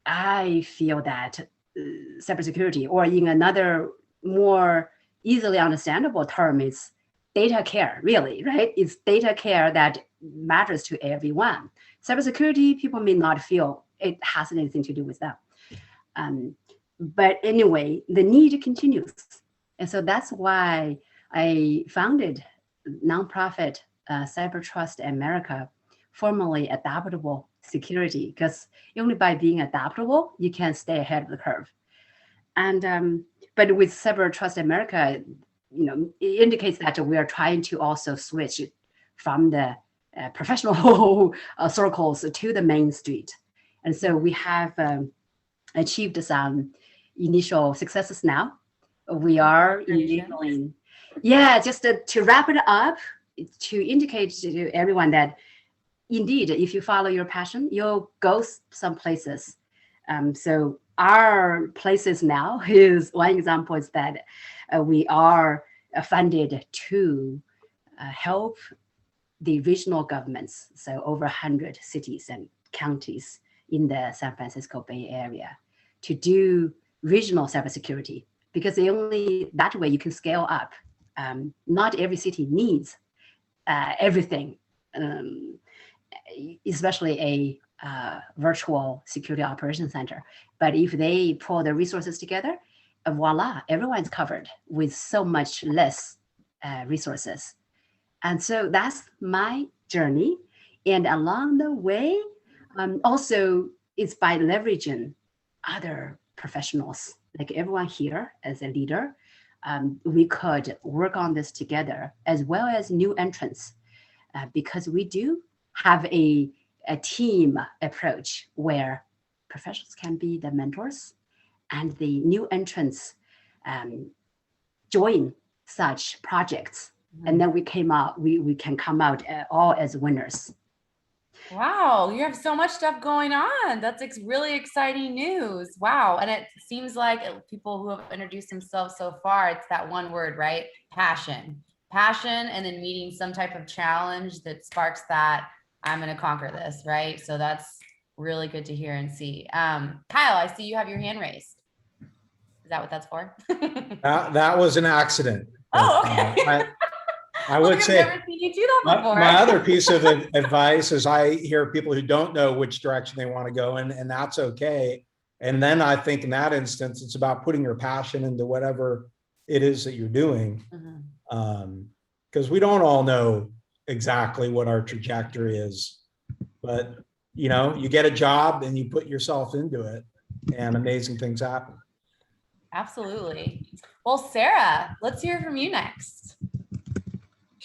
I feel that cybersecurity, or in another more easily understandable term, is data care, really, right? It's data care that matters to everyone. Cybersecurity, people may not feel it has anything to do with them. But anyway, the need continues. And so that's why I founded nonprofit Cyber Trust America, formerly Adaptable Security, because only by being adaptable, you can stay ahead of the curve. And but with Cyber Trust America, it indicates that we are trying to also switch from the professional circles to the main street. And so we have achieved some initial successes now. We are enabling, just to wrap it up, to indicate to everyone that indeed, if you follow your passion, you'll go some places. So our places now is one example is that we are funded to help the regional governments, so over 100 cities and counties in the San Francisco Bay Area, to do regional cybersecurity, because only that way you can scale up. Not every city needs everything, especially a virtual security operations center. But if they pull the resources together, voila, everyone's covered with so much less resources. And so that's my journey. And along the way, also it's by leveraging other professionals, like everyone here as a leader, we could work on this together, as well as new entrants, because we do have a team approach where professionals can be the mentors and the new entrants join such projects. And then we can come out all as winners. Wow, you have so much stuff going on. That's really exciting news. Wow. And it seems like people who have introduced themselves so far, it's that one word, right? Passion. Passion, and then meeting some type of challenge that sparks that I'm going to conquer this, right? So that's really good to hear and see. Kyle, I see you have your hand raised. Is that what that's for? That was an accident. Oh, okay. I would say never seen you do that before. My other piece of advice is I hear people who don't know which direction they want to go in, and that's okay. And then I think in that instance, it's about putting your passion into whatever it is that you're doing. Because we don't all know exactly what our trajectory is, but you get a job and you put yourself into it, and amazing things happen. Absolutely. Well, Sarah, let's hear from you next.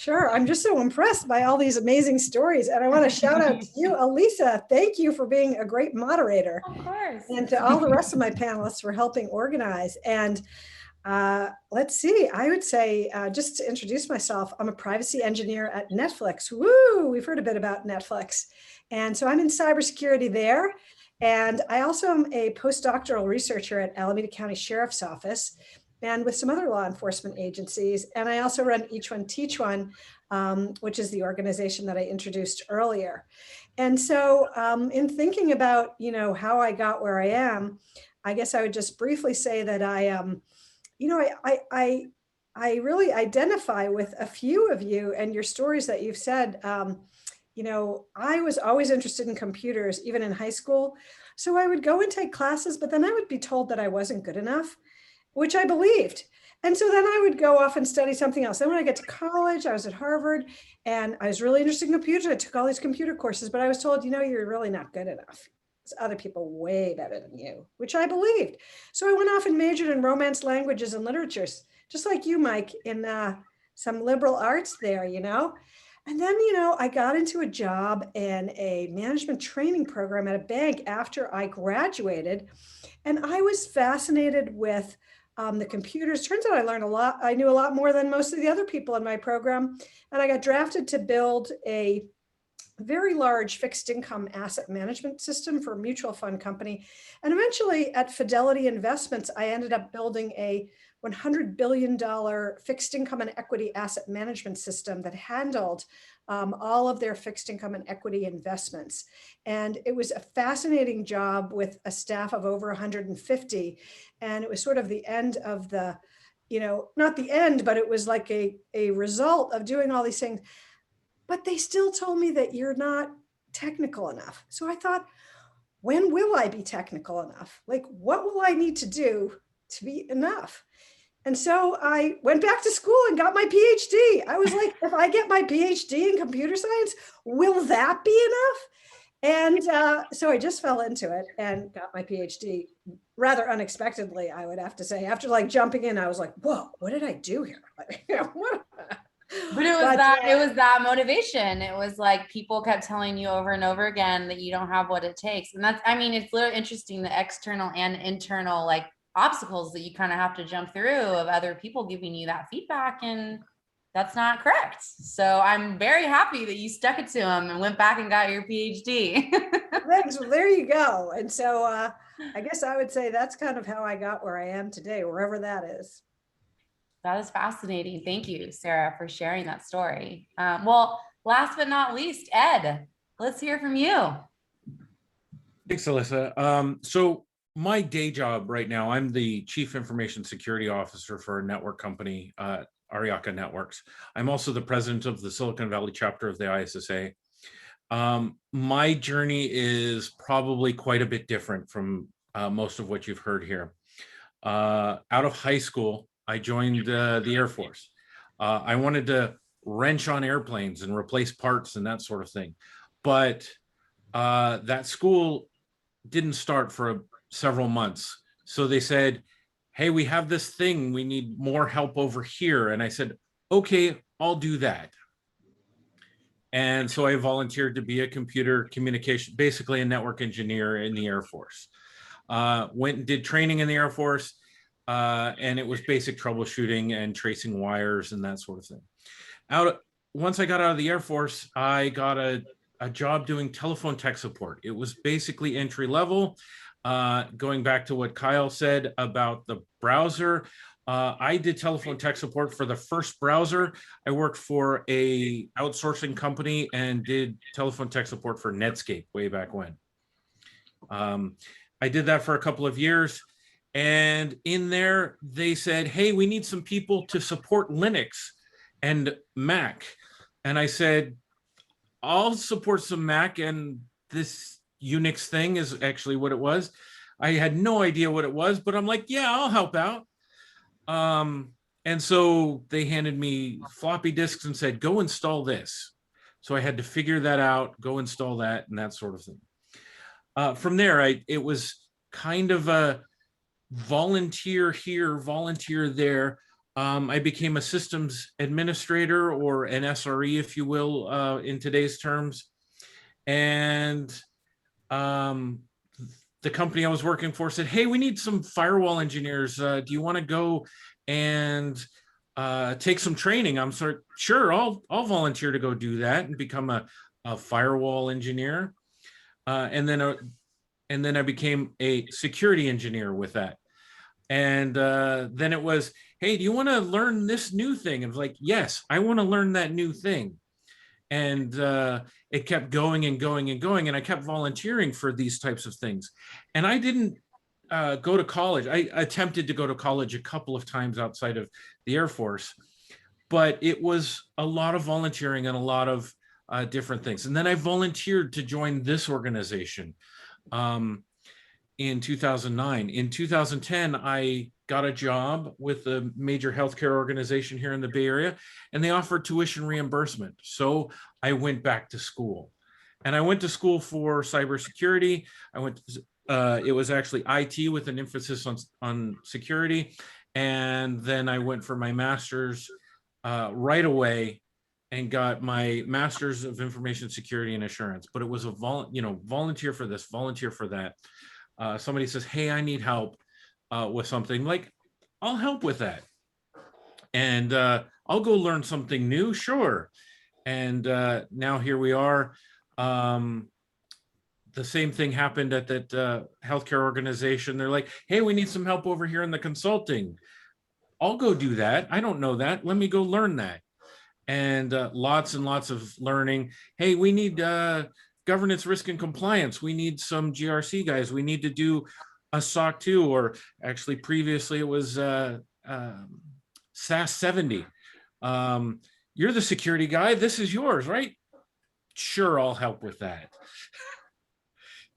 Sure. I'm just so impressed by all these amazing stories. And I want to shout out to you, Elisa. Thank you for being a great moderator. Of course. And to all the rest of my panelists for helping organize. And let's see, I would say, just to introduce myself, I'm a privacy engineer at Netflix. Woo, we've heard a bit about Netflix. And so I'm in cybersecurity there. And I also am a postdoctoral researcher at Alameda County Sheriff's Office and with some other law enforcement agencies. And I also run Each One Teach One, which is the organization that I introduced earlier. And so in thinking about, how I got where I am, I guess I would just briefly say that I really identify with a few of you and your stories that you've said. I was always interested in computers, even in high school. So I would go and take classes, but then I would be told that I wasn't good enough, which I believed. And so then I would go off and study something else. Then when I get to college, I was at Harvard and I was really interested in computers. I took all these computer courses, but I was told, you're really not good enough. There's other people way better than you, which I believed. So I went off and majored in Romance languages and literatures, just like you, Mike, in some liberal arts there, And then, I got into a job in a management training program at a bank after I graduated. And I was fascinated with the computers. Turns out I learned a lot. I knew a lot more than most of the other people in my program. And I got drafted to build a very large fixed income asset management system for a mutual fund company. And eventually at Fidelity Investments, I ended up building a $100 billion fixed income and equity asset management system that handled all of their fixed income and equity investments. And it was a fascinating job with a staff of over 150. And it was sort of the end of the, not the end, but it was like a result of doing all these things. But they still told me that you're not technical enough. So I thought, when will I be technical enough? Like, what will I need to do to be enough? And so I went back to school and got my PhD. I was like, if I get my PhD in computer science, will that be enough? And so I just fell into it and got my PhD rather unexpectedly, I would have to say. After jumping in, I was like, whoa, what did I do here? But it was that motivation. It was like people kept telling you over and over again that you don't have what it takes. And it's literally interesting, the external and internal obstacles that you kind of have to jump through of other people giving you that feedback, and that's not correct. So I'm very happy that you stuck it to them and went back and got your PhD. Thanks. Well, there you go. And so I guess I would say that's kind of how I got where I am today, wherever that is. That is fascinating. Thank you, Sarah, for sharing that story. Well, last but not least, Ed, let's hear from you. Thanks, Alyssa. So my day job right now, I'm the Chief Information Security Officer for a network company, Ariaka Networks. I'm also the president of the Silicon Valley chapter of the ISSA. My journey is probably quite a bit different from most of what you've heard here. Out of high school, I joined the Air Force. I wanted to wrench on airplanes and replace parts and that sort of thing. But that school didn't start for several months. So they said, hey, we have this thing, we need more help over here. And I said, okay, I'll do that. And so I volunteered to be a computer communication, basically a network engineer in the Air Force. Went and did training in the Air Force, and it was basic troubleshooting and tracing wires and that sort of thing. Once I got out of the Air Force, I got a job doing telephone tech support. It was basically entry level. Going back to what Kyle said about the browser, I did telephone tech support for the first browser. I worked for a outsourcing company and did telephone tech support for Netscape way back when. I did that for a couple of years. And in there, they said, hey, we need some people to support Linux and Mac. And I said, I'll support some Mac, and this Unix thing is actually what it was. I had no idea what it was, but I'm like, yeah, I'll help out. And so they handed me floppy disks and said, go install this. So I had to figure that out, go install that, and that sort of thing. From there, it was kind of a volunteer here, volunteer there. I became a systems administrator, or an SRE, if you will, in today's terms. And the company I was working for said, hey, we need some firewall engineers. Do you want to go and take some training? I'm sure, I'll volunteer to go do that and become a firewall engineer. And then I became a security engineer with that. And then it was, hey, do you want to learn this new thing? And I was like, yes, I want to learn that new thing. And it kept going and going and going. And I kept volunteering for these types of things. And I didn't go to college. I attempted to go to college a couple of times outside of the Air Force, but it was a lot of volunteering and a lot of different things. And then I volunteered to join this organization in 2009. In 2010, I got a job with a major healthcare organization here in the Bay Area, and they offered tuition reimbursement. So I went back to school, and I went to school for cybersecurity. It was actually IT with an emphasis on security. And then I went for my master's right away and got my master's of information security and assurance. But it was a volunteer for this, volunteer for that. Somebody says, hey, I need help with something, like, I'll help with that. And I'll go learn something new, sure. And now here we are. The same thing happened at that healthcare organization. They're like, hey, we need some help over here in the consulting. I'll go do that. I don't know that. Let me go learn that. And lots and lots of learning. Hey, we need governance, risk, and compliance. We need some GRC guys. We need to do a SOC 2, or actually previously it was SAS 70. You're the security guy. This is yours, right? Sure, I'll help with that.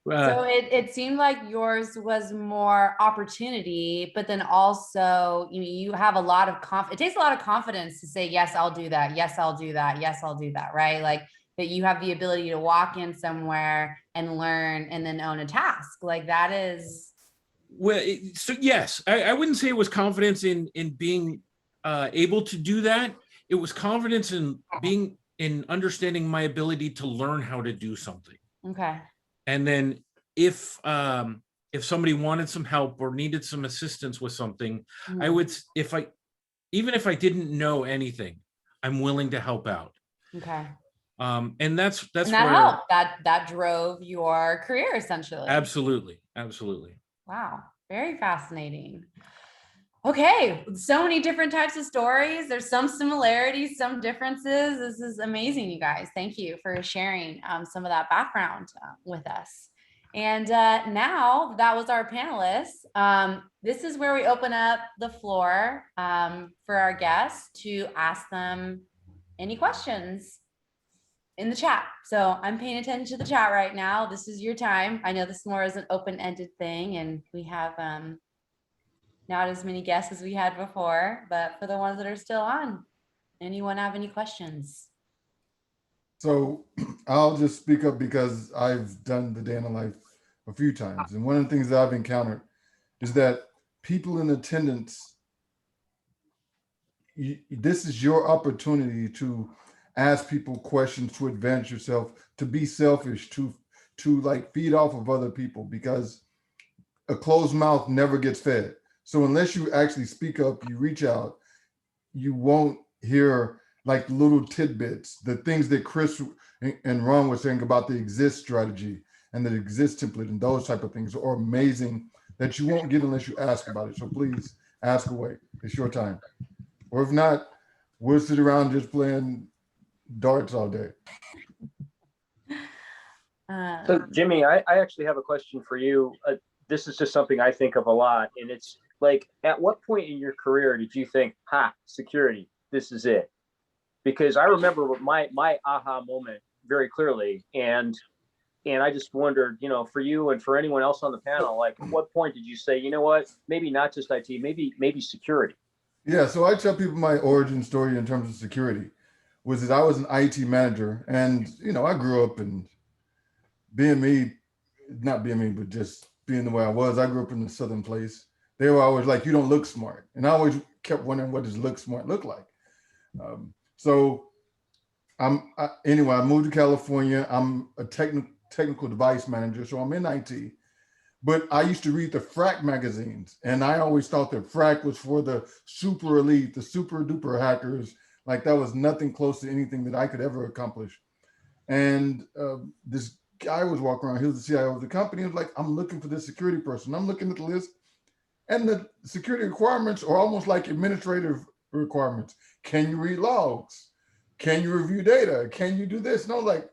So it seemed like yours was more opportunity, but then also, you have a lot of it takes a lot of confidence to say, yes, I'll do that. Yes, I'll do that. Yes, I'll do that. Right? Like that you have the ability to walk in somewhere and learn and then own a task. Like that is. Well, so yes, I wouldn't say it was confidence in being able to do that. It was confidence in understanding my ability to learn how to do something. Okay. And then if somebody wanted some help or needed some assistance with something, I would, even if I didn't know anything, I'm willing to help out. Okay. And that's that where helped. That drove your career essentially. Absolutely. Wow. Very fascinating. Okay. So many different types of stories. There's some similarities, some differences. This is amazing, you guys. Thank you for sharing some of that background with us. And now that was our panelists. This is where we open up the floor for our guests to ask them any questions in the chat. So I'm paying attention to the chat right now. This is your time. I know this more is an open-ended thing, and we have not as many guests as we had before, but for the ones that are still on, anyone have any questions? So I'll just speak up because I've done the day in the life a few times. And one of the things that I've encountered is that people in attendance, this is your opportunity to ask people questions, to advance yourself, to be selfish, to like feed off of other people, because a closed mouth never gets fed. So unless you actually speak up, you reach out, you won't hear like little tidbits, the things that Chris and Ron were saying about the exist strategy and the exist template and those type of things are amazing that you won't get unless you ask about it. So please ask away. It's your time. Or if not, we'll sit around just playing darts all day. So Jimmy, I actually have a question for you. This is just something I think of a lot, and it's like, at what point in your career did you think, security, this is it? Because I remember my aha moment very clearly, and I just wondered, for you and for anyone else on the panel, like, at what point did you say, you know what, maybe not just IT, maybe security? Yeah, so I tell people my origin story in terms of security was that I was an IT manager, and I grew up in being me, not being me, but just being the way I was. I grew up in the Southern place. They were always like, you don't look smart. And I always kept wondering what does look smart look like. So anyway, I moved to California. I'm a technical device manager, so I'm in IT. But I used to read the Frack magazines, and I always thought that Frack was for the super elite, the super duper hackers. Like that was nothing close to anything that I could ever accomplish. And this guy was walking around, he was the CIO of the company. He was like, I'm looking for this security person. I'm looking at the list, and the security requirements are almost like administrative requirements. Can you read logs? Can you review data? Can you do this? And I was like,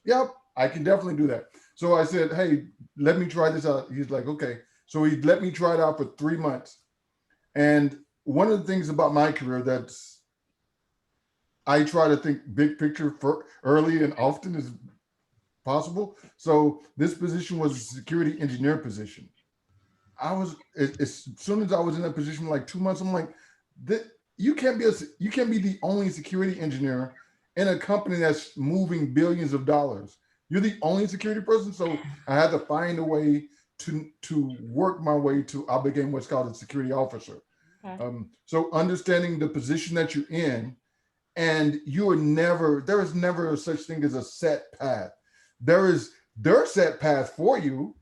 yep, I can definitely do that. So I said, hey, let me try this out. He's like, okay. So he let me try it out for 3 months. And one of the things about my career that's, I try to think big picture for early and often as possible. So this position was a security engineer position. As soon as I was in that position, like 2 months, I'm like, you can't be the only security engineer in a company that's moving billions of dollars. You're the only security person. So I had to find a way to work my way to, I became what's called a security officer. Okay. So understanding the position that you're in, and there is never such thing as a set path. There is their set path for you,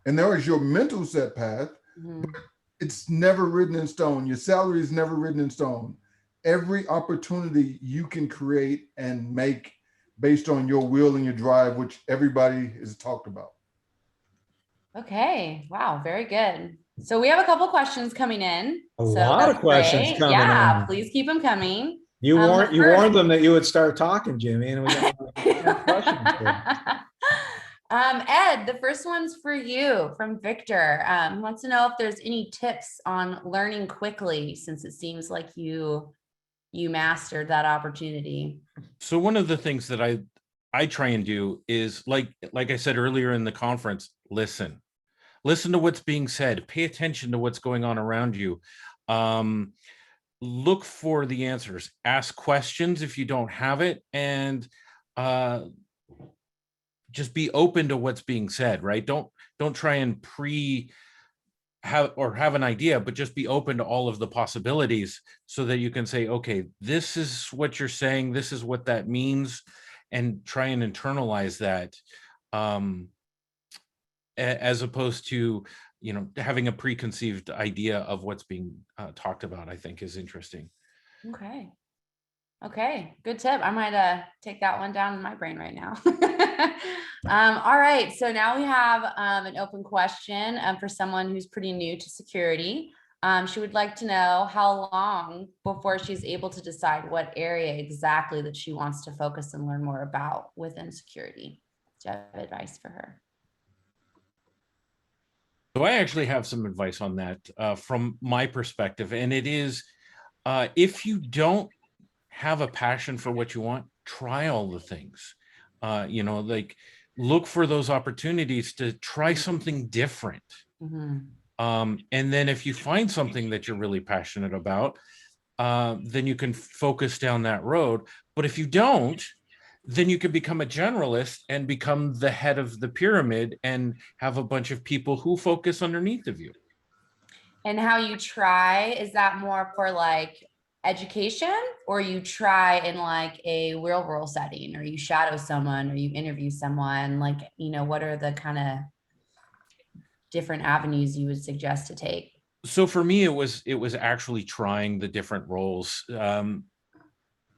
and there is your mental set path, but it's never written in stone. Your salary is never written in stone. Every opportunity you can create and make based on your will and your drive, which everybody has talked about. Okay. Wow. Very good. So we have a couple questions coming in. A lot of questions coming in. Yeah, please keep them coming. You warned them that you would start talking, Jimmy, and we got questions here. Ed, the first one's for you from Victor. He wants to know if there's any tips on learning quickly, since it seems like you mastered that opportunity. So one of the things that I try and do is like I said earlier in the conference, listen to what's being said, pay attention to what's going on around you. Look for the answers, ask questions if you don't have it, and just be open to what's being said, right? Don't try and have an idea, but just be open to all of the possibilities so that you can say, okay, this is what you're saying, this is what that means, and try and internalize that, as opposed to, having a preconceived idea of what's being talked about, I think is interesting. Okay, good tip. I might take that one down in my brain right now. All right, so now we have an open question for someone who's pretty new to security. She would like to know how long before she's able to decide what area exactly that she wants to focus and learn more about within security. Do you have advice for her? So I actually have some advice on that from my perspective, and it is, if you don't have a passion for what you want, try all the things. Like look for those opportunities to try something different. And then if you find something that you're really passionate about, then you can focus down that road. But if you don't, then you can become a generalist and become the head of the pyramid and have a bunch of people who focus underneath of you. And how you try, is that more for like education, or you try in like a real world setting, or you shadow someone, or you interview someone? Like, what are the kind of different avenues you would suggest to take? So for me, it was actually trying the different roles.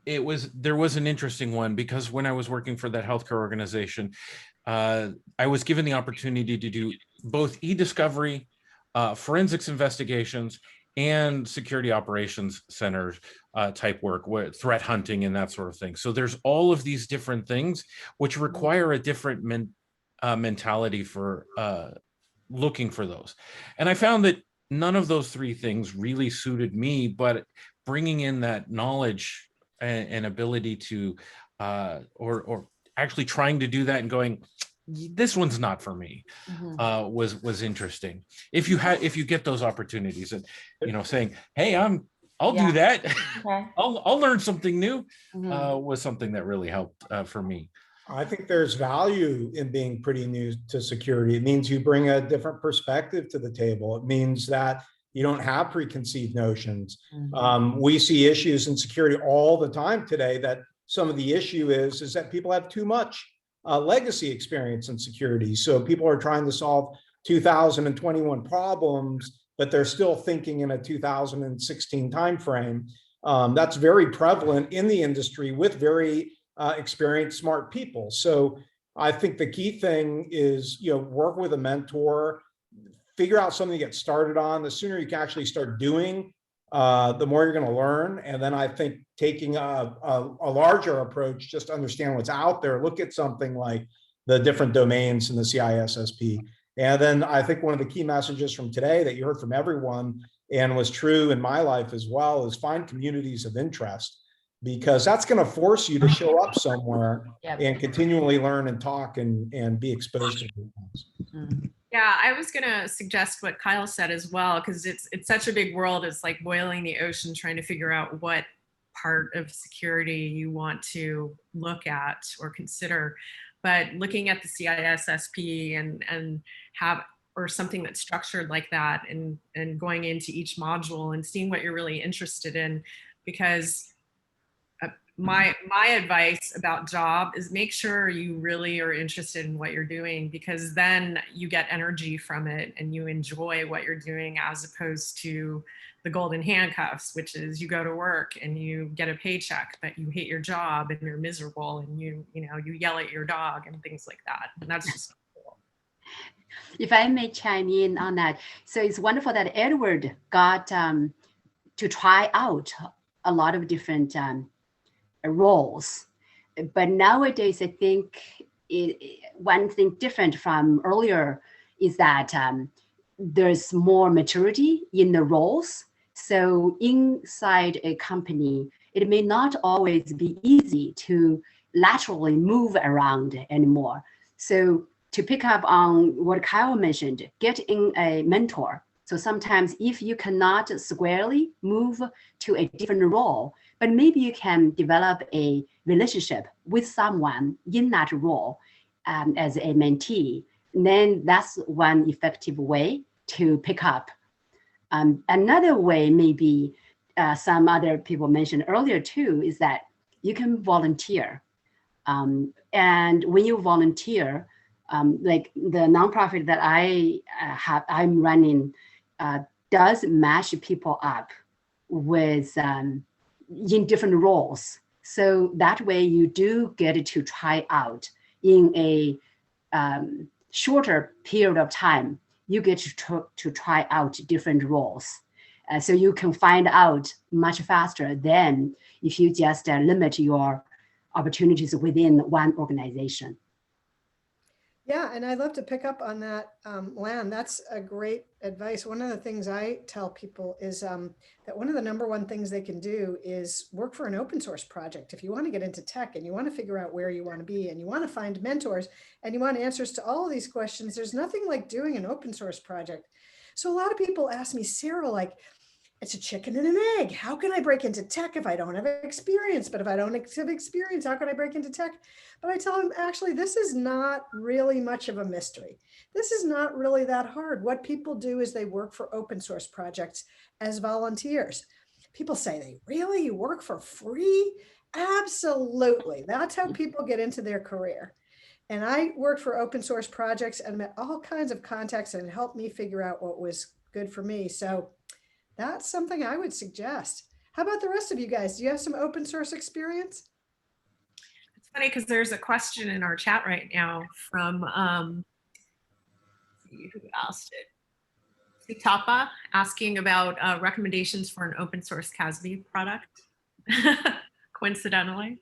There was an interesting one, because when I was working for that healthcare organization, I was given the opportunity to do both e-discovery, forensics investigations, and security operations centers type work, threat hunting and that sort of thing. So there's all of these different things which require a different mentality for looking for those. And I found that none of those three things really suited me, but bringing in that knowledge and ability to, or actually trying to do that and going, this one's not for me, was interesting. If you get those opportunities and, saying, hey, I'll do that. Okay. I'll learn something new, was something that really helped for me. I think there's value in being pretty new to security. It means you bring a different perspective to the table. It means that You don't have preconceived notions. We see issues in security all the time today that some of the issue is that people have too much legacy experience in security. So people are trying to solve 2021 problems, but they're still thinking in a 2016 timeframe. That's very prevalent in the industry with very experienced, smart people. So I think the key thing is, work with a mentor, figure out something to get started on. The sooner you can actually start doing, the more you're going to learn. And then I think taking a larger approach, just to understand what's out there, look at something like the different domains in the CISSP. And then I think one of the key messages from today that you heard from everyone, and was true in my life as well, is find communities of interest, because that's going to force you to show up somewhere and continually learn and talk and be exposed to things. Yeah, I was going to suggest what Kyle said as well, because it's such a big world. It's like boiling the ocean, trying to figure out what part of security you want to look at or consider. But looking at the CISSP and have, or something that's structured like that, and going into each module and seeing what you're really interested in, because my advice about job is make sure you really are interested in what you're doing, because then you get energy from it and you enjoy what you're doing, as opposed to the golden handcuffs, which is you go to work and you get a paycheck, but you hate your job and you're miserable, and you yell at your dog and things like that. And that's just cool. If I may chime in on that. So it's wonderful that Edward got to try out a lot of different roles. But nowadays, I think one thing different from earlier is that there's more maturity in the roles. So inside a company, it may not always be easy to laterally move around anymore. So to pick up on what Kyle mentioned, get in a mentor. So sometimes if you cannot squarely move to a different role, but maybe you can develop a relationship with someone in that role as a mentee, then that's one effective way to pick up. Another way, maybe some other people mentioned earlier too, is that you can volunteer. And when you volunteer, like the nonprofit that I'm running does match people up with in different roles. So that way you do get to try out in a shorter period of time. You get to try out different roles. So you can find out much faster than if you just limit your opportunities within one organization. Yeah, and I'd love to pick up on that, Lan. That's a great advice. One of the things I tell people is that one of the number one things they can do is work for an open source project. If you want to get into tech and you want to figure out where you want to be and you want to find mentors and you want answers to all of these questions, there's nothing like doing an open source project. So a lot of people ask me, Sarah, like, it's a chicken and an egg. How can I break into tech if I don't have experience? But if I don't have experience, how can I break into tech? But I tell them, actually, this is not really much of a mystery. This is not really that hard. What people do is they work for open source projects as volunteers. People say, you work for free? Absolutely. That's how people get into their career. And I worked for open source projects and met all kinds of contacts, and it helped me figure out what was good for me. So that's something I would suggest. How about the rest of you guys? Do you have some open source experience? It's funny because there's a question in our chat right now from who asked it? Sutapa, asking about recommendations for an open source CASB product. Coincidentally.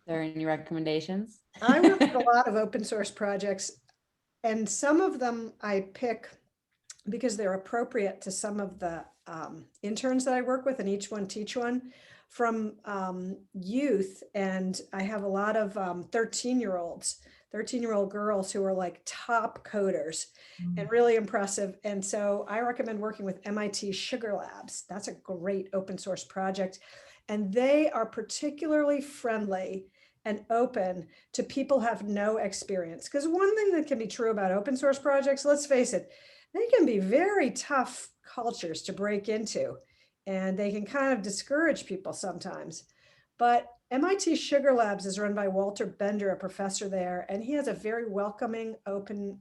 Are there any recommendations? I work with a lot of open source projects, and some of them I pick because they're appropriate to some of the interns that I work with, and each one teach one from youth. And I have a lot of 13-year-old girls who are like top coders and really impressive. And so I recommend working with MIT Sugar Labs. That's a great open source project. And they are particularly friendly and open to people who have no experience. Because one thing that can be true about open source projects, let's face it, they can be very tough cultures to break into, and they can kind of discourage people sometimes. But MIT Sugar Labs is run by Walter Bender, a professor there, and he has a very welcoming, open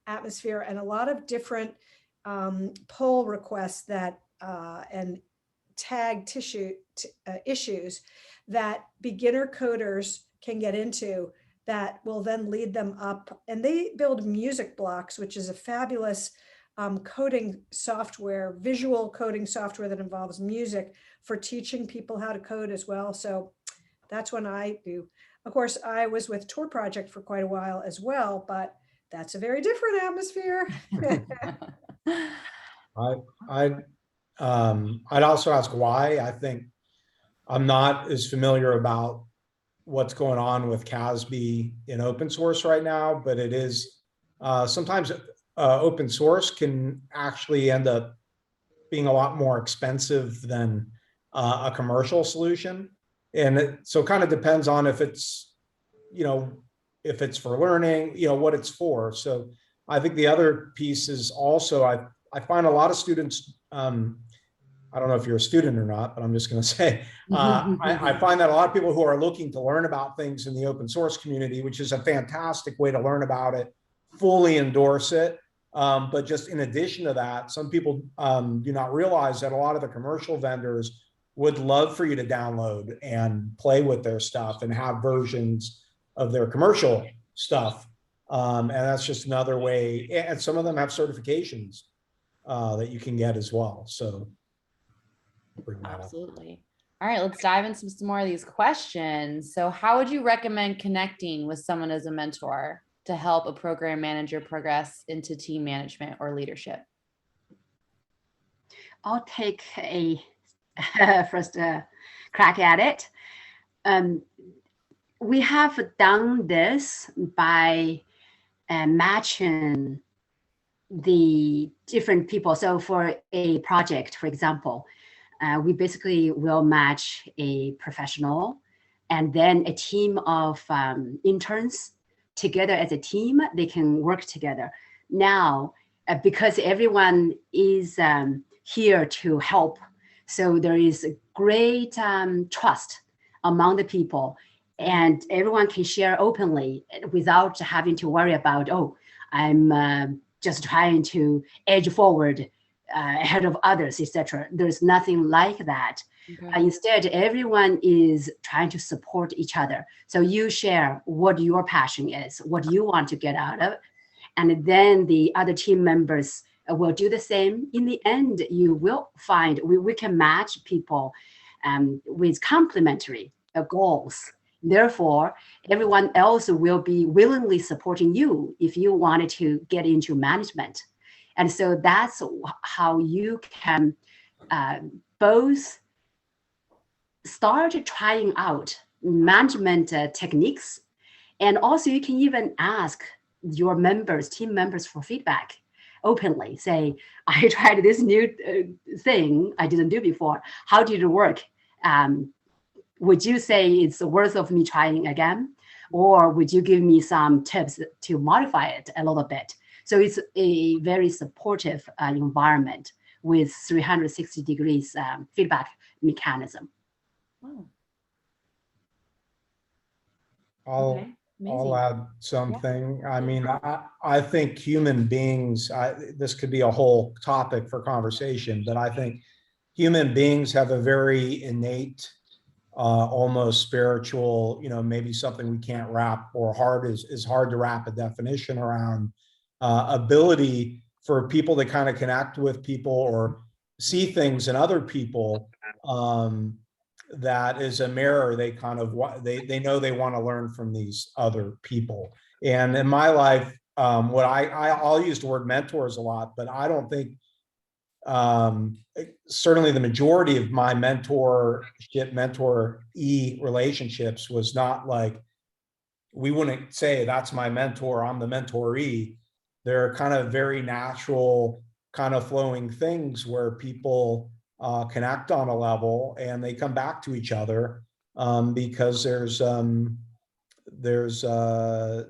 atmosphere and a lot of different pull requests that and tag issues that beginner coders can get into that will then lead them up. And they build Music Blocks, which is a fabulous coding software, visual coding software that involves music for teaching people how to code as well. So that's what I do. Of course, I was with Tor Project for quite a while as well, but that's a very different atmosphere. I'd also ask why. I think I'm not as familiar about what's going on with CASB in open source right now, but it is sometimes open source can actually end up being a lot more expensive than a commercial solution. And so it kind of depends on if it's, if it's for learning, what it's for. So I think the other piece is also, I find a lot of students, I don't know if you're a student or not, but I'm just going to say, I find that a lot of people who are looking to learn about things in the open source community, which is a fantastic way to learn about it, fully endorse it. But just in addition to that, some people do not realize that a lot of the commercial vendors would love for you to download and play with their stuff and have versions of their commercial stuff. And that's just another way. And some of them have certifications that you can get as well. So absolutely. All right, let's dive into some more of these questions. So how would you recommend connecting with someone as a mentor to help a program manager progress into team management or leadership? I'll take a first crack at it. We have done this by matching the different people. So for a project, for example, we basically will match a professional and then a team of interns together as a team. They can work together. Now, because everyone is here to help, so there is a great trust among the people, and everyone can share openly without having to worry about, oh, I'm just trying to edge forward ahead of others, etc. There's nothing like that. Okay. Instead, everyone is trying to support each other. So you share what your passion is, what you want to get out of, and then the other team members will do the same. In the end, you will find we can match people with complementary goals. Therefore, everyone else will be willingly supporting you if you wanted to get into management. And so that's how you can both start trying out management techniques, and also you can even ask your members, team members, for feedback openly. Say, I tried this new thing I didn't do before. How did it work? Would you say it's worth of me trying again? Or would you give me some tips to modify it a little bit? So it's a very supportive environment with 360 degrees feedback mechanism. Oh. I'll add something. Yeah. I mean, I think human beings, this could be a whole topic for conversation, but I think human beings have a very innate, almost spiritual, maybe something we can't wrap, or is hard to wrap a definition around, ability for people to kind of connect with people or see things in other people. That is a mirror. They kind of they know they want to learn from these other people. And in my life, I'll use the word mentors a lot, but I don't think certainly the majority of my mentor-e relationships was not like, we wouldn't say that's my mentor, I'm the mentoree. They're kind of very natural, kind of flowing things where people connect on a level and they come back to each other. because there's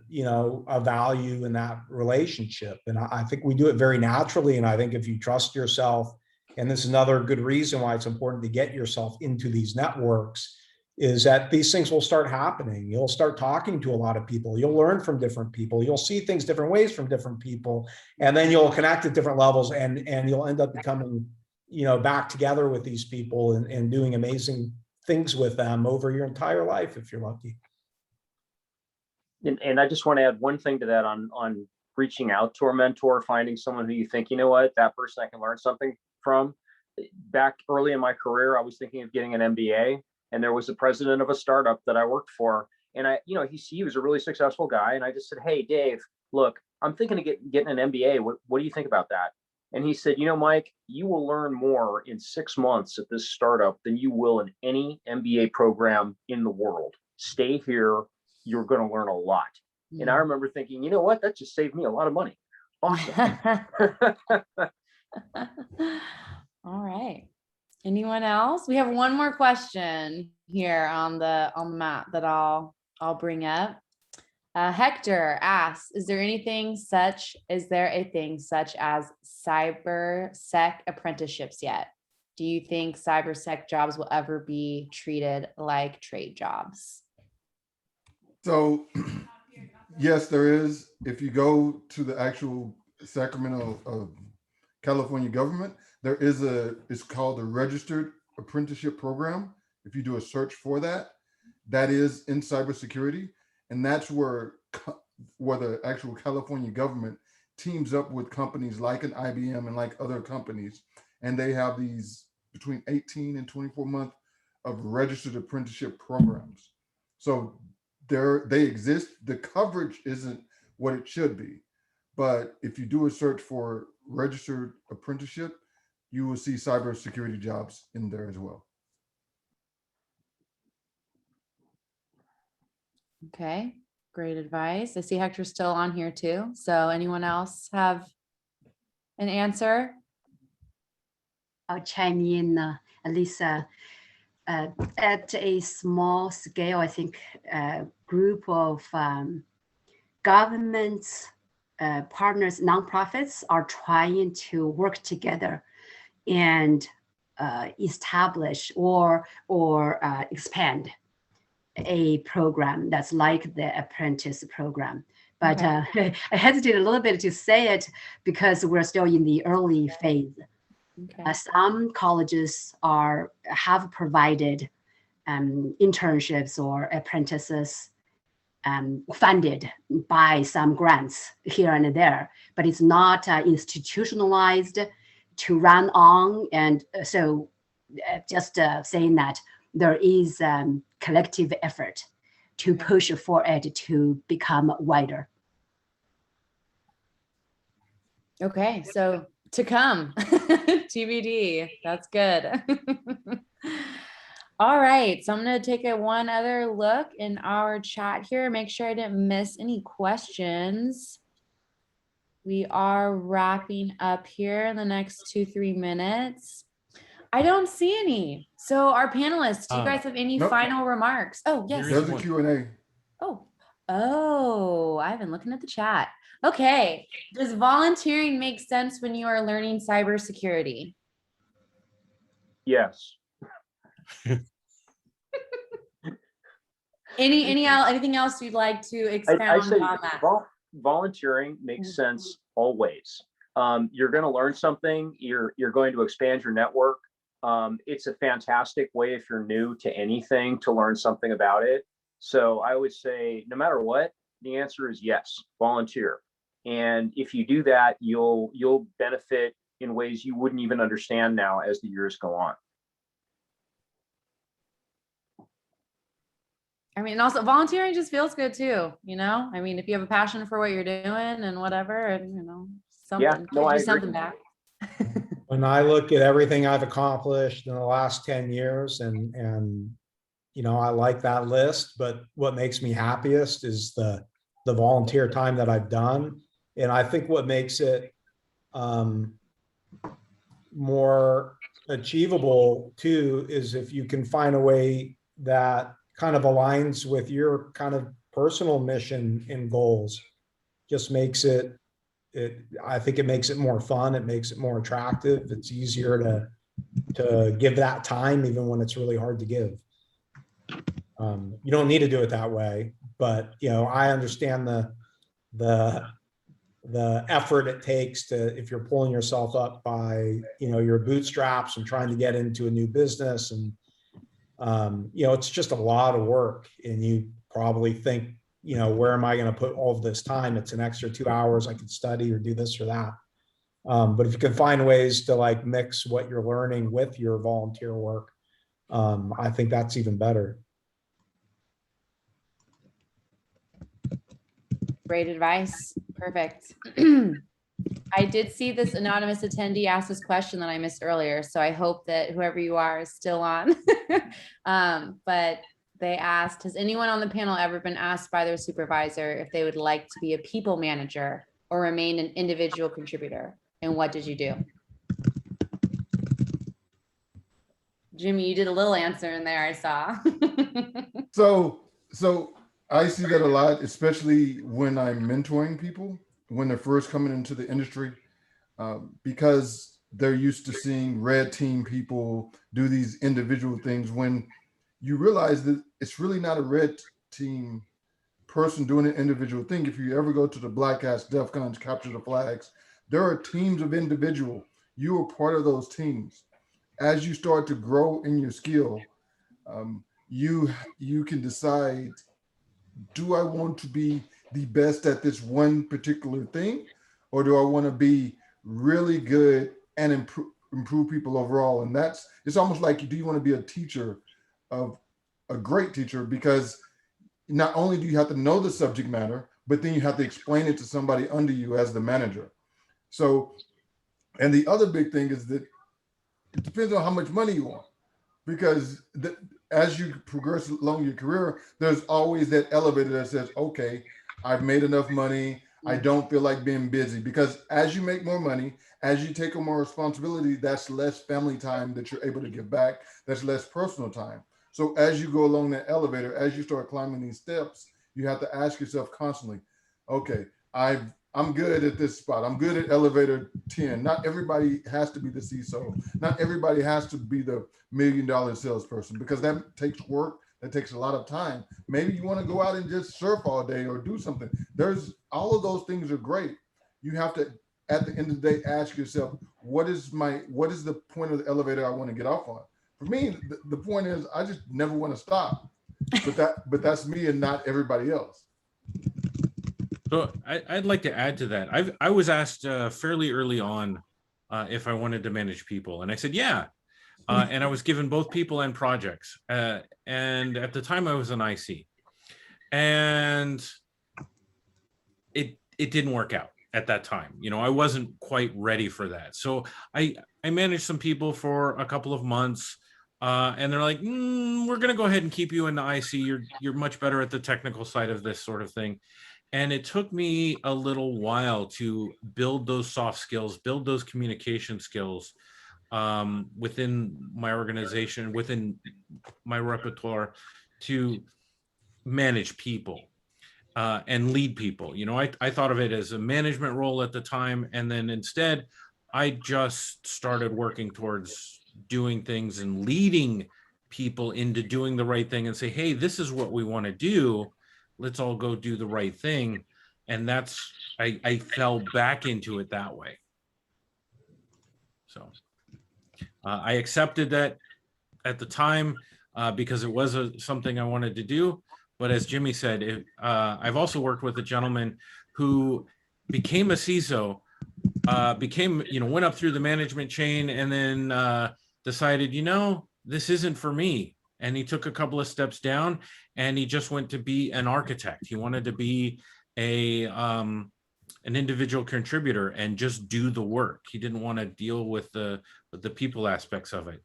you know, a value in that relationship. And I think we do it very naturally. And I think if you trust yourself, and this is another good reason why it's important to get yourself into these networks, is that these things will start happening. You'll start talking to a lot of people. You'll learn from different people. You'll see things different ways from different people. And then you'll connect at different levels, and you'll end up becoming, you know, back together with these people and doing amazing things with them over your entire life, if you're lucky. And I just want to add one thing to that on reaching out to a mentor, finding someone who you think, you know what, that person I can learn something from. Back early in my career, I was thinking of getting an MBA, and there was the president of a startup that I worked for. And he was a really successful guy. And I just said, hey, Dave, look, I'm thinking of getting an MBA. What do you think about that? And he said, you know, Mike, you will learn more in 6 months at this startup than you will in any MBA program in the world. Stay here. You're going to learn a lot. And I remember thinking, you know what, that just saved me a lot of money. Awesome. All right. Anyone else? We have one more question here on the map that I'll bring up. Hector asks, is there a thing such as cybersec apprenticeships yet? Do you think cybersec jobs will ever be treated like trade jobs? So yes, there is. If you go to the actual Sacramento, California government, there is it's called the Registered Apprenticeship Program. If you do a search for that, that is in cybersecurity. And that's where the actual California government teams up with companies like an IBM and like other companies. And they have these between 18 and 24 months of registered apprenticeship programs. So they exist. The coverage isn't what it should be. But if you do a search for registered apprenticeship, you will see cybersecurity jobs in there as well. Okay, great advice. I see Hector's still on here too. So anyone else have an answer? I'll chime in, at least at a small scale. I think a group of governments, partners, nonprofits are trying to work together and establish or expand a program that's like the apprentice program. But I hesitate a little bit to say it because we're still in the early phase. Okay. Some colleges have provided internships or apprentices funded by some grants here and there, but it's not institutionalized to run on. And so just saying that there is collective effort to push for it to become wider. Okay, so to come, TBD, that's good. All right, so I'm gonna take one other look in our chat here, make sure I didn't miss any questions. We are wrapping up here in the next 2-3 minutes. I don't see any. So our panelists, do you guys have any final remarks? Oh, yes. There's a Q&A. Oh, I've been looking at the chat. Okay. Does volunteering make sense when you are learning cybersecurity? Yes. Anything else you'd like to expound I say on that? Volunteering makes sense always. You're going to learn something. You're going to expand your network. It's a fantastic way if you're new to anything to learn something about it. So I would say no matter what, the answer is yes, volunteer. And if you do that, you'll benefit in ways you wouldn't even understand now as the years go on. I mean, also volunteering just feels good too, you know? I mean, if you have a passion for what you're doing and whatever, and you know, something, I something agree. back. When I look at everything I've accomplished in the last 10 years and you know, I like that list, but what makes me happiest is the volunteer time that I've done. And I think what makes it more achievable too is if you can find a way that kind of aligns with your kind of personal mission and goals. Just makes it, I think it makes it more fun. It makes it more attractive. It's easier to give that time, even when it's really hard to give. You don't need to do it that way, but I understand the effort it takes to, if you're pulling yourself up by your bootstraps and trying to get into a new business, and it's just a lot of work, and you probably think, where am I going to put all of this time? It's an extra 2 hours I could study or do this or that. But if you can find ways to like mix what you're learning with your volunteer work, I think that's even better. Great advice. Perfect. I did see this anonymous attendee ask this question that I missed earlier, so I hope that whoever you are is still on. But they asked, has anyone on the panel ever been asked by their supervisor if they would like to be a people manager or remain an individual contributor? And what did you do? Jimmy, you did a little answer in there, I saw. So I see that a lot, especially when I'm mentoring people when they're first coming into the industry, because they're used to seeing red team people do these individual things. When you realize that it's really not a red team person doing an individual thing. If you ever go to the Black Hats, DEF CONs, Capture the Flags, there are teams of individual. You are part of those teams. As you start to grow in your skill, you can decide, do I want to be the best at this one particular thing, or do I want to be really good and improve people overall? And it's almost like, do you want to be a teacher, of a great teacher, because not only do you have to know the subject matter, but then you have to explain it to somebody under you as the manager. So, and the other big thing is that it depends on how much money you want, because as you progress along your career, there's always that elevator that says, okay, I've made enough money. I don't feel like being busy, because as you make more money, as you take on more responsibility, that's less family time that you're able to give back. That's less personal time. So as you go along that elevator, as you start climbing these steps, you have to ask yourself constantly, okay, I'm good at this spot. I'm good at elevator 10. Not everybody has to be the CISO. Not everybody has to be the $1 million salesperson, because that takes work. That takes a lot of time. Maybe you want to go out and just surf all day or do something. There's all of those things are great. You have to, at the end of the day, ask yourself, what is the point of the elevator I want to get off on? For me, the point is I just never want to stop. But that's me and not everybody else. So I'd like to add to that. I was asked fairly early on if I wanted to manage people, and I said yeah. And I was given both people and projects. And at the time I was an IC, and it didn't work out at that time. I wasn't quite ready for that. So I managed some people for a couple of months, and they're like, we're going to go ahead and keep you in the IC. You're much better at the technical side of this sort of thing. And it took me a little while to build those soft skills, build those communication skills, within my organization, within my repertoire, to manage people and lead people. I thought of it as a management role at the time, and then instead I just started working towards doing things and leading people into doing the right thing, and say, hey, this is what we want to do. Let's all go do the right thing. And I fell back into it that way. So I accepted that at the time because it was something I wanted to do. But as Jimmy said, I've also worked with a gentleman who became a CISO, went up through the management chain, and then decided, this isn't for me. And he took a couple of steps down, and he just went to be an architect. He wanted to be an individual contributor and just do the work. He didn't want to deal with the people aspects of it.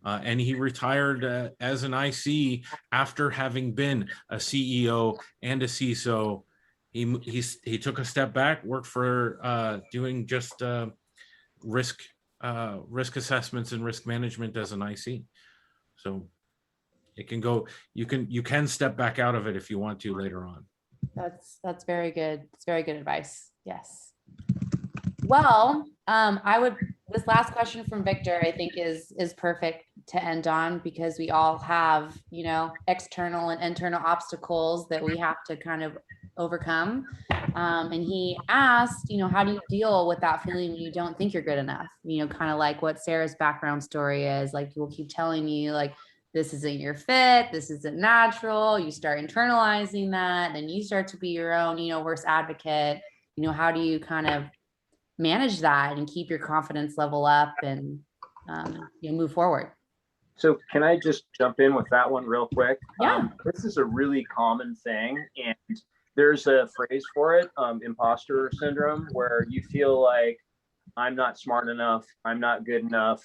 And he retired as an IC after having been a CEO and a CISO. He took a step back, worked for doing just risk assessments and risk management as an IC. So It can go, you can step back out of it if you want to later on. That's very good. It's very good advice. Yes. Well, this last question from Victor, I think is perfect to end on, because we all have, external and internal obstacles that we have to kind of overcome. And he asked, how do you deal with that feeling when you don't think you're good enough? Kind of like what Sarah's background story is. Like, people keep telling you, like, this isn't your fit, this isn't natural. You start internalizing that, then you start to be your own, worst advocate. How do you kind of manage that and keep your confidence level up and move forward? So can I just jump in with that one real quick? Yeah. This is a really common thing, and there's a phrase for it, imposter syndrome, where you feel like I'm not smart enough, I'm not good enough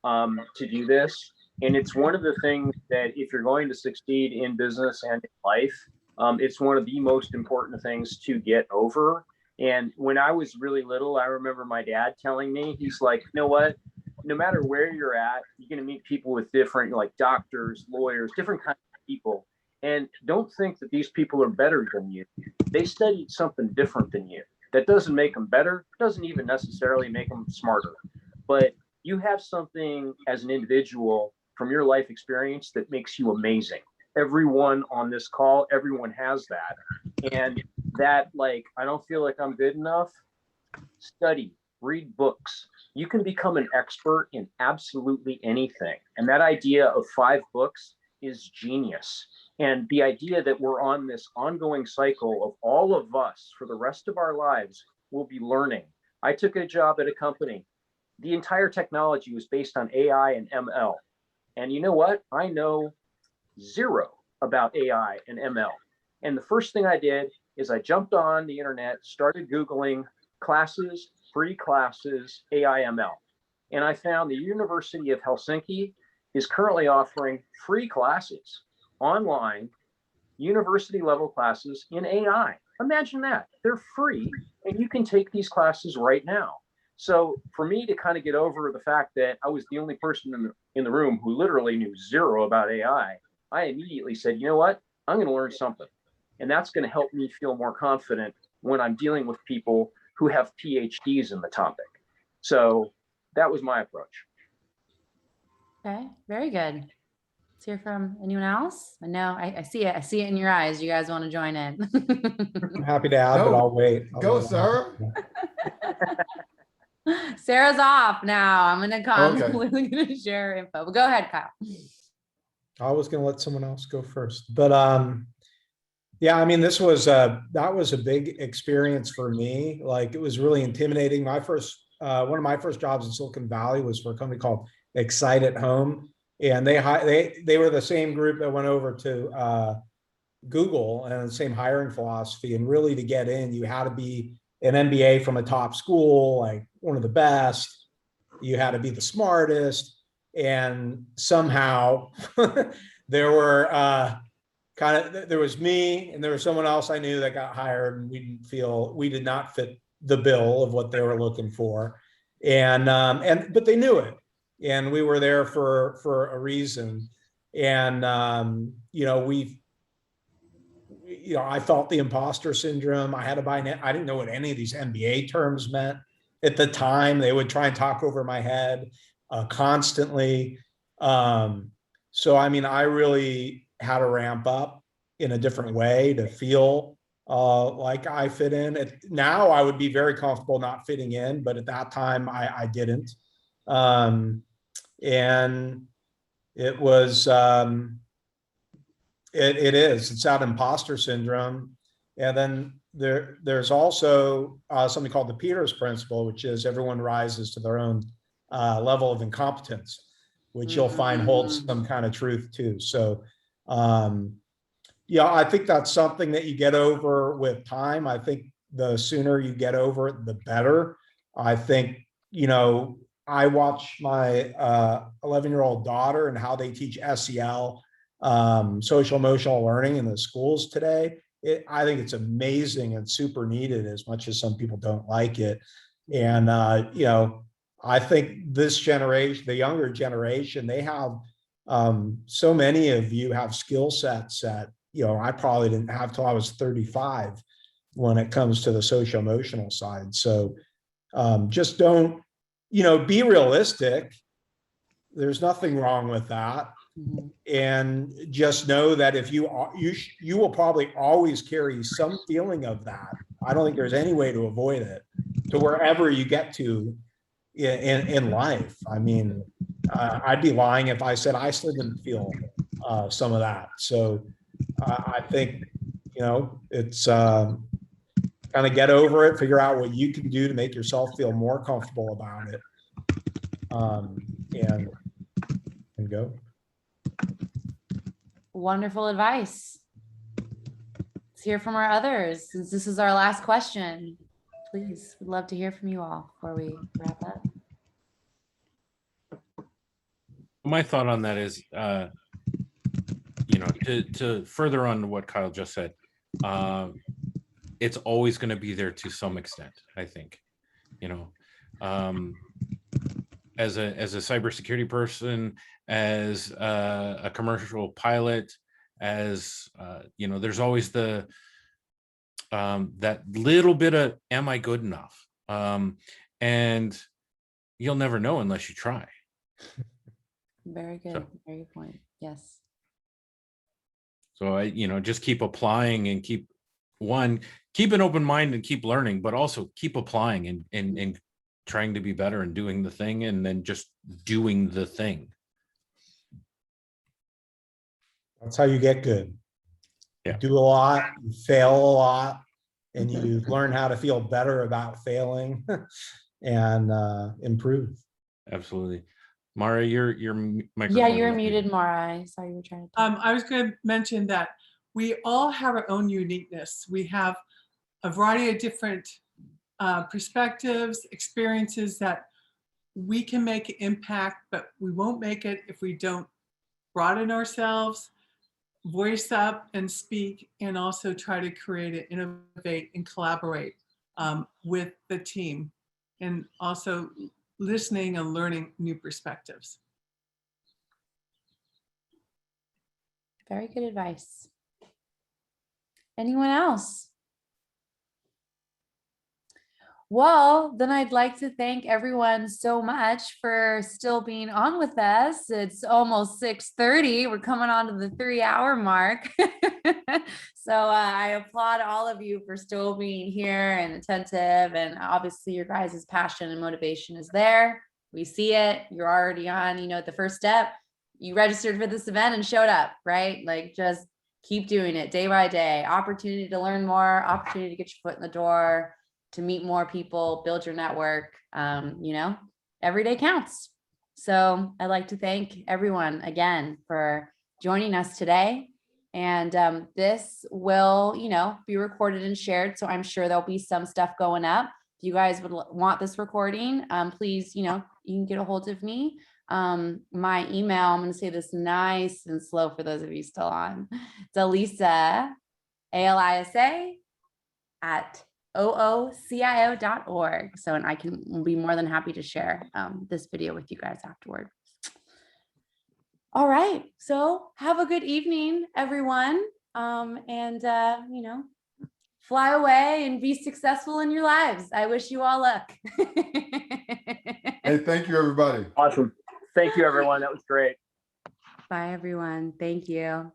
to do this. And it's one of the things that if you're going to succeed in business and in life, it's one of the most important things to get over. And when I was really little, I remember my dad telling me, he's like, you know what, no matter where you're at, you're going to meet people with different, like doctors, lawyers, different kinds of people. And don't think that these people are better than you. They studied something different than you. That doesn't make them better, doesn't even necessarily make them smarter. But you have something as an individual from your life experience that makes you amazing. Everyone on this call, everyone has that. And that, like, I don't feel like I'm good enough. Study, read books. You can become an expert in absolutely anything. And that idea of 5 books is genius. And the idea that we're on this ongoing cycle of all of us for the rest of our lives will be learning. I took a job at a company. The entire technology was based on AI and ML. And you know what? I know zero about AI and ML. And the first thing I did is I jumped on the internet, started Googling classes, free classes, AI ML. And I found the University of Helsinki is currently offering free classes online, university level classes in AI. Imagine that. They're free and you can take these classes right now. So for me to kind of get over the fact that I was the only person in the room who literally knew zero about AI, I immediately said, you know what? I'm going to learn something. And that's going to help me feel more confident when I'm dealing with people who have PhDs in the topic. So that was my approach. Okay, very good. Let's hear from anyone else. I know I see it. I see it in your eyes. You guys want to join in? I'm happy to add, but I'll wait. Go, Sarah. Sarah's off now. I'm gonna come. Okay. We're gonna share info. But go ahead, Kyle. I was going to let someone else go first, but yeah, I mean, that was a big experience for me. Like, it was really intimidating. One of my first jobs in Silicon Valley was for a company called Excite at Home, and they were the same group that went over to Google, and the same hiring philosophy. And really, to get in, you had to be an MBA from a top school, like one of the best. You had to be the smartest, and somehow there were there was me and there was someone else I knew that got hired, and we did not fit the bill of what they were looking for. But they knew it, and we were there for a reason. And I felt the imposter syndrome. I had to buy I didn't know what any of these MBA terms meant at the time. They would try and talk over my head constantly. So I mean, I really had to ramp up in a different way to feel like I fit in. Now I would be very comfortable not fitting in, but at that time I didn't. And it was, it's that imposter syndrome. And then there's also something called the Peters principle, which is everyone rises to their own level of incompetence, which you'll find holds some kind of truth too. So, I think that's something that you get over with time. I think the sooner you get over it, the better. I think, I watch my 11-year-old daughter and how they teach SEL, social emotional learning in the schools today. I think it's amazing and super needed, as much as some people don't like it. And, I think this generation, the younger generation, they have So many of you have skill sets that, I probably didn't have till I was 35 when it comes to the social emotional side. So just don't, be realistic. There's nothing wrong with that. And just know that if you will probably always carry some feeling of that. I don't think there's any way to avoid it to wherever you get to in life. I mean, I'd be lying if I said I still didn't feel some of that. So I think, it's kind of get over it, figure out what you can do to make yourself feel more comfortable about it, and go. Wonderful advice. Let's hear from our others, since this is our last question. Please, we'd love to hear from you all before we wrap up. My thought on that is, to further on what Kyle just said, it's always going to be there to some extent, I think. As a cybersecurity person, as a commercial pilot, as there's always that little bit of, am I good enough? And you'll never know unless you try. Very good. So, very good point. Yes. So I, just keep applying and keep an open mind and keep learning, but also keep applying and trying to be better and doing the thing, and then just doing the thing. That's how you get good. Yeah. You do a lot, you fail a lot, and you learn how to feel better about failing and improve. Absolutely. Mara, your microphone. Yeah, you're muted, Mara. I saw you were trying to. I was going to mention that we all have our own uniqueness. We have a variety of different perspectives, experiences that we can make an impact, but we won't make it if we don't broaden ourselves, voice up and speak, and also try to create and innovate and collaborate with the team, and also listening and learning new perspectives. Very good advice. Anyone else? Well, then I'd like to thank everyone so much for still being on with us. It's almost 6:30. We're coming on to the 3-hour mark. So I applaud all of you for still being here and attentive. And obviously your guys' passion and motivation is there. We see it. You're already on, the first step. You registered for this event and showed up, right? Like, just keep doing it day by day. Opportunity to learn more, opportunity to get your foot in the door, to meet more people, build your network. Every day counts. So I'd like to thank everyone again for joining us today. And this will, be recorded and shared. So I'm sure there'll be some stuff going up. If you guys would want this recording, please, you can get a hold of me. My email, I'm going to say this nice and slow for those of you still on. It's Alisa, ALISA, at oocio.org. So, and I will be more than happy to share this video with you guys afterward. All right. So have a good evening, everyone. And fly away and be successful in your lives. I wish you all luck. Hey, thank you, everybody. Awesome. Thank you, everyone. That was great. Bye, everyone. Thank you.